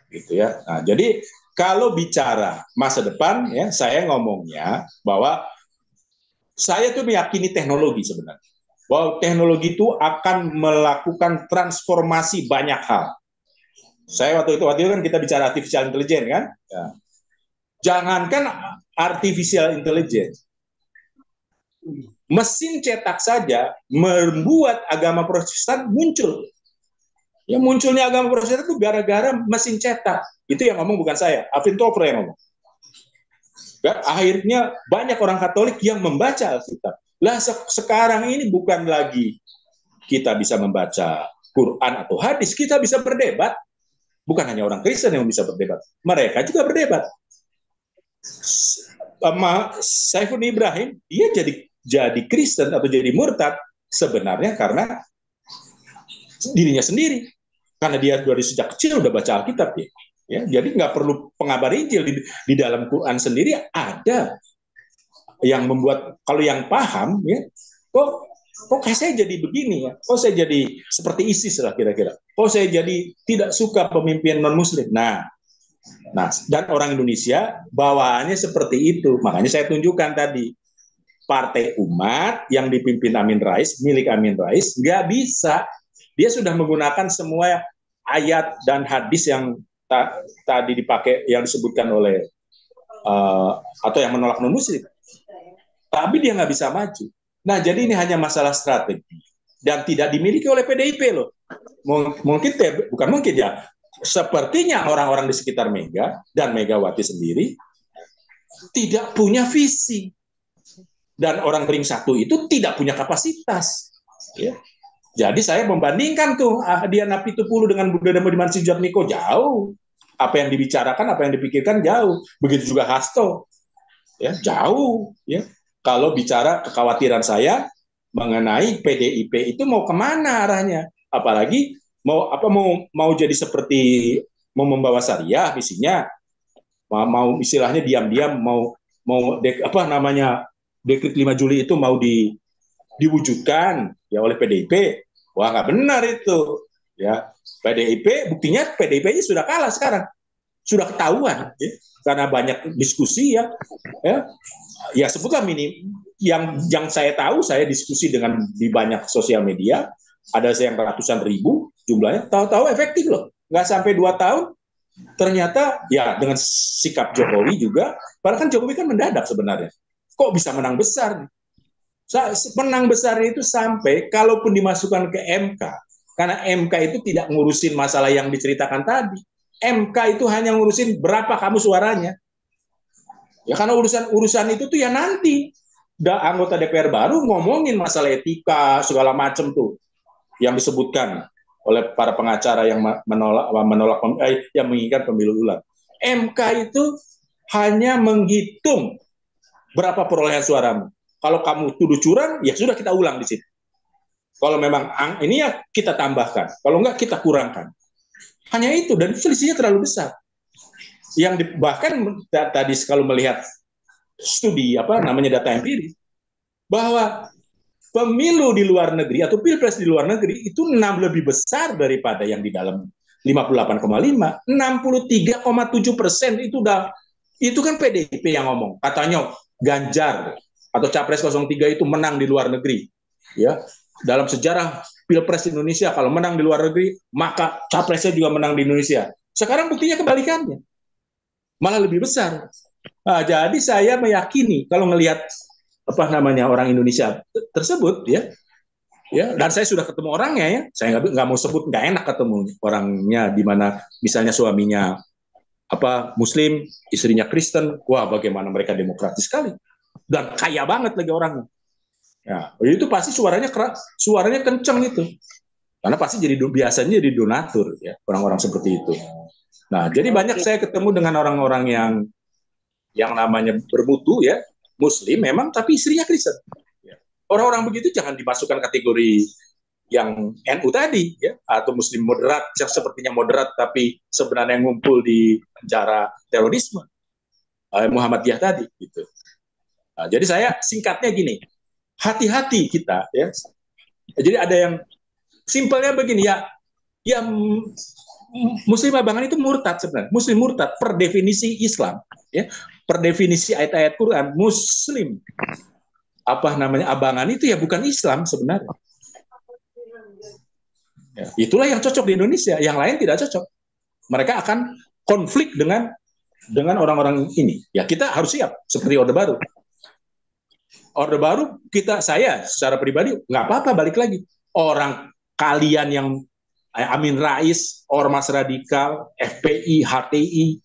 gitu ya. Nah, jadi kalau bicara masa depan ya, saya ngomongnya bahwa saya tuh meyakini teknologi sebenarnya, bahwa teknologi itu akan melakukan transformasi banyak hal. Saya waktu itu kan kita bicara artificial intelligence kan ya. Jangankan artificial intelligence, mesin cetak saja membuat agama Protestan muncul. Ya munculnya agama Protestan itu gara-gara mesin cetak. Itu yang ngomong bukan saya, Alvin Toffler yang ngomong. Ya, akhirnya banyak orang Katolik yang membaca Alkitab. Lah sekarang ini bukan lagi kita bisa membaca Quran atau hadis, kita bisa berdebat. Bukan hanya orang Kristen yang bisa berdebat, mereka juga berdebat. Saifuddin Ibrahim dia jadi Kristen atau jadi murtad sebenarnya karena dirinya sendiri, karena dia dari sejak kecil udah baca Alkitab ya, jadi nggak perlu pengabar Injil, di dalam Quran sendiri ada yang membuat, kalau yang paham ya, kok saya jadi begini ya, kok saya jadi seperti ISIS lah kira-kira, kok saya jadi tidak suka pemimpin non Muslim. Nah dan orang Indonesia bawaannya seperti itu, makanya saya tunjukkan tadi Partai Umat yang dipimpin Amin Rais, milik Amin Rais, nggak bisa. Dia sudah menggunakan semua ayat dan hadis yang tadi dipakai, yang disebutkan oleh atau yang menolak non-muslim. Tapi dia nggak bisa maju. Nah, jadi ini hanya masalah strategi. Dan tidak dimiliki oleh PDIP loh. Bukan mungkin ya. Sepertinya orang-orang di sekitar Mega dan Megawati sendiri tidak punya visi. Dan orang ring satu itu tidak punya kapasitas. Ya. Jadi saya membandingkan tuh Dian Apitupulu dengan Budha Dhamma Sujatmiko, jauh. Apa yang dibicarakan, apa yang dipikirkan jauh. Begitu juga Hasto, ya jauh. Ya. Kalau bicara kekhawatiran saya mengenai PDIP itu mau kemana arahnya? Apalagi mau jadi seperti mau membawa syariah, misinya mau istilahnya diam-diam mau dekret 5 Juli itu mau diwujudkan ya oleh PDIP. Wah, nggak benar itu. Ya, PDIP buktinya PDIP-nya sudah kalah sekarang. Sudah ketahuan ya. Karena banyak diskusi ya sebutlah yang saya tahu, saya diskusi di banyak sosial media, ada yang ratusan ribu jumlahnya, tahu-tahu efektif loh. Nggak sampai 2 tahun ternyata ya dengan sikap Jokowi juga, padahal kan Jokowi kan mendadak sebenarnya. Kok bisa menang besar? Menang besar itu sampai kalaupun dimasukkan ke MK, karena MK itu tidak ngurusin masalah yang diceritakan tadi. MK itu hanya ngurusin berapa kamu suaranya. Ya karena urusan itu tuh ya nanti anggota DPR baru ngomongin masalah etika segala macam tuh yang disebutkan oleh para pengacara yang yang menginginkan pemilu ulang. MK itu hanya menghitung berapa perolehan suaramu. Kalau kamu tuduh curang, ya sudah kita ulang di situ. Kalau memang ini ya kita tambahkan, kalau enggak kita kurangkan. Hanya itu, dan selisihnya terlalu besar. Bahkan tadi kalau melihat studi data empiris, bahwa pemilu di luar negeri atau pilpres di luar negeri itu lebih besar daripada yang di dalam 58,5, 63,7% itu kan PDIP yang ngomong. Katanya Ganjar atau Capres 03 itu menang di luar negeri. Ya, dalam sejarah pilpres Indonesia kalau menang di luar negeri, maka Capresnya juga menang di Indonesia. Sekarang buktinya kebalikannya. Malah lebih besar. Nah, jadi saya meyakini kalau ngelihat orang Indonesia tersebut dan saya sudah ketemu orangnya ya, saya nggak mau sebut, nggak enak ketemu orangnya, di mana misalnya suaminya Muslim, istrinya Kristen, wah bagaimana mereka demokratis sekali dan kaya banget lagi orangnya. Ya, itu pasti suaranya keras, suaranya kenceng itu, karena pasti biasanya jadi donatur ya orang-orang seperti itu. Nah, jadi banyak saya ketemu dengan orang-orang yang namanya bermutu ya, Muslim memang, tapi istrinya Kristen. Orang-orang begitu jangan dimasukkan kategori yang NU tadi ya, atau Muslim moderat yang sepertinya moderat tapi sebenarnya ngumpul di penjara terorisme, Muhammadiyah tadi gitu. Nah, jadi saya singkatnya gini, hati-hati kita ya. Jadi ada yang simpelnya begini ya, Muslim abangan itu murtad sebenarnya. Muslim murtad per definisi Islam ya, per definisi ayat-ayat Quran, Muslim abangan itu ya bukan Islam sebenarnya. Ya, itulah yang cocok di Indonesia, yang lain tidak cocok. Mereka akan konflik dengan orang-orang ini. Ya kita harus siap seperti Orde Baru. Orde Baru saya secara pribadi nggak apa-apa balik lagi. Orang kalian yang Amin Rais, Ormas Radikal, FPI, HTI,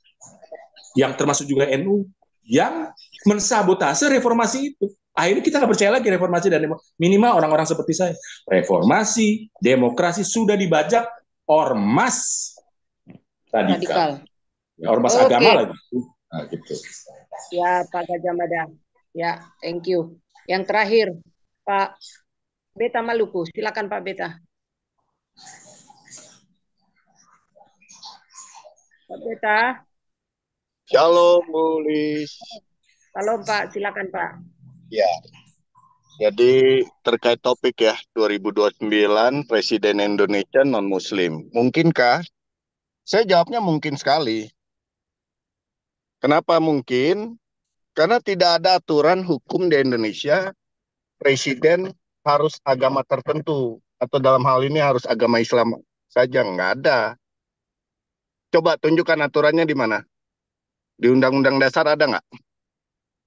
yang termasuk juga NU, yang mensabotase reformasi itu. Akhirnya kita nggak percaya lagi reformasi dan minimal orang-orang seperti saya. Reformasi, demokrasi sudah dibajak ormas radikal. Ya, ormas agama lagi. Nah, gitu. Ya, Pak Gajah Mada. Ya, thank you. Yang terakhir, Pak Beta Maluku. Silakan Pak Beta. Pak Beta. Shalom, Bu Lis. Halo Pak, silakan Pak. Ya, jadi terkait topik ya, 2029 Presiden Indonesia non-Muslim. Mungkinkah? Saya jawabnya mungkin sekali. Kenapa mungkin? Karena tidak ada aturan hukum di Indonesia, Presiden harus agama tertentu. Atau dalam hal ini harus agama Islam saja, nggak ada. Coba tunjukkan aturannya di mana? Di Undang-Undang Dasar ada nggak?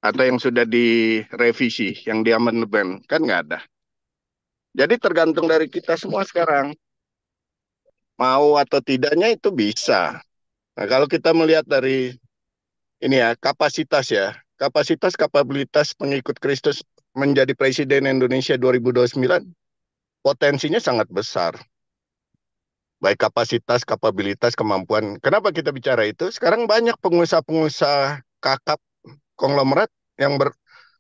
Atau yang sudah direvisi, yang diamandemen, kan nggak ada. Jadi tergantung dari kita semua sekarang. Mau atau tidaknya itu bisa. Nah, kalau kita melihat dari ini ya, kapasitas kapabilitas pengikut Kristus menjadi Presiden Indonesia 2029, potensinya sangat besar. Baik kapasitas, kapabilitas, kemampuan. Kenapa kita bicara itu? Sekarang banyak pengusaha-pengusaha kakap konglomerat yang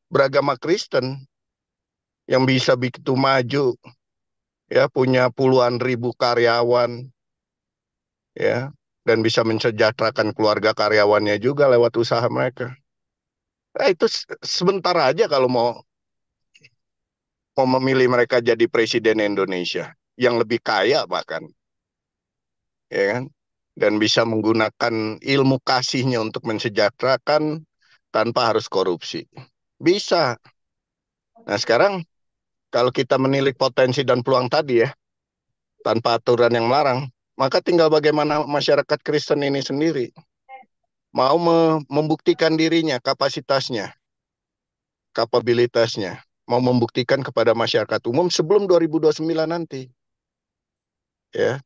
beragama Kristen yang bisa begitu maju, ya punya puluhan ribu karyawan, ya, dan bisa mensejahterakan keluarga karyawannya juga lewat usaha mereka. Itu sebentar aja kalau mau memilih mereka jadi presiden Indonesia yang lebih kaya bahkan, ya kan, dan bisa menggunakan ilmu kasihnya untuk mensejahterakan tanpa harus korupsi. Bisa. Nah, sekarang kalau kita menilik potensi dan peluang tadi ya, tanpa aturan yang melarang, maka tinggal bagaimana masyarakat Kristen ini sendiri mau membuktikan dirinya, kapasitasnya, kapabilitasnya, mau membuktikan kepada masyarakat umum sebelum 2029 nanti. Ya,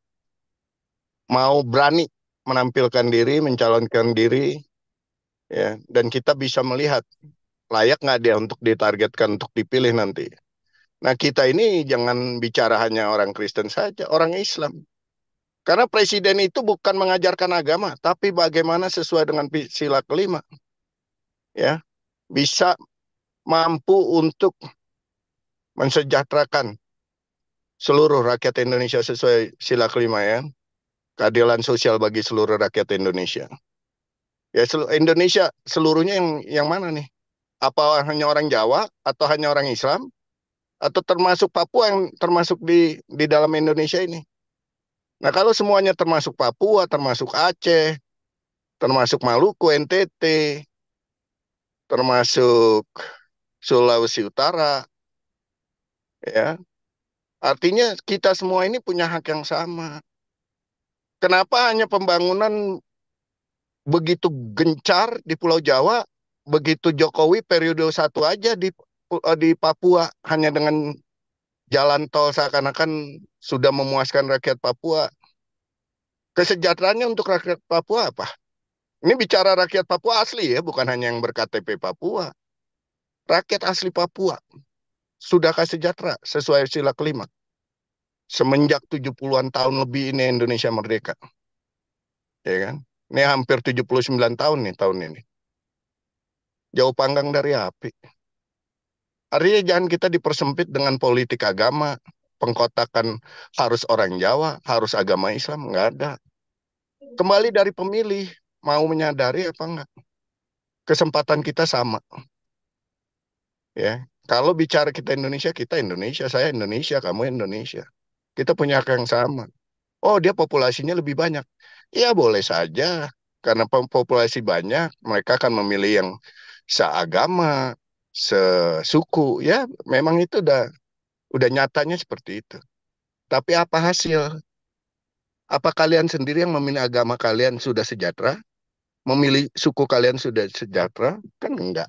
mau berani menampilkan diri, mencalonkan diri, ya, dan kita bisa melihat layak nggak dia untuk ditargetkan untuk dipilih nanti. Nah, kita ini jangan bicara hanya orang Kristen saja, orang Islam. Karena presiden itu bukan mengajarkan agama, tapi bagaimana sesuai dengan sila kelima, ya, bisa mampu untuk mensejahterakan seluruh rakyat Indonesia sesuai sila kelima, ya, keadilan sosial bagi seluruh rakyat Indonesia. Ya, Indonesia seluruhnya yang mana nih? Apa hanya orang Jawa atau hanya orang Islam atau termasuk Papua yang termasuk di dalam Indonesia ini? Nah, kalau semuanya termasuk Papua, termasuk Aceh, termasuk Maluku, NTT, termasuk Sulawesi Utara, ya, artinya kita semua ini punya hak yang sama. Kenapa hanya pembangunan begitu gencar di Pulau Jawa, begitu Jokowi periode satu aja di Papua hanya dengan jalan tol seakan-akan sudah memuaskan rakyat Papua. Kesejahteraannya untuk rakyat Papua apa? Ini bicara rakyat Papua asli ya, bukan hanya yang berKTP Papua. Rakyat asli Papua sudahkah sejahtera sesuai sila kelima? Semenjak 70-an tahun lebih ini Indonesia merdeka. Ya kan? Ini hampir 79 tahun nih tahun ini. Jauh panggang dari api. Artinya jangan kita dipersempit dengan politik agama, pengkotakan harus orang Jawa, harus agama Islam, nggak ada. Kembali dari pemilih, mau menyadari apa enggak? Kesempatan kita sama. Ya, kalau bicara kita Indonesia, saya Indonesia, kamu Indonesia. Kita punya hak yang sama. Oh, dia populasinya lebih banyak. Ya, boleh saja. Karena populasi banyak, mereka akan memilih yang seagama, sesuku. Ya, memang itu udah nyatanya seperti itu. Tapi apa hasil? Apa kalian sendiri yang memilih agama kalian sudah sejahtera? Memilih suku kalian sudah sejahtera? Kan enggak.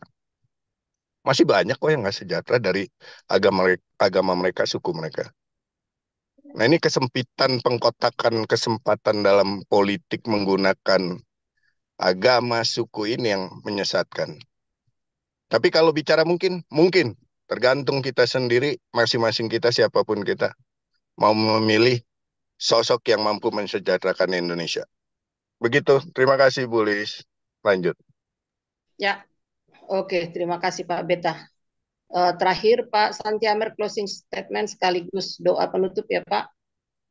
Masih banyak kok yang nggak sejahtera dari agama mereka, suku mereka. Nah, ini kesempitan pengkotakan kesempatan dalam politik menggunakan agama, suku ini yang menyesatkan. Tapi kalau bicara mungkin tergantung kita sendiri, masing-masing kita siapapun kita mau memilih sosok yang mampu mensejahterakan Indonesia. Begitu. Terima kasih, Bu Lis. Lanjut. Ya, oke. Terima kasih Pak Beta. Terakhir Pak Santiamer closing statement sekaligus doa penutup ya Pak.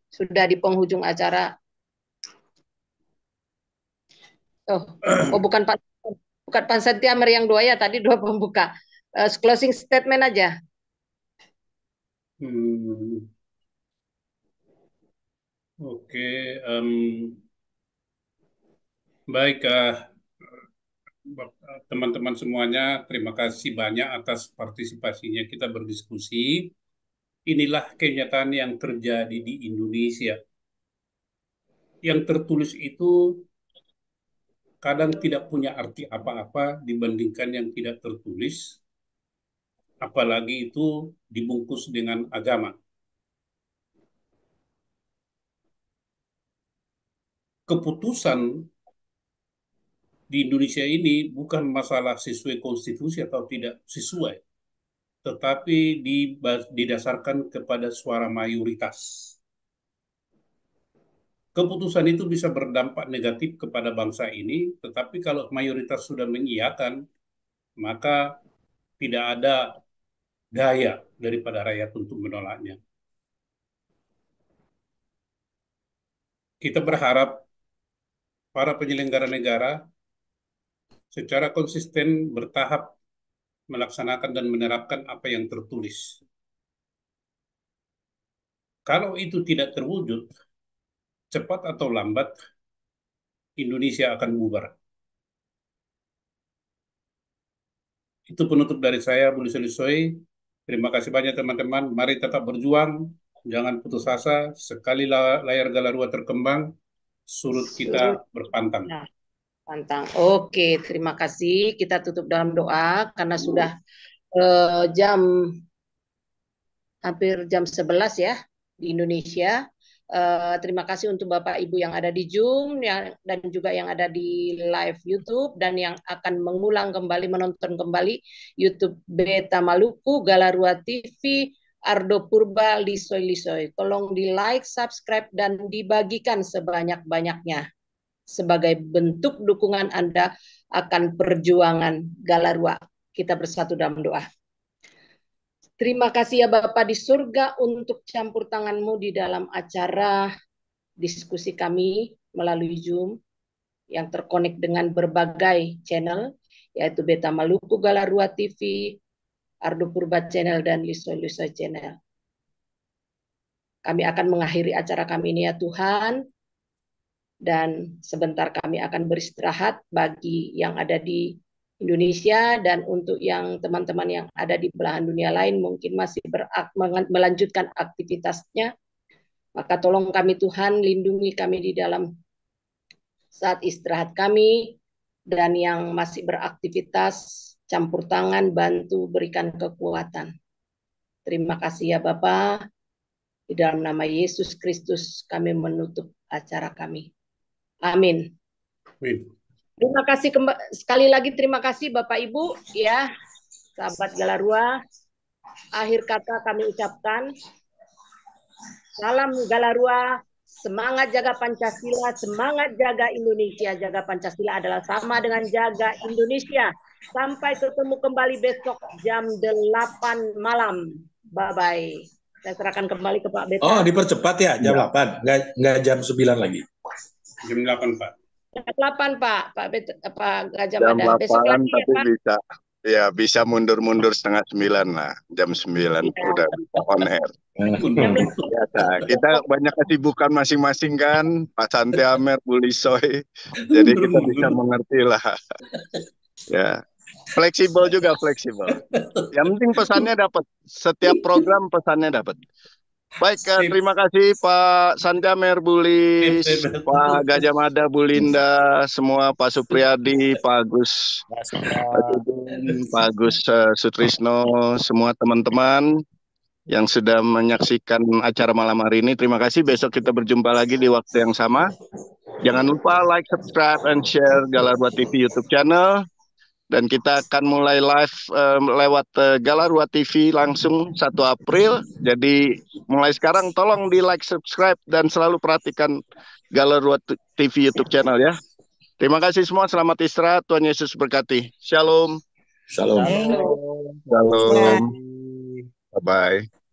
Sudah di penghujung acara. Oh bukan Pak Santiamer yang doa ya, tadi doa pembuka. Closing statement aja. Oke, baik teman-teman semuanya, terima kasih banyak atas partisipasinya kita berdiskusi. Inilah kenyataan yang terjadi di Indonesia. Yang tertulis itu kadang tidak punya arti apa-apa dibandingkan yang tidak tertulis, apalagi itu dibungkus dengan agama. Keputusan di Indonesia ini bukan masalah sesuai konstitusi atau tidak sesuai, tetapi didasarkan kepada suara mayoritas. Keputusan itu bisa berdampak negatif kepada bangsa ini, tetapi kalau mayoritas sudah mengiyakan, maka tidak ada daya daripada rakyat untuk menolaknya. Kita berharap para penyelenggara negara secara konsisten bertahap melaksanakan dan menerapkan apa yang tertulis. Kalau itu tidak terwujud, cepat atau lambat, Indonesia akan bubar. Itu penutup dari saya, Budi Solisoi. Terima kasih banyak teman-teman. Mari tetap berjuang, jangan putus asa. Sekali layar Galarua terkembang, surut kita berpantang. Nah, pantang. Oke, terima kasih. Kita tutup dalam doa karena sudah hampir jam 11 ya di Indonesia. Terima kasih untuk Bapak Ibu yang ada di Zoom dan juga yang ada di live YouTube dan yang akan mengulang kembali, menonton kembali YouTube Beta Maluku, Galarua TV, Ardo Purba, Lisoy. Tolong di like, subscribe, dan dibagikan sebanyak-banyaknya sebagai bentuk dukungan Anda akan perjuangan Galarua. Kita bersatu dalam doa. Terima kasih ya Bapak di surga untuk campur tangan-Mu di dalam acara diskusi kami melalui Zoom yang terkonek dengan berbagai channel, yaitu Beta Maluku, Galarua TV, Ardo Purba Channel, dan Lisoy Channel. Kami akan mengakhiri acara kami ini ya Tuhan, dan sebentar kami akan beristirahat bagi yang ada di Indonesia dan untuk yang teman-teman yang ada di belahan dunia lain mungkin masih melanjutkan aktivitasnya. Maka tolong kami Tuhan, lindungi kami di dalam saat istirahat kami, dan yang masih beraktivitas campur tangan, bantu, berikan kekuatan. Terima kasih ya Bapa. Di dalam nama Yesus Kristus kami menutup acara kami. Amin. Amin. Terima kasih sekali lagi, terima kasih Bapak Ibu ya, sahabat Galarua. Akhir kata kami ucapkan, salam Galarua, semangat jaga Pancasila, semangat jaga Indonesia. Jaga Pancasila adalah sama dengan jaga Indonesia. Sampai ketemu kembali besok jam 8 malam. Bye-bye. Saya serahkan kembali ke Pak Beta. Oh, dipercepat ya, jam 8, nggak jam 9 lagi. Jam 8, Pak. 8 Pak Gajah Jam Mada. Besok 8 lagi ya tapi Pak. bisa mundur-mundur setengah 9 lah. Jam 9 udah on air. Biasa. Kita banyak kesibukan masing-masing kan, Pak Santi Amer, Bu Lisoy. Jadi kita bisa mengerti lah. Ya, fleksibel juga fleksibel. Yang penting pesannya dapat. Setiap program pesannya dapat. Baik, terima kasih Pak Santi Amer, Bu Lis, Pak Gajah Mada, Bu Linda, semua Pak Supriyadi, Pak Agus, Pak Agus Sutrisno, semua teman-teman yang sudah menyaksikan acara malam hari ini. Terima kasih. Besok kita berjumpa lagi di waktu yang sama. Jangan lupa like, subscribe, and share Galarua TV YouTube channel. Dan kita akan mulai live lewat Galarua TV langsung 1 April. Jadi mulai sekarang tolong di like, subscribe, dan selalu perhatikan Galarua TV YouTube channel ya. Terima kasih semua, selamat istirahat, Tuhan Yesus berkati. Shalom. Shalom. Shalom. Bye-bye.